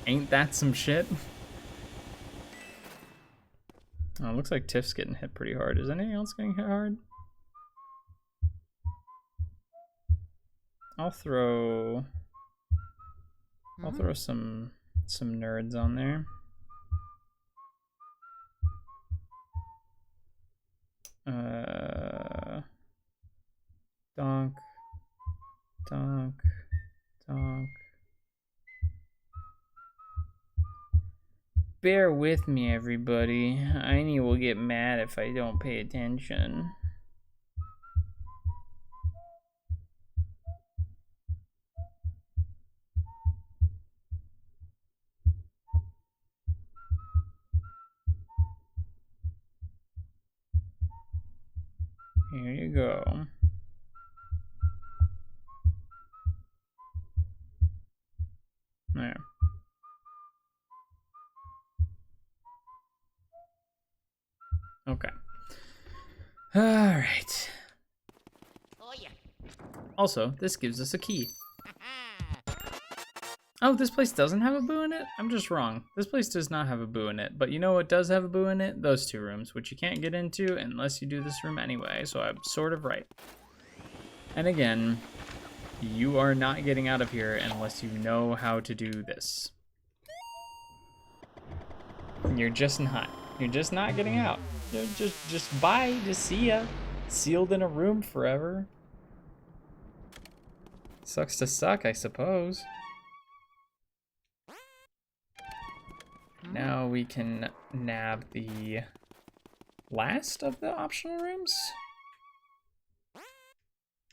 Ain't that some shit? Oh, it looks like Tiff's getting hit pretty hard. Is anything else getting hit hard? I'll throw some nerds on there. bear with me, everybody. Aini will get mad if I don't pay attention. Here you go. There. Okay. All right. Oh yeah. Also, this gives us a key. Oh, this place doesn't have a boo in it? I'm just wrong. This place does not have a boo in it. But you know what does have a boo in it? Those two rooms, which you can't get into unless you do this room anyway. So I'm sort of right. And again, you are not getting out of here unless you know how to do this. You're just not. You're just not getting out. You're just bye. Just see ya. Sealed in a room forever. Sucks to suck, I suppose. Now we can nab the last of the optional rooms?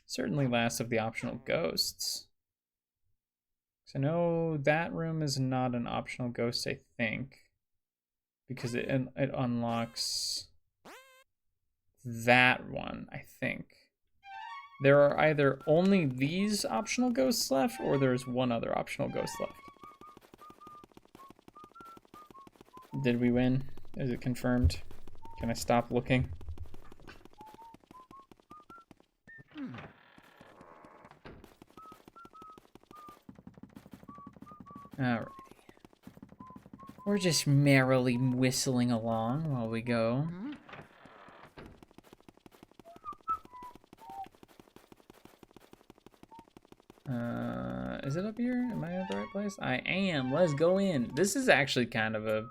Certainly last of the optional ghosts. So I know that room is not an optional ghost, I think. Because it unlocks that one, I think. There are either only these optional ghosts left, or there's one other optional ghost left. Did we win? Is it confirmed? Can I stop looking? Alrighty. We're just merrily whistling along while we go. Is it up here? Am I at the right place? I am. Let's go in. This is actually kind of a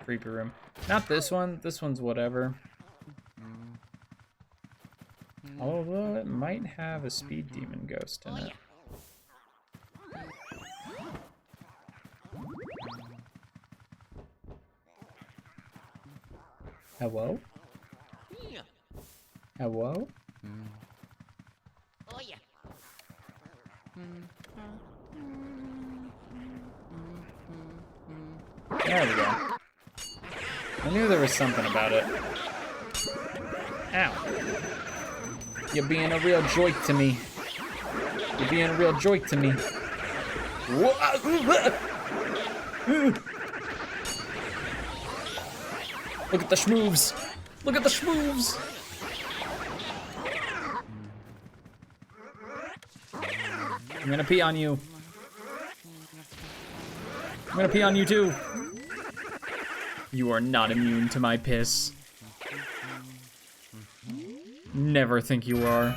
creepy room. Not this one. This one's whatever. Although it might have a speed demon ghost in it. Hello? Hello? Oh yeah. There we go. I knew there was something about it. Ow. You're being a real joy to me. You're being a real joy to me. Look at the schmoves. Look at the schmoves. I'm gonna pee on you. I'm gonna pee on you too. You are not immune to my piss. Never think you are.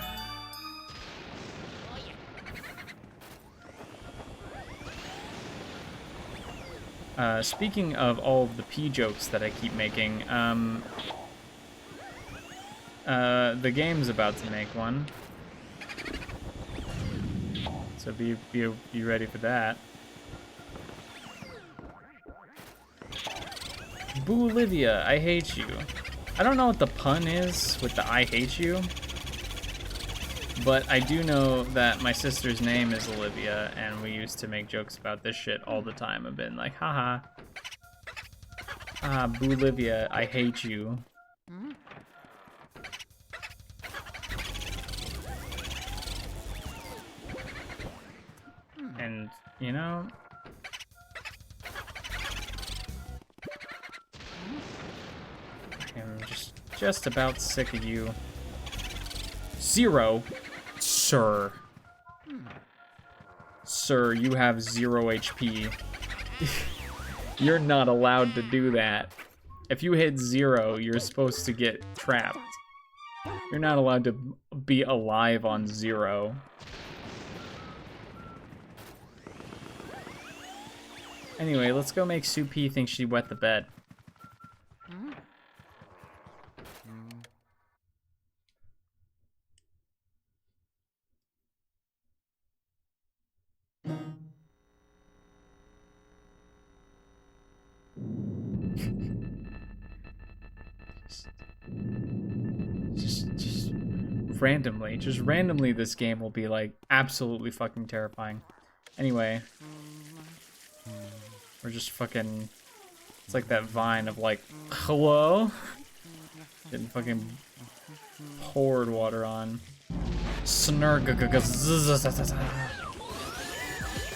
Speaking of all of the pee jokes that I keep making, the game's about to make one. So be ready for that. Boo Olivia, I hate you. I don't know what the pun is with the I hate you, but I do know that my sister's name is Olivia, and we used to make jokes about this shit all the time. I've been like, haha. Ah, Boo Olivia, I hate you. And, you know, I'm just about sick of you. 0? Sir. Sir, you have 0 HP. You're not allowed to do that. If you hit 0, you're supposed to get trapped. You're not allowed to be alive on 0. Anyway, let's go make Sue P think she wet the bed. Just randomly, this game will be like absolutely fucking terrifying. Anyway, we're just fucking. It's like that vine of like, hello, getting fucking poured water on.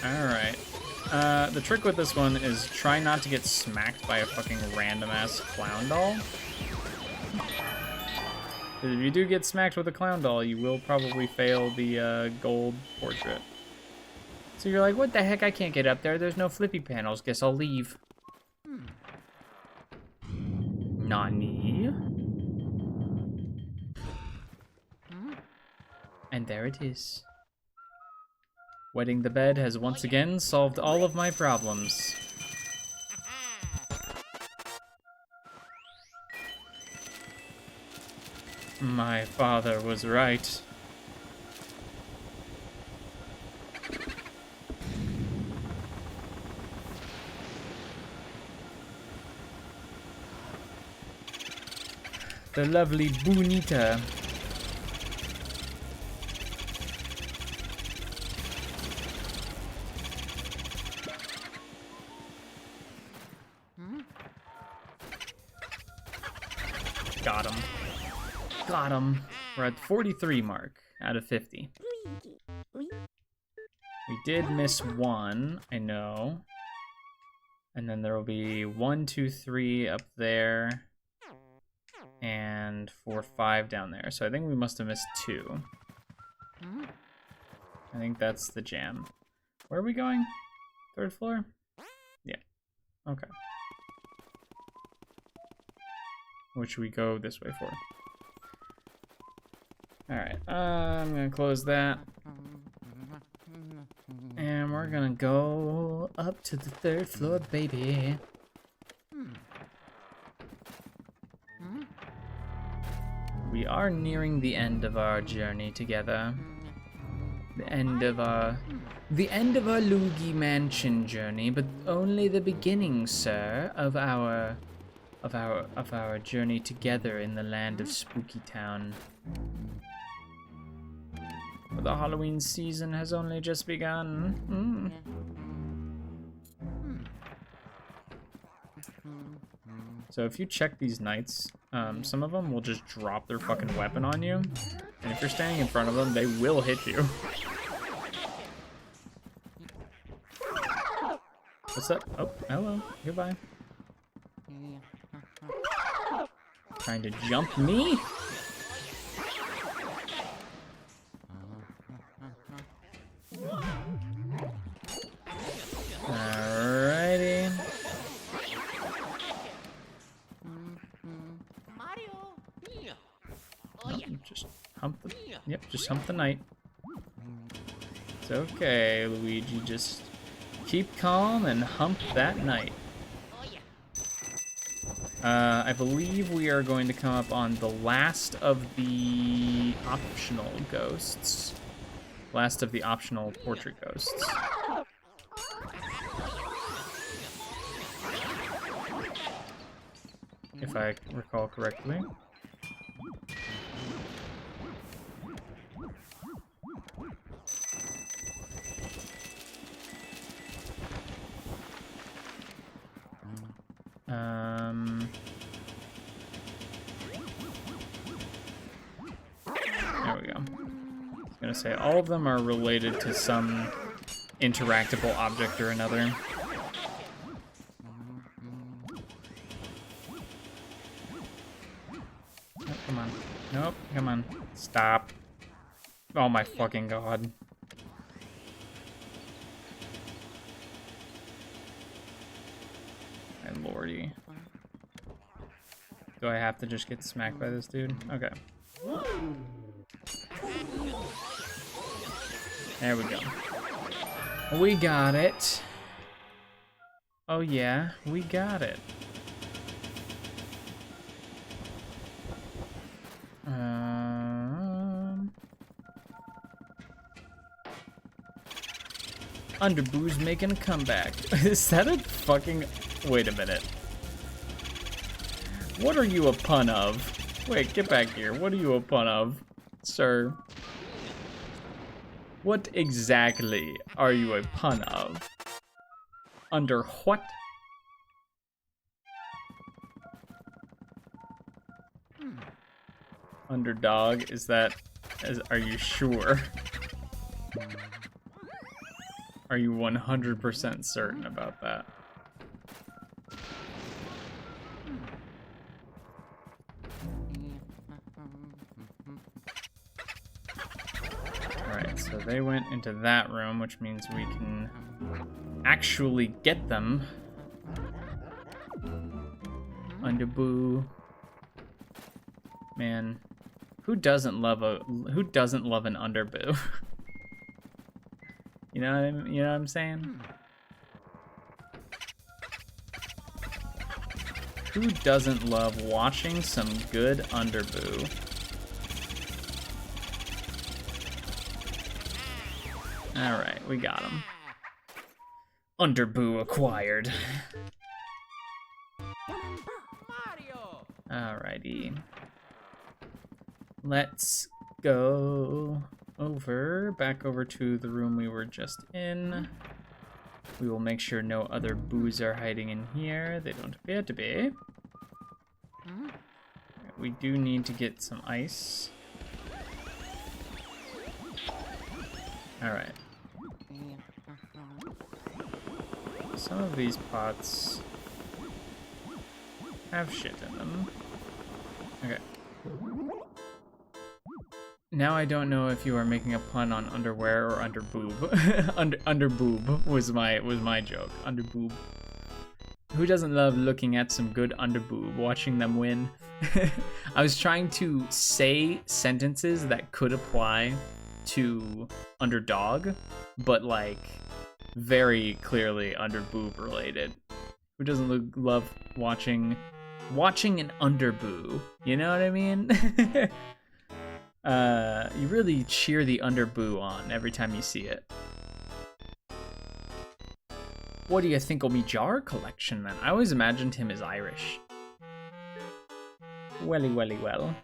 Alright. The trick with this one is try not to get smacked by a fucking random ass clown doll. 'Cause if you do get smacked with a clown doll, you will probably fail the gold portrait. So you're like, what the heck? I can't get up there. There's no flippy panels. Guess I'll leave. Nani? And there it is. Wetting the bed has once again solved all of my problems. My father was right. The lovely Bonita. Got him. Got him. We're at the 43 mark out of 50. We did miss one, I know. And then there will be 1, 2, 3 up there. And 4, 5 down there. So I think we must have missed 2. I think that's the jam. Where are we going? 3rd floor? Yeah. Okay. What should we go this way for? Alright, I'm gonna close that. And we're gonna go up to the 3rd floor, baby. We are nearing the end of our journey together. The end of our Luigi Mansion journey, but only the beginning, sir, of our journey together in the land of Spooky Town. But the Halloween season has only just begun. So if you check these knights, some of them will just drop their fucking weapon on you. And if you're standing in front of them, they will hit you. What's up? Oh, hello. Goodbye. Trying to jump me? Alrighty. Just hump the, just hump the knight. It's okay, Luigi, just keep calm and hump that knight. I believe we are going to come up on the last of the optional ghosts. Last of the optional portrait ghosts. If I recall correctly. There we go. I was gonna say, all of them are related to some interactable object or another. Oh, come on. Nope, come on. Stop. Oh my fucking god. My lordy. Do I have to just get smacked by this dude? Okay. There we go. We got it. Oh yeah, we got it. Underboo's making a comeback. Is that a fucking... Wait a minute. What are you a pun of? Wait, get back here. What are you a pun of, sir? What exactly are you a pun of? Under what? Underdog, are you sure? Are you 100% certain about that? Alright, so they went into that room, which means we can actually get them. Underboo. Man, who doesn't love an underboo? You know what I'm saying? Who doesn't love watching some good underboo? Alright, we got him. Underboo acquired. Alrighty. Let's go back over to the room we were just in. We will make sure no other boos are hiding in here. They don't appear to be. We do need to get some ice. Alright. Some of these pots have shit in them. Okay. Now I don't know if you are making a pun on underwear or under boob. under boob was my joke. Under boob. Who doesn't love looking at some good under boob, watching them win? I was trying to say sentences that could apply to underdog, but like very clearly under boob related. Who doesn't love watching an underboo? You know what I mean? You really cheer the underboo on every time you see it. What do you think of me jar collection then? I always imagined him as Irish. Welly welly well.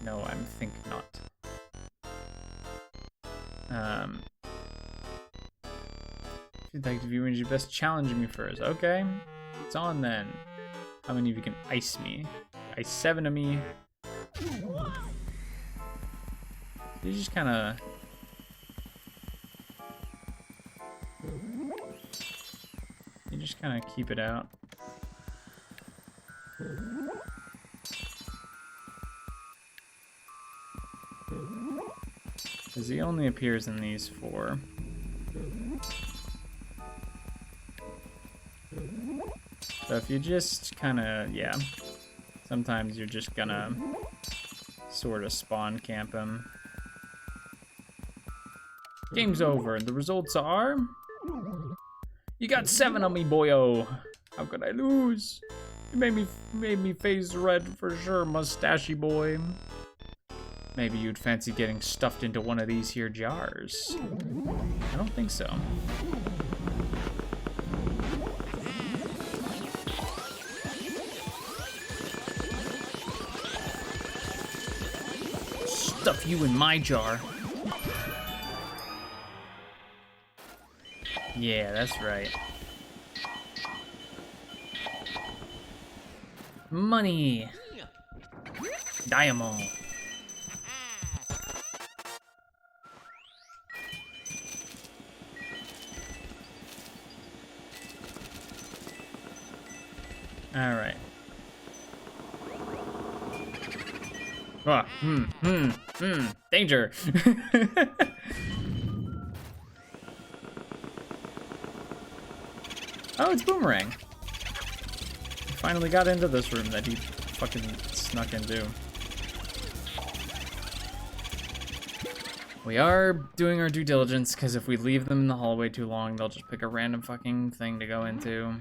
No, I think not. If you'd like to view, you best challenge me first. Okay, it's on then. How many of you can ice me? Ice 7 of me. You just kind of... You just kind of keep it out. Because he only appears in these 4. So if you just kind of, yeah. Sometimes you're just gonna sort of spawn camp him. Game's over, and the results are... You got 7 on me, boyo. How could I lose? You made me face red for sure, mustachy boy. Maybe you'd fancy getting stuffed into one of these here jars. I don't think so. Stuff you in my jar. Yeah, that's right. Money. Diamond. All right. Ah, danger. Oh, it's Boomerang. He finally got into this room that he fucking snuck into. We are doing our due diligence, because if we leave them in the hallway too long, they'll just pick a random fucking thing to go into.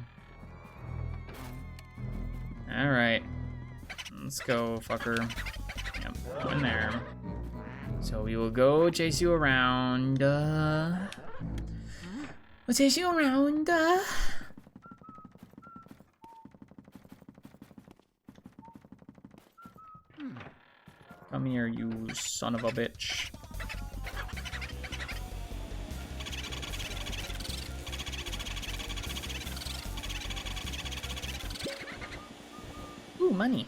Alright. Let's go, fucker. Yep, go in there. So we will go chase you around. We'll chase you around. Come here, you son of a bitch. Ooh, money.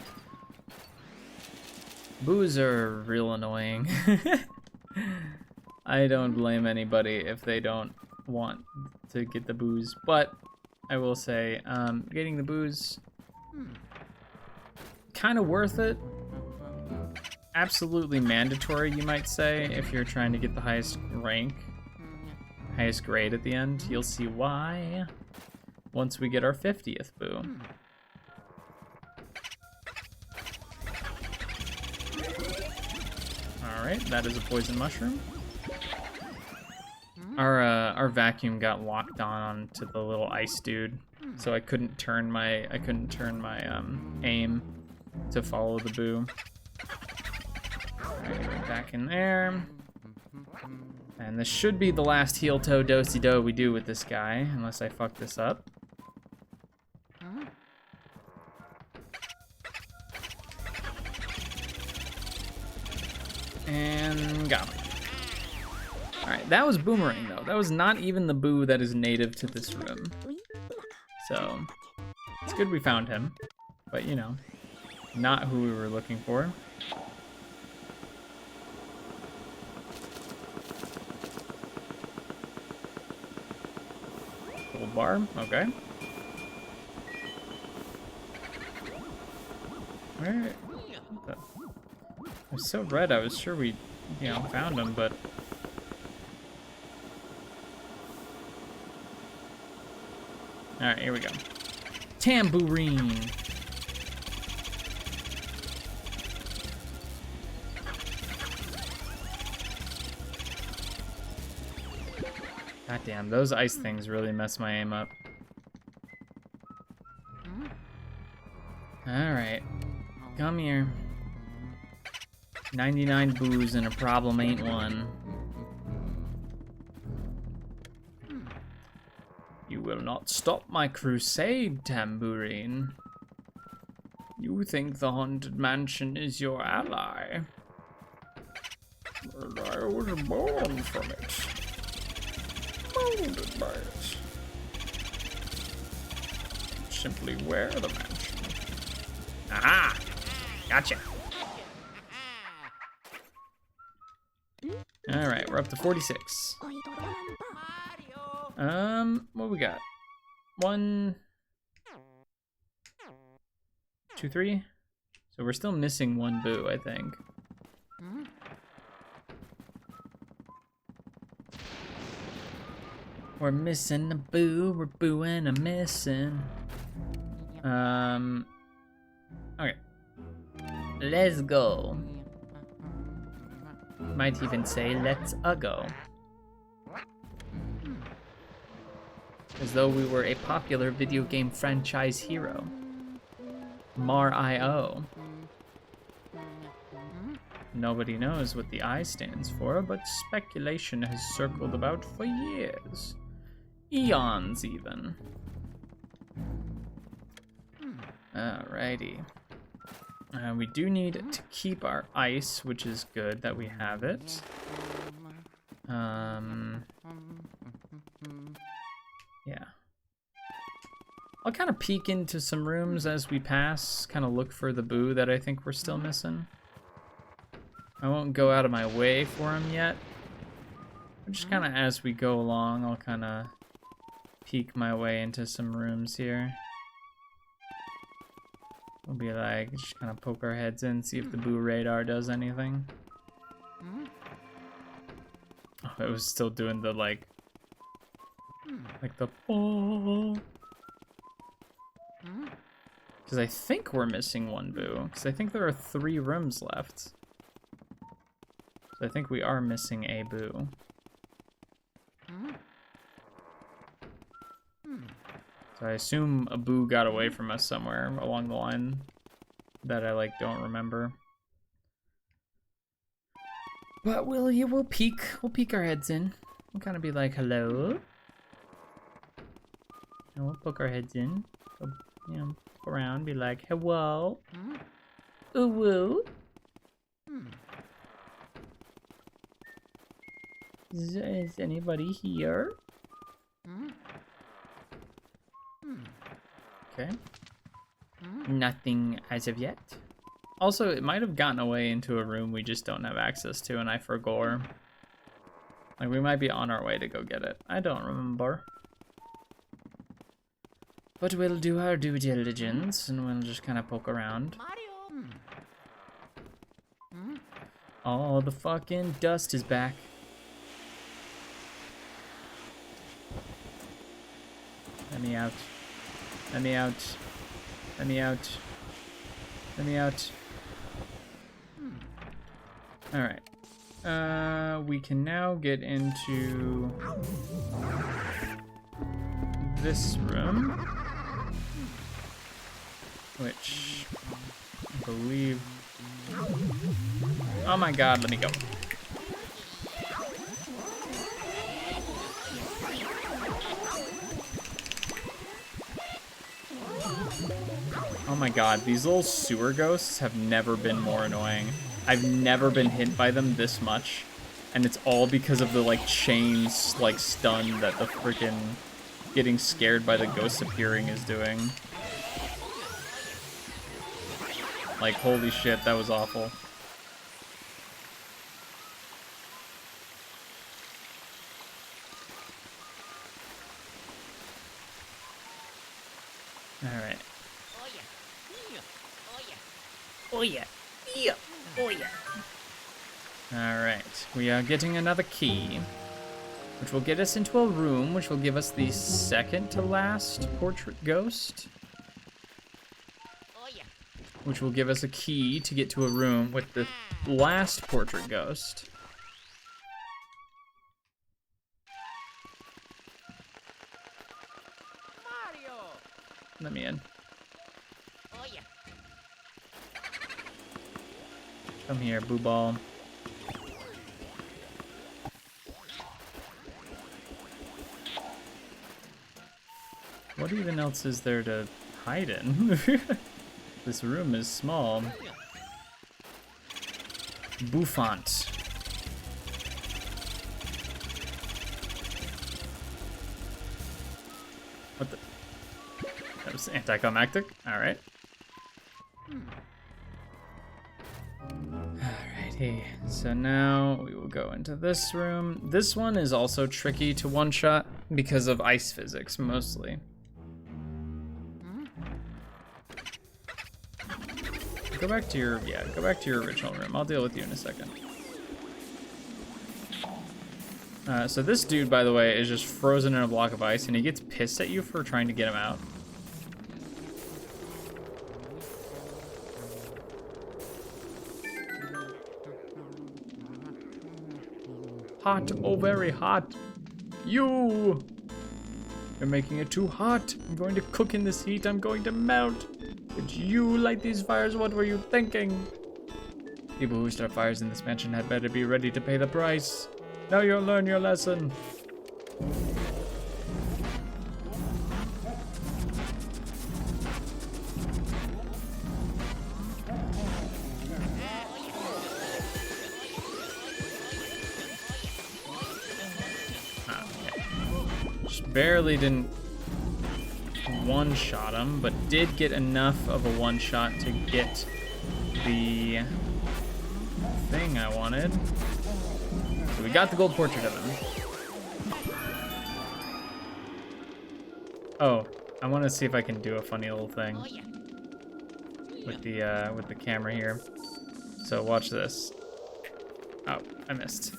Boos are real annoying. I don't blame anybody if they don't want to get the boos, but I will say, getting the boos, kind of worth it. Absolutely mandatory, you might say, if you're trying to get the highest rank, highest grade at the end. You'll see why once we get our 50th boo. Alright, that is a poison mushroom. Our vacuum got locked on to the little ice dude, so I couldn't turn my aim to follow the boo. Alright, we're back in there. And this should be the last heel toe do-si do we do with this guy, unless I fuck this up. And got him. Alright, that was Boomerang though. That was not even the boo that is native to this room. So, it's good we found him. But you know, not who we were looking for. Gold bar, okay. Where? It was so red, I was sure we, found him, but... Alright, here we go. Tambourine! Goddamn, those ice things really mess my aim up. Alright. Come here. 99 boos and a problem ain't one. You will not stop my crusade, Tambourine. You think the Haunted Mansion is your ally. And I was born from it. Molded by it. Simply wear the mansion. Aha! Gotcha! Alright, we're up to 46. What we got? 1, 2, 3. So we're still missing one boo, I think. We're missing a boo, we're booing a missing. Okay. Let's go. Might even say, let's go. As though we were a popular video game franchise hero. Mar.io. Nobody knows what the I stands for, but speculation has circled about for years. Eons, even. Alrighty. We do need to keep our ice, which is good that we have it. Yeah. I'll kind of peek into some rooms as we pass, kind of look for the boo that I think we're still missing. I won't go out of my way for him yet. But just kind of as we go along, I'll kind of peek my way into some rooms here. We'll be like, just kind of poke our heads in, see if the boo radar does anything. Oh, it was still doing the like the oh. Because I think we're missing one boo. Because I think there are 3 rooms left. So I think we are missing a boo. So I assume a boo got away from us somewhere along the line that I like don't remember. But we'll peek our heads in. We'll kind of be like, hello. And we'll poke our heads in. Go, poke around, be like, hello. Ooh woo. Is anybody here? Okay. Nothing as of yet. Also, it might have gotten away into a room we just don't have access to, and I forgot. Like, we might be on our way to go get it. I don't remember. But we'll do our due diligence, and we'll just kind of poke around. Oh, the fucking dust is back. Let me out. Let me out. Let me out. Let me out. Alright. We can now get into this room, which I believe... Oh my god, let me go. Oh my god, these little sewer ghosts have never been more annoying. I've never been hit by them this much, and it's all because of the like chains like stun that the freaking getting scared by the ghosts appearing is doing. Like, holy shit, that was awful. Alright. Oh yeah. Yeah. Oh yeah. Alright. We are getting another key, which will get us into a room, which will give us the second to last portrait ghost. Which will give us a key to get to a room with the last portrait ghost. Let me in. Come here, boo ball. What even else is there to hide in? This room is small. Bouffant. What the? That was anticlimactic. Alright. Alrighty. So now we will go into this room. This one is also tricky to one-shot because of ice physics, mostly. Go back to your, go back to your original room. I'll deal with you in a second. So this dude, by the way, is just frozen in a block of ice, and he gets pissed at you for trying to get him out. Hot, oh very hot. You're making it too hot. I'm going to cook in this heat. I'm going to melt. Did you light these fires? What were you thinking? People who start fires in this mansion had better be ready to pay the price. Now you'll learn your lesson. Okay. Just barely didn't one-shot him, but did get enough of a one-shot to get the thing I wanted. So we got the gold portrait of him. Oh, I want to see if I can do a funny little thing with the camera here. So watch this. Oh, I missed.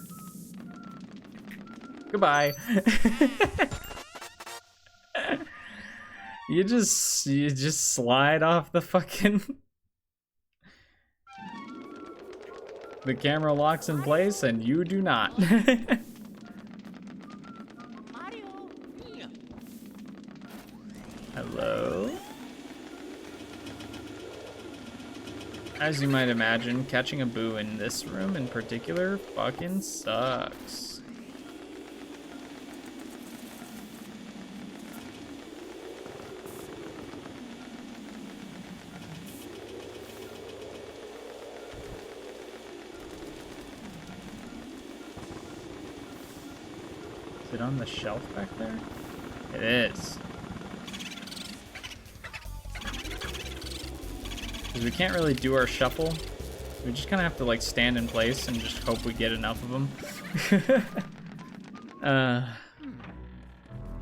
Goodbye. You just slide off the fucking... The camera locks in place and you do not. Hello? As you might imagine, catching a boo in this room in particular fucking sucks. Is it on the shelf back there? It is. Because we can't really do our shuffle. We just kind of have to like stand in place and just hope we get enough of them.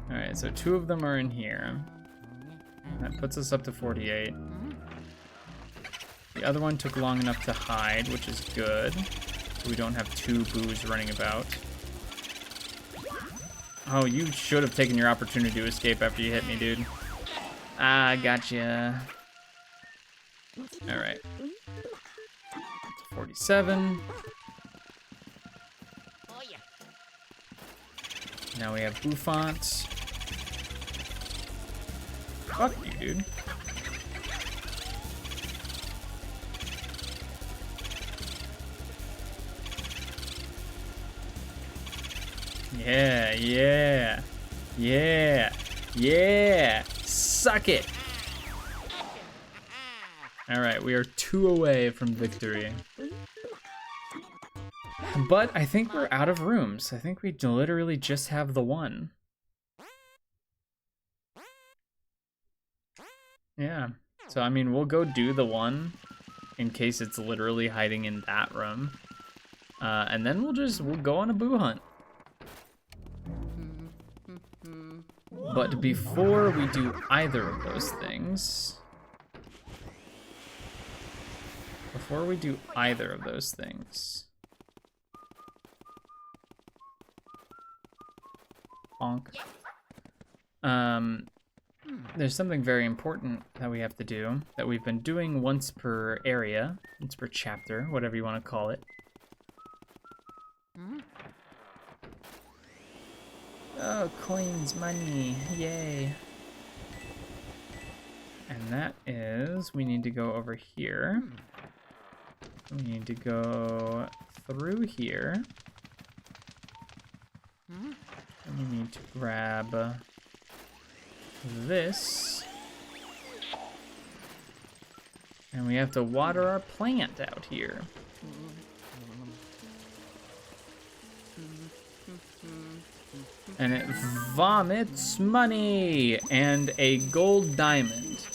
Alright, so 2 of them are in here. That puts us up to 48. The other one took long enough to hide, which is good. We don't have 2 boos running about. Oh, you should have taken your opportunity to escape after you hit me, dude. Ah, gotcha. Alright. 47. Oh yeah. Now we have Bouffant. Fuck you, dude. Yeah, yeah, yeah, yeah. Suck it. All right, we are 2 away from victory. But I think we're out of rooms. I think we literally just have the one. Yeah. So, I mean, we'll go do the one in case it's literally hiding in that room. And then we'll go on a boo hunt. But before we do either of those things, bonk. There's something very important that we have to do that we've been doing once per area, once per chapter, whatever you want to call it. Oh, coins, money, yay. And that is, we need to go over here. We need to go through here. And we need to grab this. And we have to water our plant out here. And it vomits money and a gold diamond.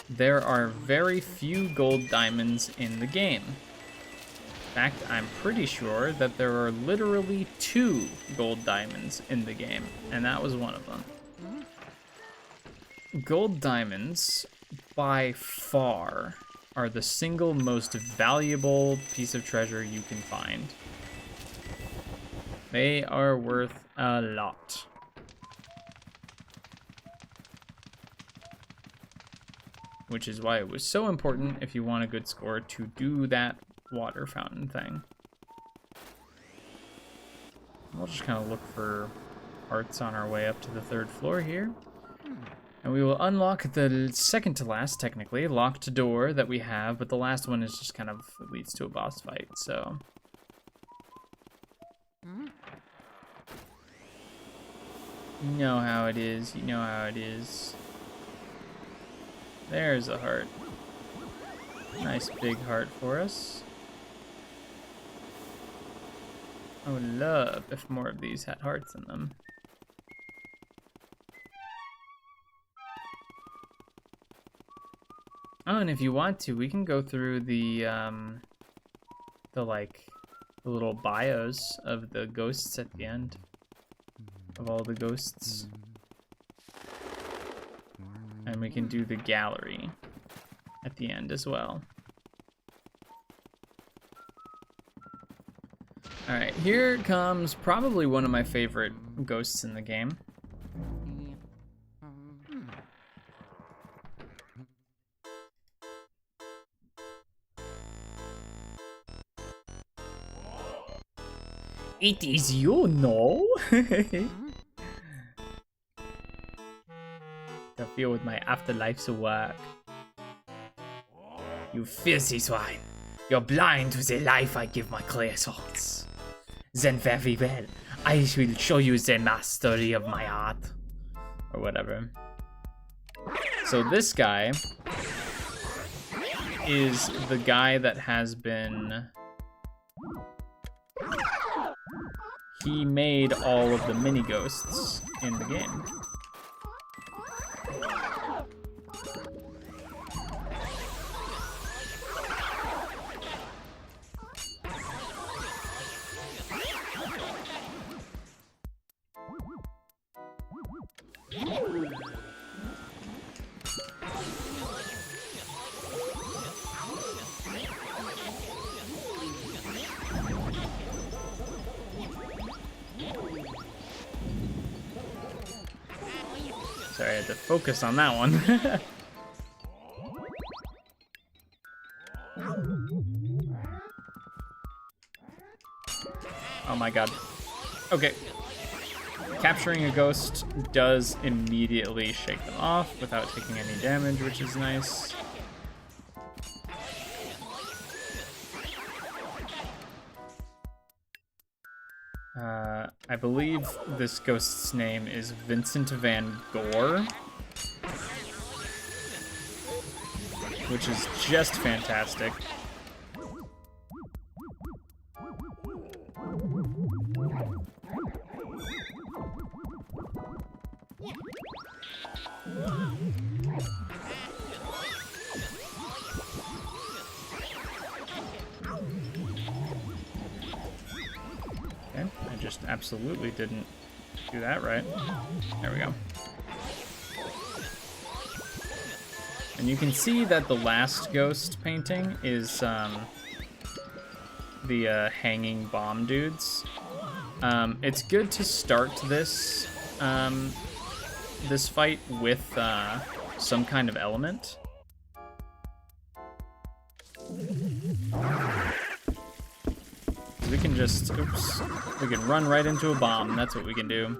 There are very few gold diamonds in the game. In fact, I'm pretty sure that there are literally 2 gold diamonds in the game, and that was one of them. Gold diamonds, by far, are the single most valuable piece of treasure you can find. They are worth a lot. Which is why it was so important, if you want a good score, to do that water fountain thing. We'll just kind of look for hearts on our way up to the 3rd floor here. And we will unlock the second to last, technically, locked door that we have, but the last one is just kind of leads to a boss fight, so. You know how it is, you know how it is. There's a heart. Nice big heart for us. I would love if more of these had hearts in them. Oh, and if you want to, we can go through the little bios of the ghosts at the end. Of all the ghosts. And we can do the gallery at the end as well. Alright, here comes probably one of my favorite ghosts in the game. It is you, no? To feel with my afterlife's work. You filthy swine. You're blind to the life I give my clear souls. Then very well, I will show you the mastery of my art. Or whatever. So this guy is the guy that has been... he made all of the mini ghosts in the game. Sorry, I had to focus on that one. Oh my god. Okay. Capturing a ghost does immediately shake them off without taking any damage, which is nice. I believe this ghost's name is Vincent Van Gogh, which is just fantastic. Just absolutely didn't do that right. There we go. And you can see that the last ghost painting is the hanging bomb dudes. It's good to start this this fight with some kind of element. We can just, oops, we can run right into a bomb. That's what we can do.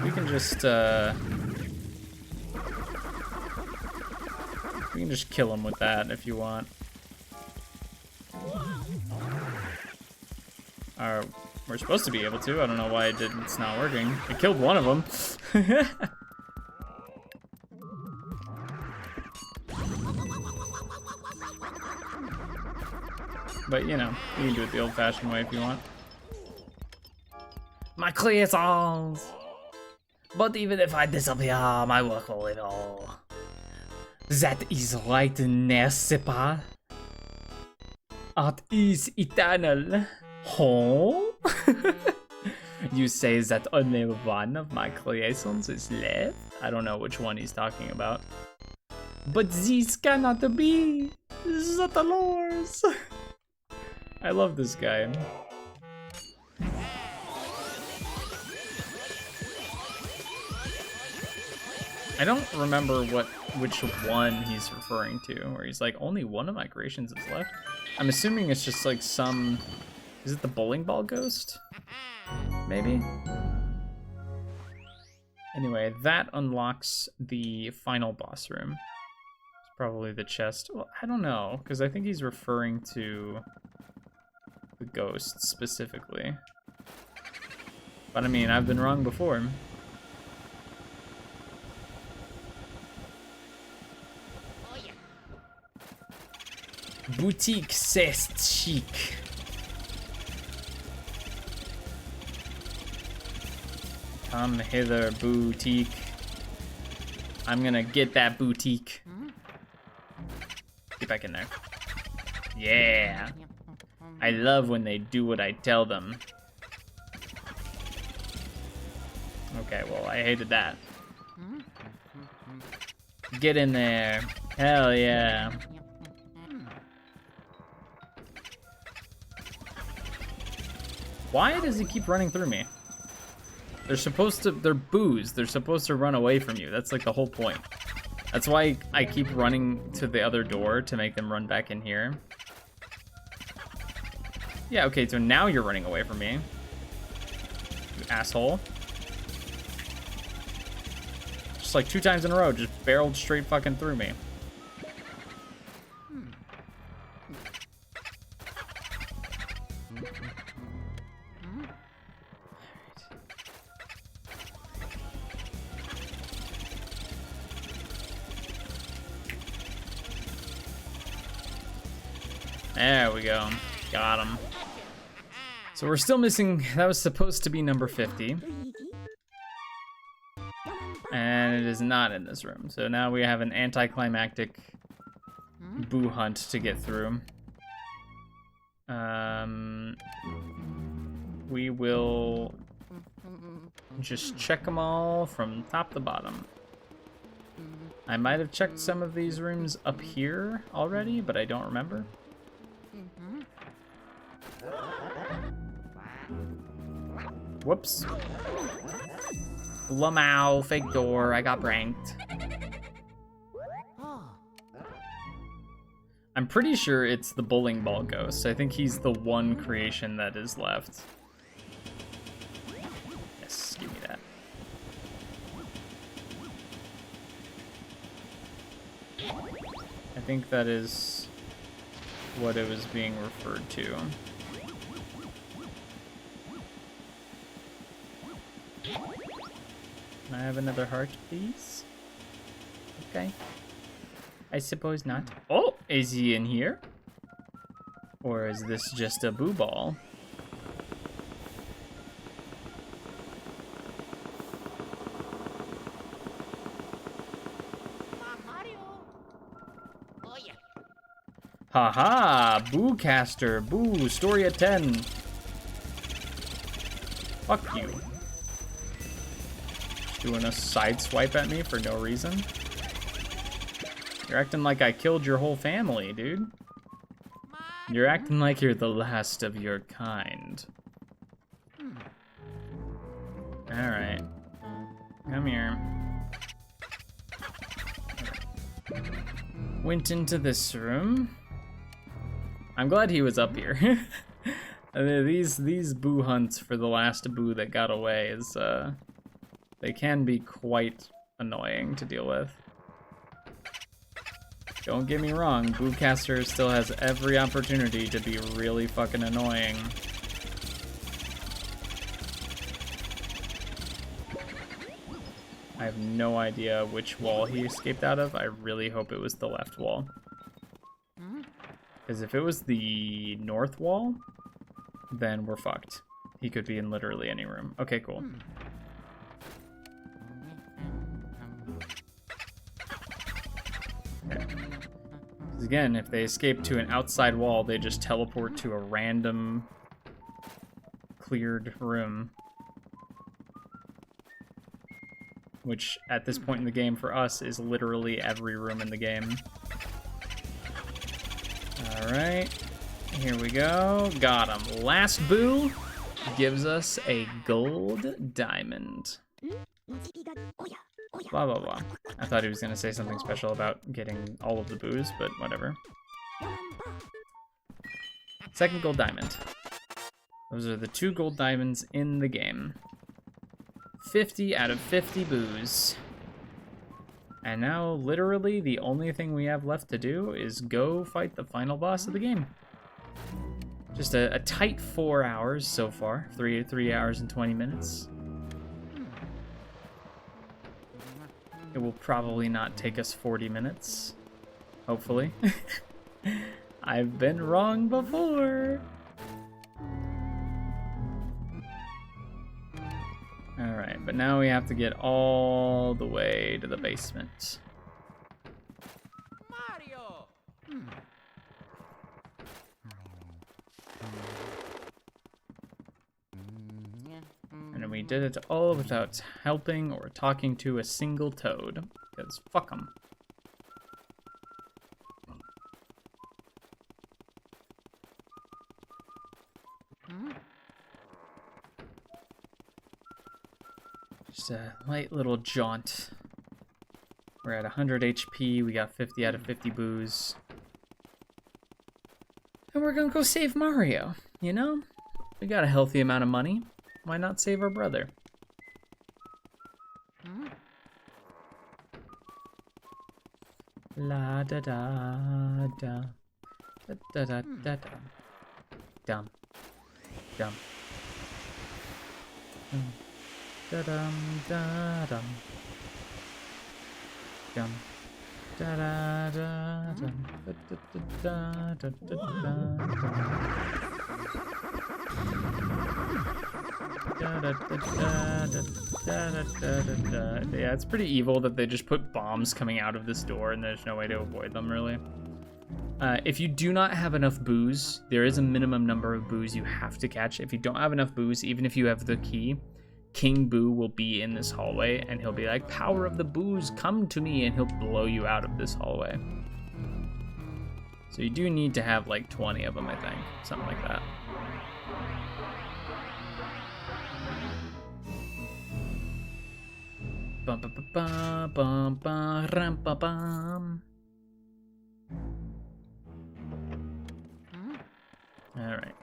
We can just kill him with that if you want. We're supposed to be able to. I don't know why it's not working. It killed one of them. But, you know, you can do it the old-fashioned way if you want. My creations! But even if I disappear, my work will live on. That is right, n'est-ce pas? Art is eternal. Huh? You say that only one of my creations is left? I don't know which one he's talking about. But these cannot be the lords. I love this guy. I don't remember which one he's referring to, where he's like, only one of my creations is left. I'm assuming it's just like some, is it the bowling ball ghost? Maybe? Anyway, that unlocks the final boss room. It's probably the chest. Well, I don't know, because I think he's referring to the ghosts specifically. But I mean, I've been wrong before. Boutique c'est chic. Come hither, boutique. I'm gonna get that boutique. Get back in there. Yeah. I love when they do what I tell them. Okay, well, I hated that. Get in there. Hell yeah. Why does he keep running through me? They're boos. They're supposed to run away from you. That's like the whole point. That's why I keep running to the other door to make them run back in here. Yeah, okay, so now you're running away from me. You asshole. Just like 2 times in a row, just barreled straight fucking through me. There we go. Got him. So we're still missing, that was supposed to be number 50. And it is not in this room. So now we have an anticlimactic boo hunt to get through. We will just check them all from top to bottom. I might have checked some of these rooms up here already, but I don't remember. Whoops. Lamau, fake door, I got pranked. I'm pretty sure it's the bowling ball ghost. I think he's the one creation that is left. Yes, give me that. I think that is what it was being referred to. Can I have another heart, please? Okay. I suppose not. Oh, is he in here? Or is this just a boo ball? Oh yeah. Haha, boo caster, boo, story at 10. Fuck you. Doing a side swipe at me for no reason. You're acting like I killed your whole family, dude. You're acting like you're the last of your kind. Alright. Come here. Went into this room. I'm glad he was up here. These boo hunts for the last boo that got away is, they can be quite annoying to deal with. Don't get me wrong, Boocaster still has every opportunity to be really fucking annoying. I have no idea which wall he escaped out of. I really hope it was the left wall. Because if it was the north wall, then we're fucked. He could be in literally any room. Okay, cool. Because again, if they escape to an outside wall, they just teleport to a random cleared room. Which, at this point in the game, for us, is literally every room in the game. Alright, here we go. Got him. Last boo gives us a gold diamond. Blah, blah, blah. I thought he was going to say something special about getting all of the boos, but whatever. Second gold diamond. Those are the 2 gold diamonds in the game. 50 out of 50 boos. And now, literally, the only thing we have left to do is go fight the final boss of the game. Just a tight 4 hours so far. 3 hours and 20 minutes. It will probably not take us 40 minutes. Hopefully. I've been wrong before. Alright, but now we have to get all the way to the basement. Mario. And we did it all without helping or talking to a single toad. Because fuck them. Just a light little jaunt. We're at 100 HP, we got 50 out of 50 boos. And we're gonna go save Mario, you know? We got a healthy amount of money. Why not save our brother? La da da da. Da da da da da. Dum. Dum. Da dum da dum. Dum. Da da da dum. Da da da da da da da. Yeah, it's pretty evil that they just put bombs coming out of this door and there's no way to avoid them, really. If you do not have enough booze, there is a minimum number of boos you have to catch. If you don't have enough booze, even if you have the key, King Boo will be in this hallway and he'll be like, power of the booze, come to me, and he'll blow you out of this hallway. So you do need to have like 20 of them, I think. Something like that. Bum ba ba ba bum ba ram ba bum. All right.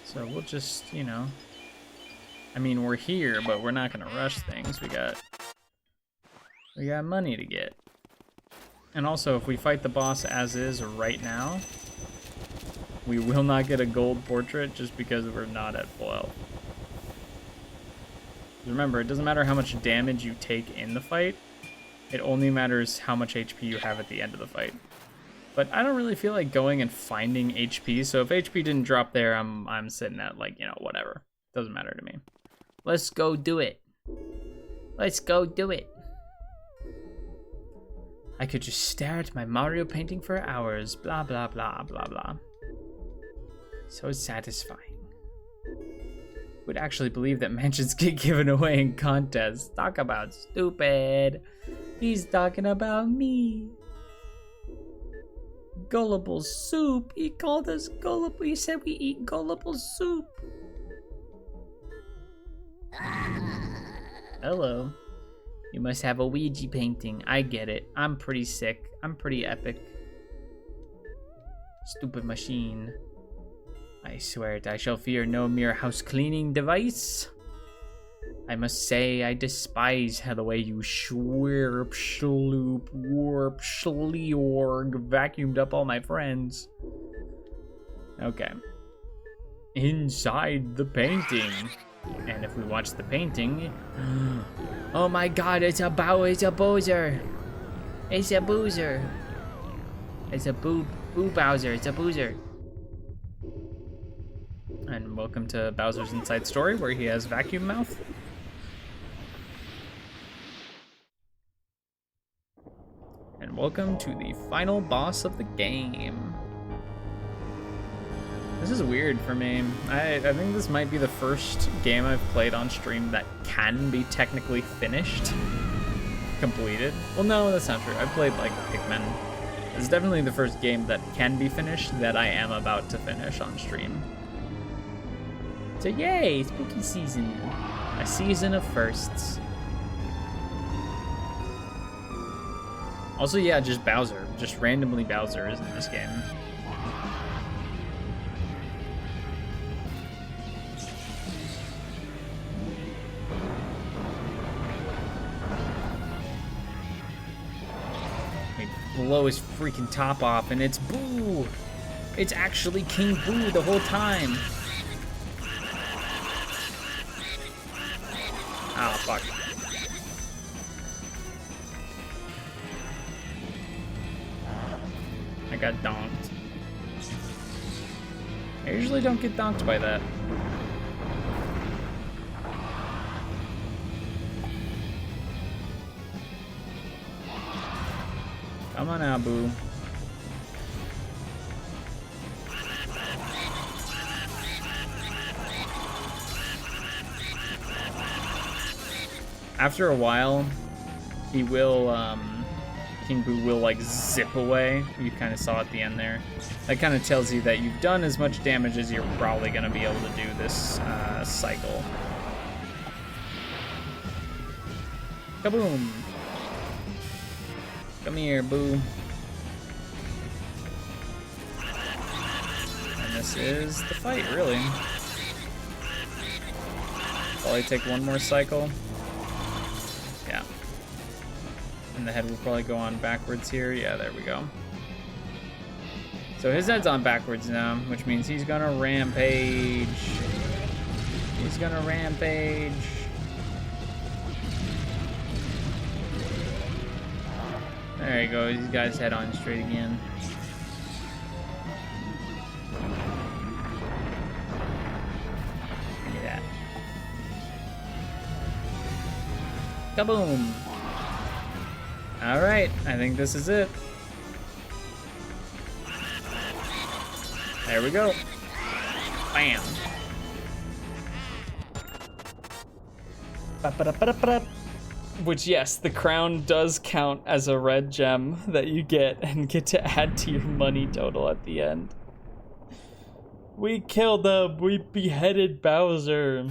So we'll just, you know, I mean, we're here, but we're not gonna rush things. We got money to get. And also, if we fight the boss as is right now, we will not get a gold portrait just because we're not at full health. Remember, it doesn't matter how much damage you take in the fight. It only matters how much HP you have at the end of the fight. But I don't really feel like going and finding HP, so if HP didn't drop there, I'm sitting at, like, you know, whatever. Doesn't matter to me. Let's go do it. Let's go do it. I could just stare at my Mario painting for hours, blah, blah, blah, blah, blah. So satisfying. Would actually believe that mansions get given away in contests. Talk about stupid. He's talking about me. Gullible soup. He called us gullible. He said we eat gullible soup. Hello. You must have a Ouija painting. I get it. I'm pretty sick. I'm pretty epic. Stupid machine. I swear it, I shall fear no mere house cleaning device. I must say I despise how the way you schwerp, schloop, warp, schleorg vacuumed up all my friends. Okay. Inside the painting. And if we watch the painting... Oh my god, it's a boozer. It's a boozer. It's a boo Bowser. It's a boozer. And welcome to Bowser's Inside Story, where he has vacuum mouth. And welcome to the final boss of the game. This is weird for me. I think this might be the first game I've played on stream that can be technically finished. Completed. Well, no, that's not true. I've played, like, Pikmin. It's definitely the first game that can be finished that I am about to finish on stream. So yay, spooky season. A season of firsts. Also, yeah, just Bowser. Just randomly Bowser is in this game. Blow his freaking top off, and it's Boo! It's actually King Boo the whole time. Oh, fuck. I got donked. I usually don't get donked by that. Come on now, Boo. After a while, he will, King Boo will, like, zip away. You kind of saw at the end there. That kind of tells you that you've done as much damage as you're probably going to be able to do this cycle. Kaboom! Come here, Boo. And this is the fight, really. Probably take one more cycle. Yeah. And the head will probably go on backwards here. Yeah, there we go. So his head's on backwards now, which means he's gonna rampage. He's gonna rampage. There he goes. He's got his head on straight again. Kaboom! Alright, I think this is it. There we go. Bam! Ba-ba-da-ba-da-ba-da. Which, yes, the crown does count as a red gem that you get and get to add to your money total at the end. We killed him! We beheaded Bowser!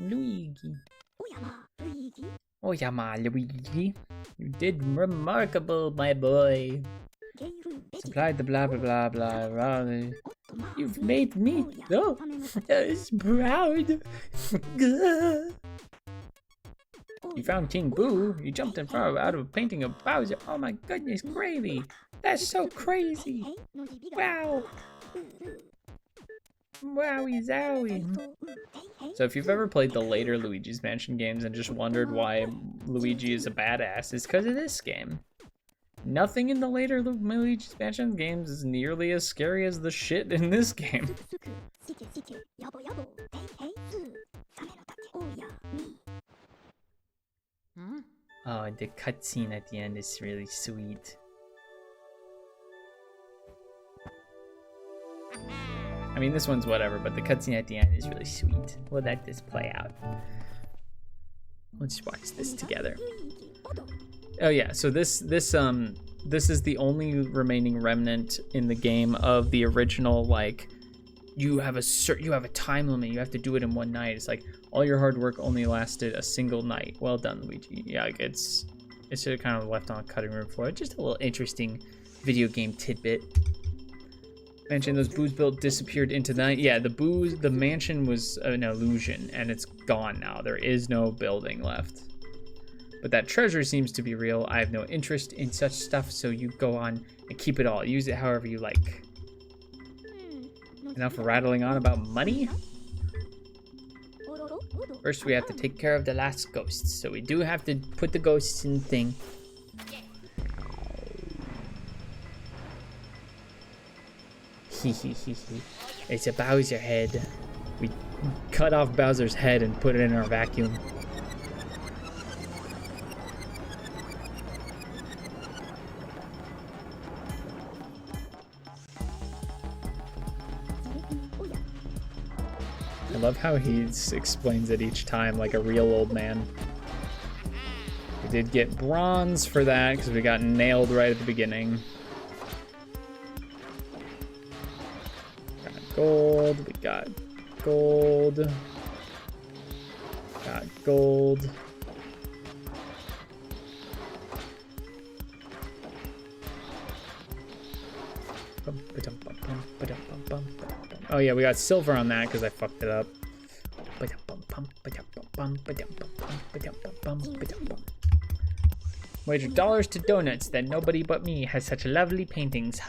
Luigi. Oh yeah, my Luigi. You did remarkable, my boy. Supplied the blah blah blah blah blah. You've made me so proud. You found King Boo. You jumped in front of out of a painting of Bowser. Oh my goodness, gravy. That's so crazy. Wow. Wowie zowie. So if you've ever played the later Luigi's Mansion games and just wondered why Luigi is a badass, it's because of this game. Nothing in the later Luigi's Mansion games is nearly as scary as the shit in this game. Oh, and the cutscene at the end is really sweet. I mean, this one's whatever, but the cutscene at the end is really sweet. We'll let this play out. Let's watch this together. Oh yeah, so this is the only remaining remnant in the game of the original, like, you have a time limit, you have to do it in one night. It's like all your hard work only lasted a single night. Well done, Luigi. Yeah, like it's sort of kind of left on a cutting room floor. Just a little interesting video game tidbit. Mentioned those boos built disappeared into the night. Yeah, the mansion was an illusion and it's gone now. There is no building left. But that treasure seems to be real. I have no interest in such stuff, so you go on and keep it all. Use it however you like. Enough rattling on about money? First, we have to take care of the last ghosts. So we do have to put the ghosts in the thing. It's a Bowser head. We cut off Bowser's head and put it in our vacuum. I love how he explains it each time like a real old man. We did get bronze for that because we got nailed right at the beginning. Gold, we got gold, got gold. Oh yeah, we got silver on that because I fucked it up. Wager dollars to donuts that nobody but me has such lovely paintings.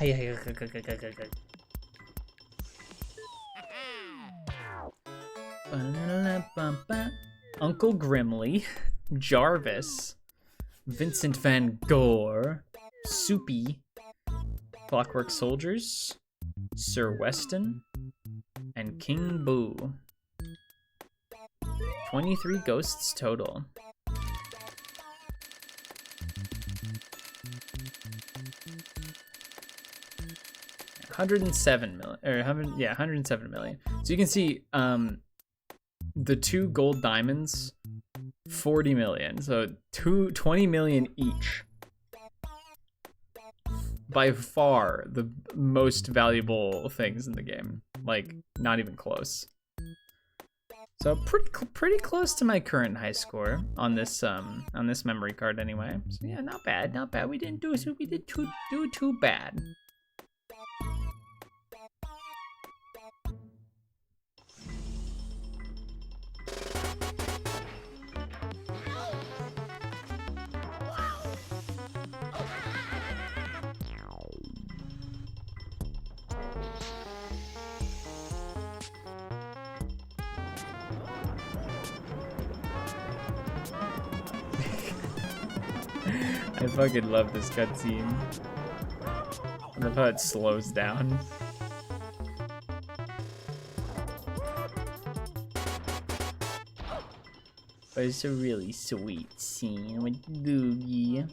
Uncle Grimly, Jarvis, Vincent Van Gogh, Soupy, Clockwork Soldiers, Sir Weston, and King Boo. 23 ghosts total. $107 million, or 100, yeah, 107 million. So you can see, the 2 gold diamonds, 40 million. So 20 million each. By far the most valuable things in the game. Like, not even close. So pretty close to my current high score on this memory card anyway. So yeah, not bad, not bad. We didn't do too bad. I fucking love this cutscene. I love how it slows down. But it's a really sweet scene with Luigi.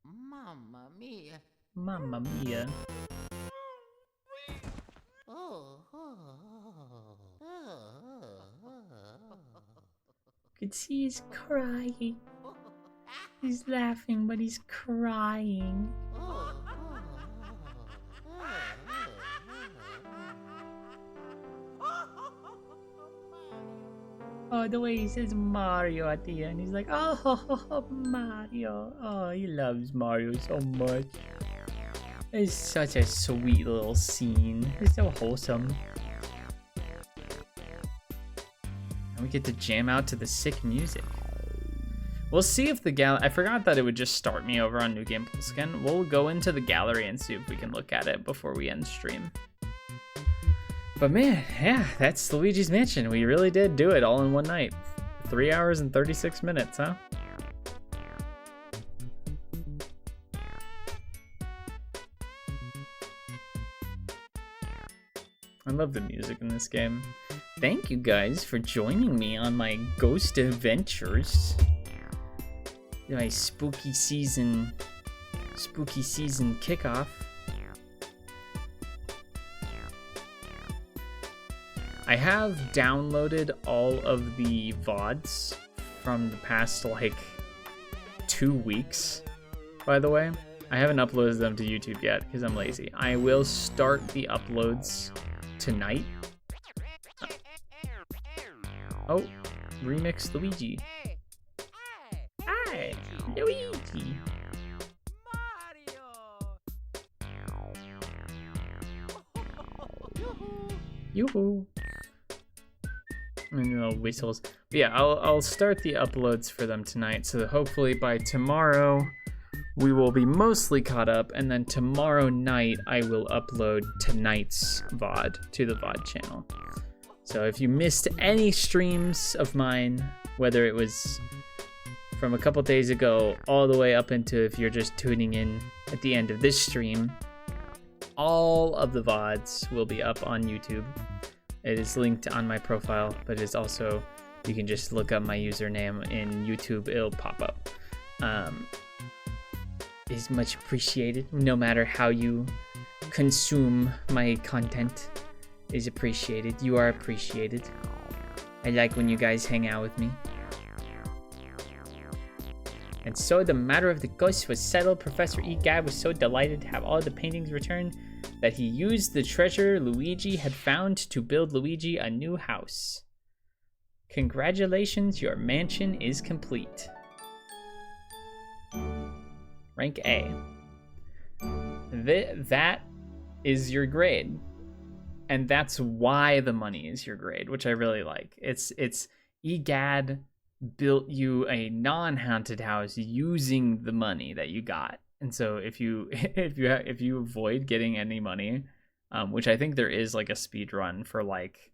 Mamma mia. Mamma mia. Oh, oh, You can see he's crying. He's laughing, but he's crying. Oh, the way he says Mario at the end. He's like, oh, Mario. Oh, he loves Mario so much. It's such a sweet little scene. It's so wholesome. And we get to jam out to the sick music. We'll see if the I forgot that it would just start me over on New Game Plus again. We'll go into the gallery and see if we can look at it before we end stream. But man, yeah, that's Luigi's Mansion. We really did do it all in one night. 3 hours and 36 minutes, huh? I love the music in this game. Thank you guys for joining me on my ghost adventures. My spooky season kickoff. I have downloaded all of the VODs from the past like 2 weeks, by the way. I haven't uploaded them to YouTube yet because I'm lazy. I will start the uploads tonight. Oh, remix Luigi. Hi, Luigi. Yoo-hoo. And little whistles. But yeah, I'll start the uploads for them tonight, so hopefully by tomorrow we will be mostly caught up, and then tomorrow night I will upload tonight's VOD to the VOD channel. So if you missed any streams of mine, whether it was from a couple days ago all the way up into if you're just tuning in at the end of this stream, all of the VODs will be up on YouTube. It is linked on my profile, but it's also, you can just look up my username in YouTube, it'll pop up. Is much appreciated. No matter how you consume my content is appreciated. You are appreciated. I like when you guys hang out with me. And so the matter of the ghost was settled. Professor Egad was so delighted to have all the paintings returned that he used the treasure Luigi had found to build Luigi a new house. Congratulations, your mansion is complete. Rank A. That is your grade. And that's why the money is your grade, which I really like. It's Egad built you a non-haunted house using the money that you got. And so if you avoid getting any money, which I think there is like a speed run for like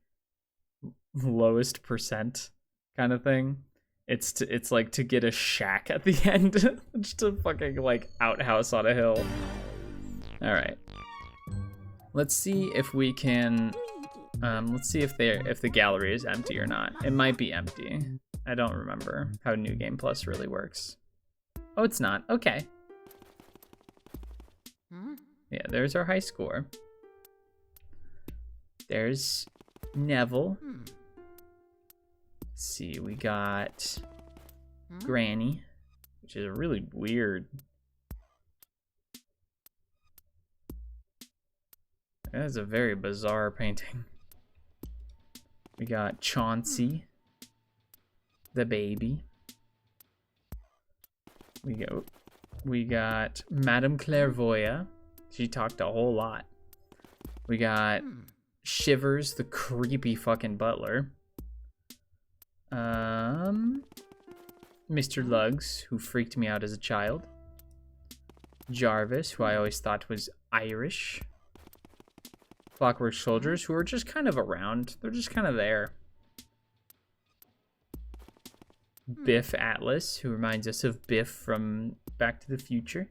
lowest percent kind of thing. It's like to get a shack at the end, just a fucking like outhouse on a hill. All right, let's see if we can. Let's see if the gallery is empty or not. It might be empty. I don't remember how New Game Plus really works. Oh, it's not. Okay. Yeah, there's our high score. There's Neville. Let's see, we got Granny, which is a really weird. That is a very bizarre painting. We got Chauncey, the baby. We got Madame Clairvoyant. She talked a whole lot. We got Shivers, the creepy fucking butler. Mr. Lugs, who freaked me out as a child. Jarvis, who I always thought was Irish. Clockwork Soldiers, who are just kind of around. They're just kind of there. Biff Atlas, who reminds us of Biff from Back to the Future.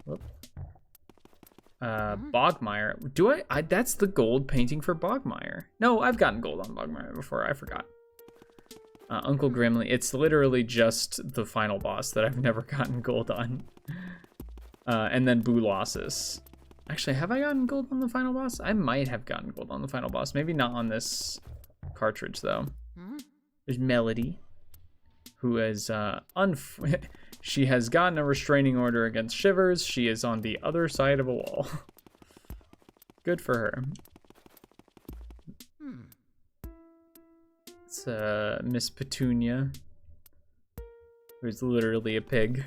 Whoop. Bogmire. Do I? That's the gold painting for Bogmire. No, I've gotten gold on Bogmire before. I forgot. Uncle Grimly. It's literally just the final boss that I've never gotten gold on. And then Boolossus. Actually, have I gotten gold on the final boss? I might have gotten gold on the final boss. Maybe not on this cartridge, though. There's Melody, who is, she has gotten a restraining order against Shivers. She is on the other side of a wall. Good for her. It's, Miss Petunia, who's literally a pig.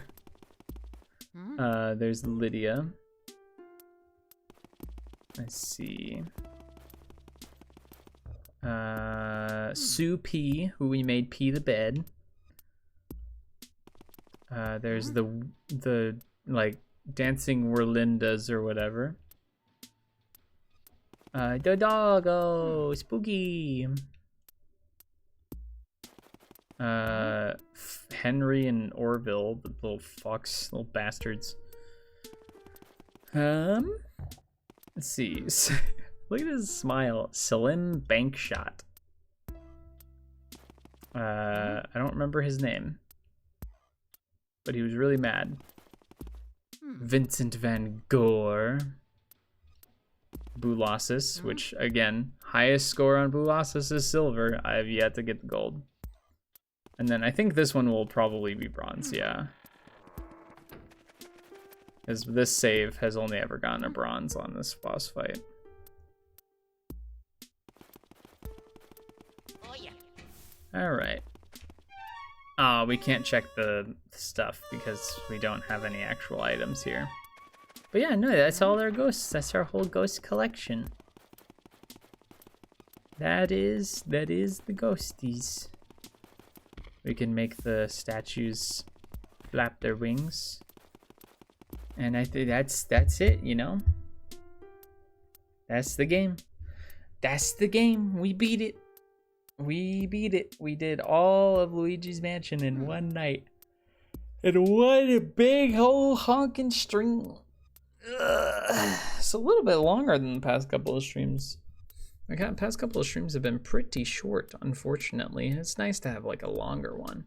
There's Lydia. Let's see. Sue P, who we made pee the bed. There's the like dancing Werlindas or whatever. The doggo, Spooky. Henry and Orville, the little fucks, little bastards. Let's see. Look at his smile. Salim Bankshot. I don't remember his name, but he was really mad. Vincent Van Gogh. Boolossus, which again, highest score on Boolossus is silver. I have yet to get the gold. And then I think this one will probably be bronze, yeah. Because this save has only ever gotten a bronze on this boss fight. Oh yeah. Alright. We can't check the stuff because we don't have any actual items here. But yeah, no, that's all our ghosts. That's our whole ghost collection. That is the ghosties. We can make the statues flap their wings. And I think that's it, you know? That's the game. That's the game. We beat it. We beat it. We did all of Luigi's Mansion in one night. And what a big whole honking stream. Ugh. It's a little bit longer than the past couple of streams. The past couple of streams have been pretty short, unfortunately. It's nice to have like a longer one.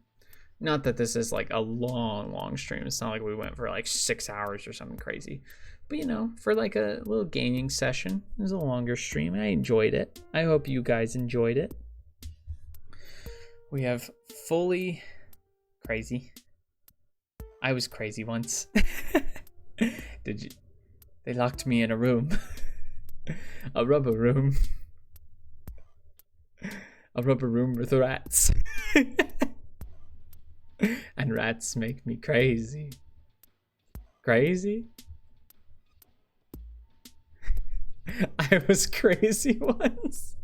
Not that this is like a long stream. It's not like we went for like 6 hours or something crazy. But you know, for like a little gaming session, it was a longer stream. I enjoyed it. I hope you guys enjoyed it. We have fully crazy. I was crazy once. Did you? They locked me in a room. A rubber room. A rubber room with rats. And rats make me crazy. Crazy? I was crazy once.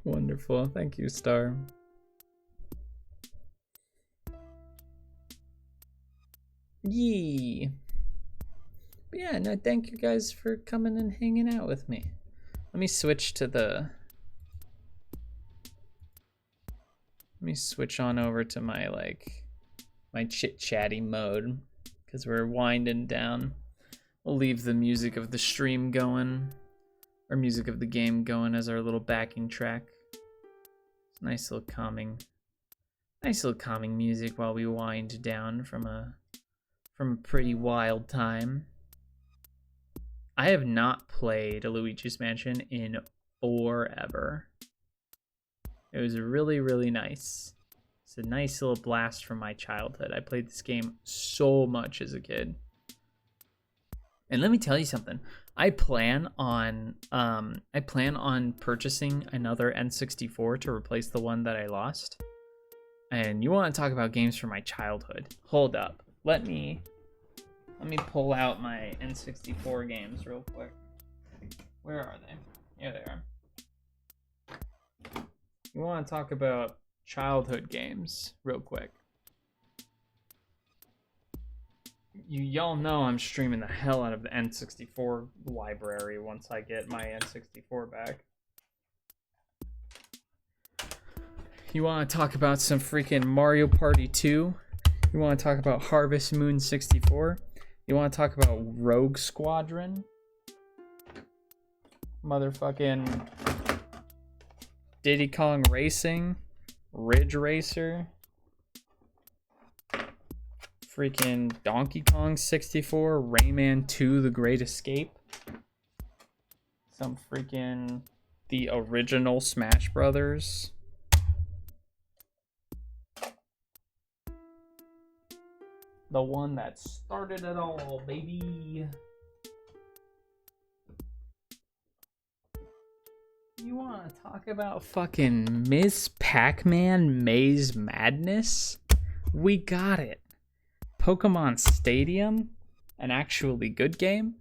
Wonderful. Thank you, Star. Yee. But yeah, no, thank you guys for coming and hanging out with me. Let me switch to the... Let me switch on over to my, like, my chit-chatty mode, because we're winding down. We'll leave the music of the stream going, or music of the game going as our little backing track. It's nice little calming music while we wind down from a pretty wild time. I have not played a Luigi's Mansion in forever. It was really, really nice. It's a nice little blast from my childhood. I played this game so much as a kid. And let me tell you something. I plan on purchasing another N64 to replace the one that I lost. And you want to talk about games from my childhood? Hold up. Let me pull out my N64 games real quick. Where are they? Here they are. You want to talk about childhood games real quick? Y'all know I'm streaming the hell out of the N64 library once I get my N64 back. You want to talk about some freaking Mario Party 2? You want to talk about Harvest Moon 64? You want to talk about Rogue Squadron? Motherfucking Diddy Kong Racing? Ridge Racer? Freaking Donkey Kong 64? Rayman 2 The Great Escape? Some freaking... The original Smash Brothers? The one that started it all, baby. You want to talk about fucking Miss Pac-Man Maze Madness? We got it. Pokemon Stadium? An actually good game?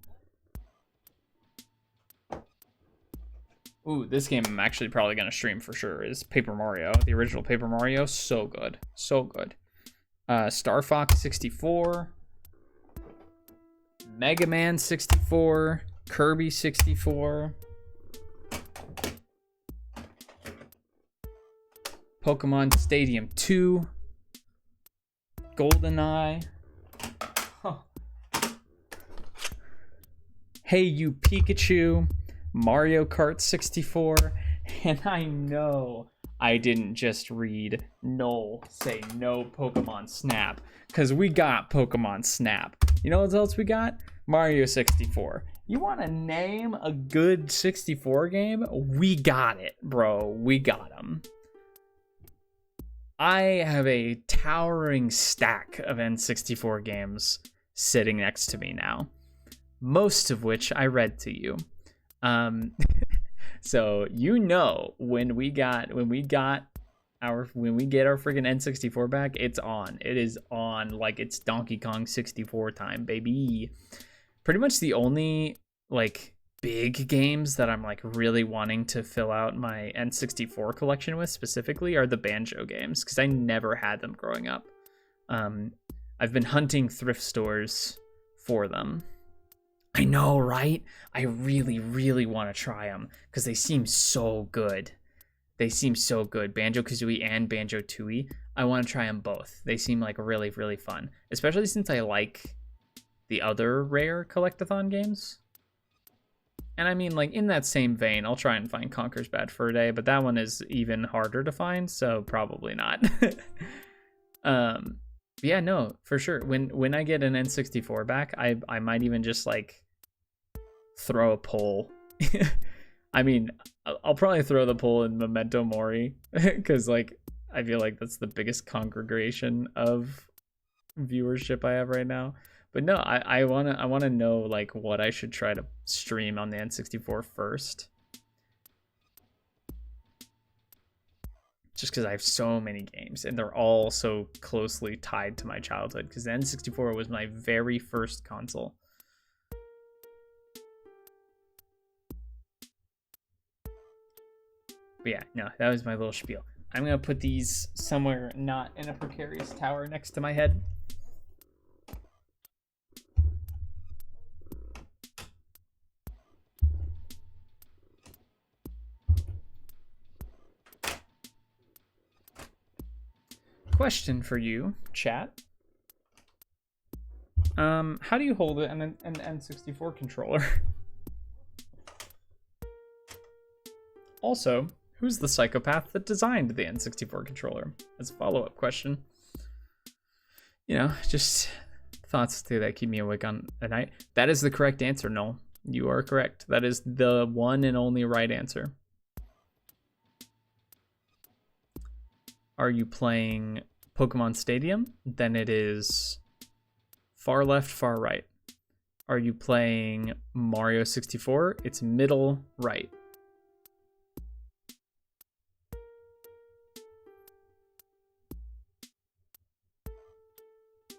Ooh, this game I'm actually probably going to stream for sure is Paper Mario. The original Paper Mario, so good. So good. Star Fox 64, Mega Man 64, Kirby 64, Pokemon Stadium 2, GoldenEye, Hey You Pikachu, Mario Kart 64, and I know I didn't just read no Pokemon Snap, because we got Pokemon Snap. You know what else we got? Mario 64. You want to name a good 64 game? We got it, bro. We got them. I have a towering stack of N64 games sitting next to me now, most of which I read to you. So you know when we get our freaking N64 back, it's on. It is on like it's Donkey Kong 64 time, baby. Pretty much the only like big games that I'm like really wanting to fill out my N64 collection with specifically are the Banjo games, because I never had them growing up. I've been hunting thrift stores for them. I know, right? I really, really want to try them because they seem so good. They seem so good. Banjo-Kazooie and Banjo-Tooie. I want to try them both. They seem like really, really fun. Especially since I like the other Rare Collectathon games. And I mean, like, in that same vein, I'll try and find Conker's Bad Fur Day, but that one is even harder to find, so probably not. Yeah, no, for sure. When I get an N64 back, I might even just like throw a poll. I mean, I'll probably throw the poll in Memento Mori because like I feel like that's the biggest congregation of viewership I have right now. But no, I wanna know like what I should try to stream on the N64 first. Just because I have so many games and they're all so closely tied to my childhood, because the N64 was my very first console. But yeah, no, that was my little spiel. I'm going to put these somewhere not in a precarious tower next to my head. Question for you, chat. How do you hold it in an N64 controller? Also, who's the psychopath that designed the N64 controller? As a follow-up question. You know, just thoughts too that keep me awake on at night. That is the correct answer, Noel. You are correct. That is the one and only right answer. Are you playing Pokemon Stadium? Then it is far left, far right. Are you playing Mario 64? It's middle right.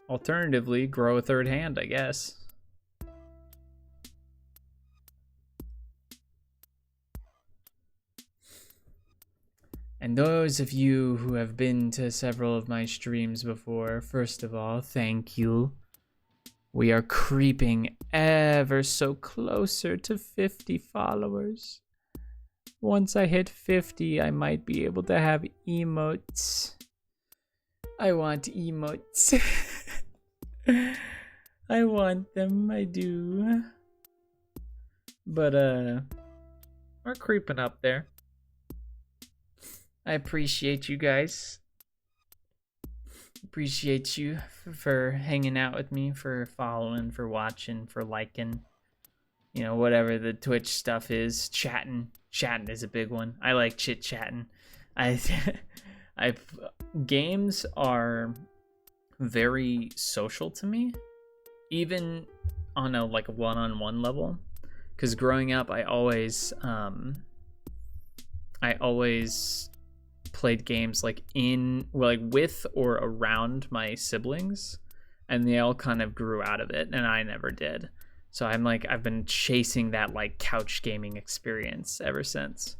Alternatively, grow a third hand, I guess. And those of you who have been to several of my streams before, first of all, thank you. We are creeping ever so closer to 50 followers. Once I hit 50, I might be able to have emotes. I want emotes. I want them, I do. But, we're creeping up there. I appreciate you guys. Appreciate you for hanging out with me, for following, for watching, for liking. You know, whatever the Twitch stuff is. Chatting is a big one. I like chit-chatting. Games are very social to me, even on a like one-on-one level. Because growing up, I always played games like with or around my siblings, and they all kind of grew out of it, and I never did. So I've been chasing that like couch gaming experience ever since.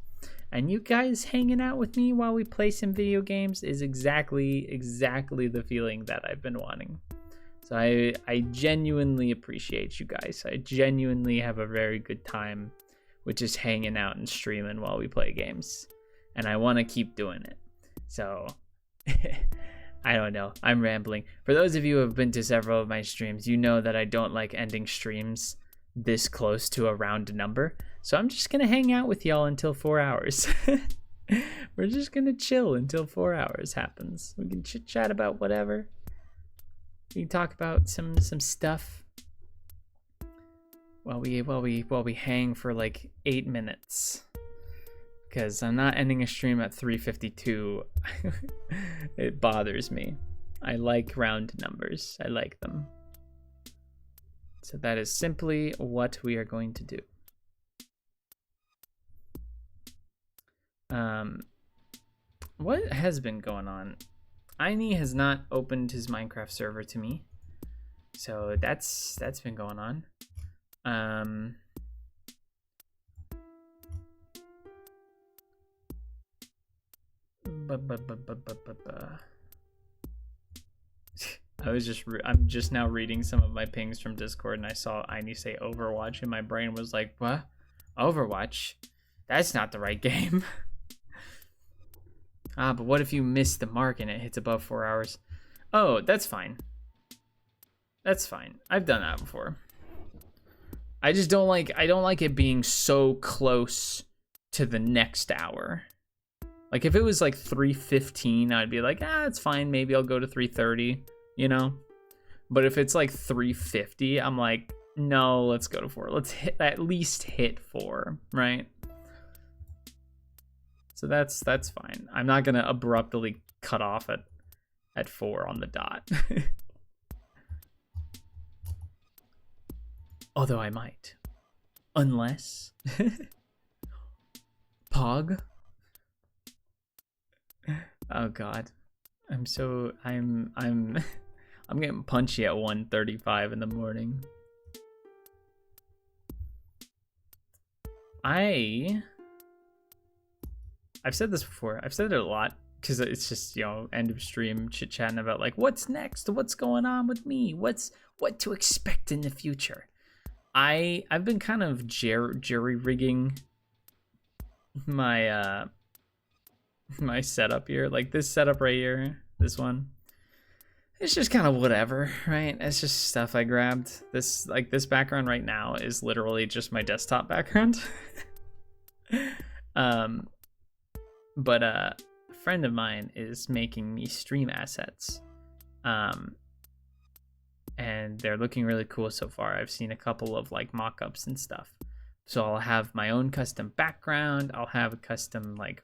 And you guys hanging out with me while we play some video games is exactly the feeling that I've been wanting. So I genuinely appreciate you guys. I genuinely have a very good time with just hanging out and streaming while we play games. And I want to keep doing it. So I don't know. I'm rambling. For those of you who have been to several of my streams, you know that I don't like ending streams this close to a round number. So I'm just going to hang out with y'all until 4 hours. We're just going to chill until 4 hours happens. We can chit chat about whatever. We can talk about some stuff while we hang for like 8 minutes. Because I'm not ending a stream at 3:52. It bothers me. I like round numbers. I like them. So that is simply what we are going to do. What has been going on? Aini has not opened his Minecraft server to me. So that's been going on. I'm just now reading some of my pings from Discord, and I saw Aini say Overwatch, and my brain was like, what? Overwatch? That's not the right game. But what if you miss the mark and it hits above 4 hours? Oh, that's fine. That's fine. I've done that before. I just don't like it being so close to the next hour. Like if it was like 3:15, I'd be like, it's fine. Maybe I'll go to 3:30, you know? But if it's like 3:50, I'm like, no, let's go to 4. Let's at least hit 4, right? So that's fine. I'm not gonna abruptly cut off at 4 on the dot. Although I might. Unless Pog. Oh god. I'm getting punchy at 1:35 in the morning. I've said this before. I've said it a lot because it's just, you know, end of stream chit-chatting about like what's next, what's going on with me, what to expect in the future. I've been kind of jury rigging my my setup here. Like this setup right here, this one. It's just kind of whatever, right? It's just stuff I grabbed. This background right now is literally just my desktop background. But a friend of mine is making me stream assets. And they're looking really cool so far. I've seen a couple of like mock-ups and stuff. So I'll have my own custom background. I'll have a custom like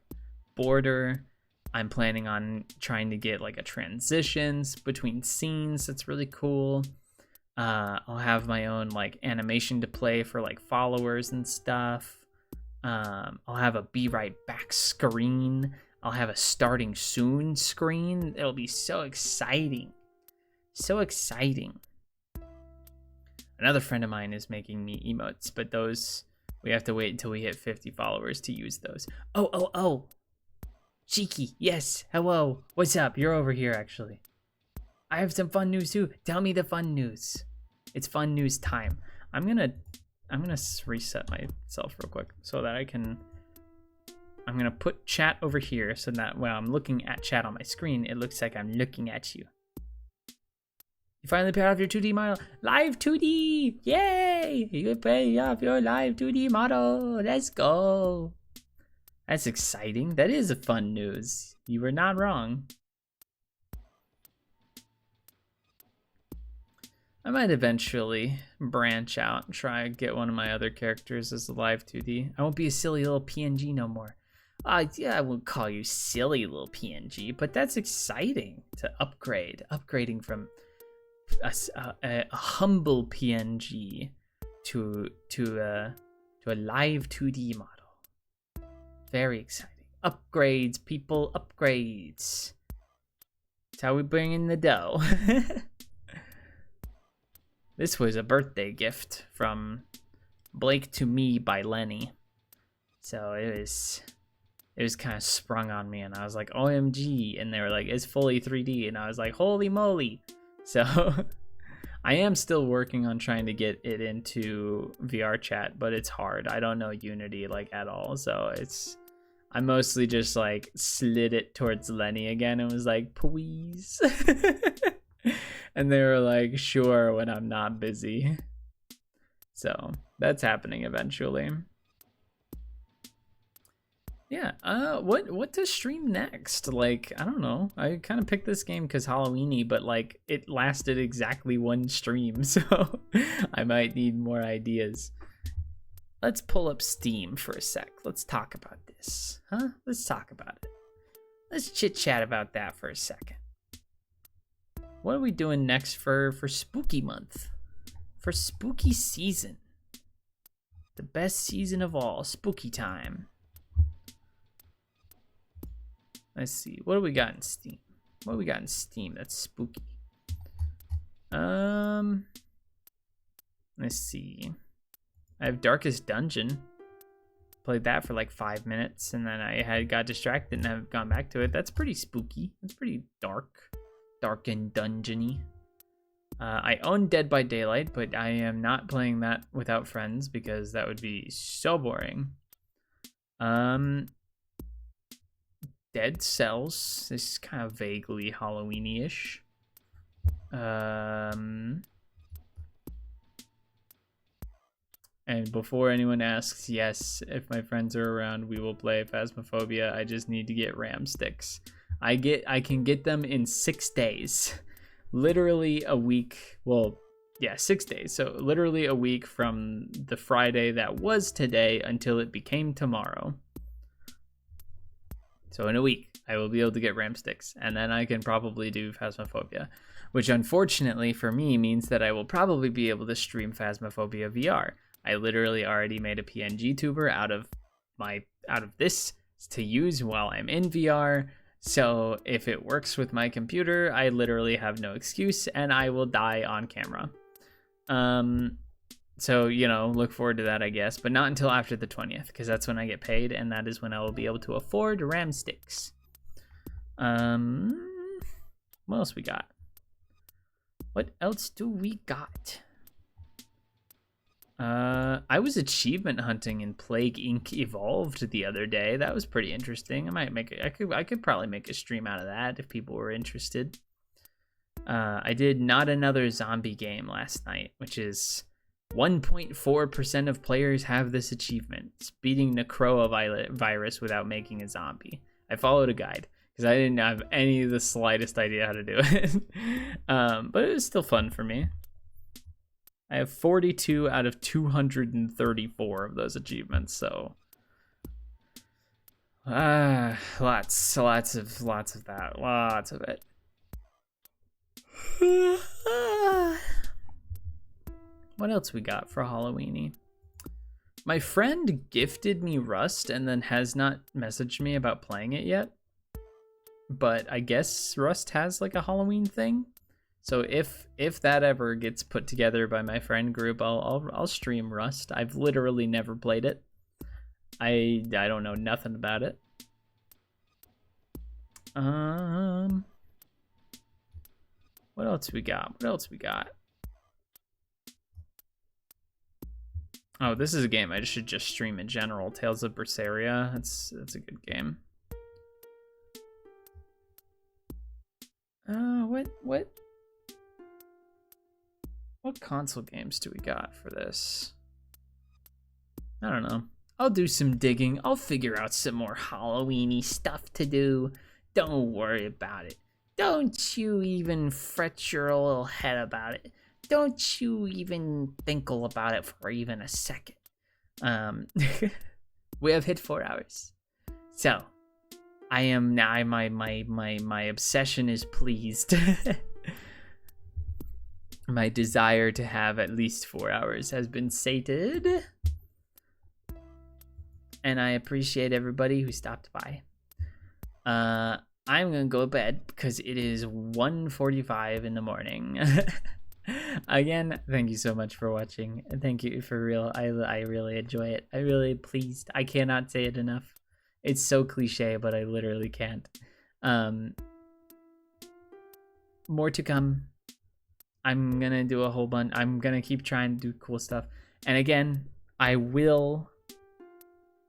border. I'm planning on trying to get like a transitions between scenes. That's really cool. I'll have my own like animation to play for like followers and stuff. I'll have a be right back screen. I'll have a starting soon screen. It'll be so exciting. So exciting. Another friend of mine is making me emotes, but those, we have to wait until we hit 50 followers to use those. Oh. Cheeky, yes, hello. What's up? You're over here, actually. I have some fun news, too. Tell me the fun news. It's fun news time. I'm gonna reset myself real quick so that I can I'm gonna put chat over here so that when I'm looking at chat on my screen, it looks like I'm looking at you. You finally paid off your 2D model. Live 2D! Yay! You paid off your live 2D model. Let's go. That's exciting. That is a fun news. You were not wrong. I might eventually branch out and try and get one of my other characters as a live 2D. I won't be a silly little PNG no more. Yeah, I won't call you silly little PNG, but that's exciting to upgrade. Upgrading from a humble PNG to a live 2D model. Very exciting. Upgrades, people, upgrades. That's how we bring in the dough. This was a birthday gift from Blake to me by Lenny. So it was kind of sprung on me, and I was like, OMG, and they were like, it's fully 3D, and I was like, holy moly. So I am still working on trying to get it into VR chat, but it's hard. I don't know Unity like at all, so I mostly just like slid it towards Lenny again and was like, please. And they were like, sure, when I'm not busy. So that's happening eventually. Yeah, what to stream next? Like, I don't know. I kind of picked this game because Halloweeny, but like it lasted exactly one stream, so I might need more ideas. Let's pull up Steam for a sec. Let's talk about this, huh? Let's talk about it. Let's chit chat about that for a second. What are we doing next for spooky month? For spooky season. The best season of all, spooky time. Let's see. What do we got in Steam? What do we got in Steam that's spooky? Let's see. I have Darkest Dungeon. Played that for like 5 minutes, and then I got distracted and have gone back to it. That's pretty spooky. That's pretty dark. Dark and dungeony. I own Dead by Daylight, but I am not playing that without friends because that would be so boring. Dead Cells. This is kind of vaguely Halloween-ish. And before anyone asks, yes, if my friends are around, we will play Phasmophobia. I just need to get RAM sticks. I can get them in 6 days. Literally a week. Well, yeah, 6 days. So literally a week from the Friday that was today until it became tomorrow. So in a week, I will be able to get RAM sticks, and then I can probably do Phasmophobia, which unfortunately for me means that I will probably be able to stream Phasmophobia VR. I literally already made a PNG tuber out of this to use while I'm in VR. So if it works with my computer, I literally have no excuse, and I will die on camera. So, you know, look forward to that, I guess, but not until after the 20th, because that's when I get paid, and that is when I will be able to afford RAM sticks. What else we got? What else do we got? I was achievement hunting in Plague Inc. Evolved the other day. That was pretty interesting. I could probably make a stream out of that if people were interested. I did Not Another Zombie Game last night, which is 1.4% of players have this achievement. It's beating Necroa virus without making a zombie. I followed a guide because I didn't have any of the slightest idea how to do it. But it was still fun for me. I have 42 out of 234 of those achievements, so lots of that, lots of it. What else we got for Halloweeny? My friend gifted me Rust and then has not messaged me about playing it yet. But I guess Rust has like a Halloween thing. So if that ever gets put together by my friend group, I'll stream Rust. I've literally never played it. I don't know nothing about it. What else we got? Oh, this is a game I should just stream in general. Tales of Berseria. That's a good game. What console games do we got for this? I don't know. I'll do some digging. I'll figure out some more Halloween-y stuff to do. Don't worry about it. Don't you even fret your little head about it. Don't you even thinkle about it for even a second. We have hit 4 hours. So, I am now, my obsession is pleased. My desire to have at least 4 hours has been sated. And I appreciate everybody who stopped by. I'm gonna go to bed because it is 1:45 in the morning. Again, thank you so much for watching. Thank you for real. I really enjoy it. I really pleased. I cannot say it enough. It's so cliche, but I literally can't. More to come. I'm gonna do a whole bunch. I'm gonna keep trying to do cool stuff. And again, I will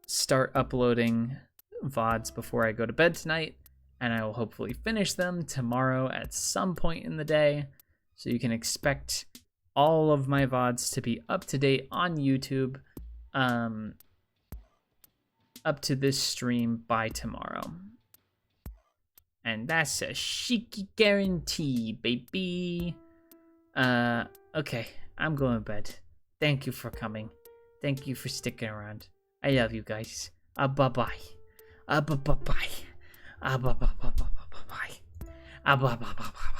start uploading VODs before I go to bed tonight, and I will hopefully finish them tomorrow at some point in the day. So you can expect all of my VODs to be up to date on YouTube up to this stream by tomorrow. And that's a cheeky guarantee, baby. Okay, I'm going to bed. Thank you for coming. Thank you for sticking around. I love you guys. Bye-bye. Bye-bye. Bye-bye. Bye-bye. Bye-bye.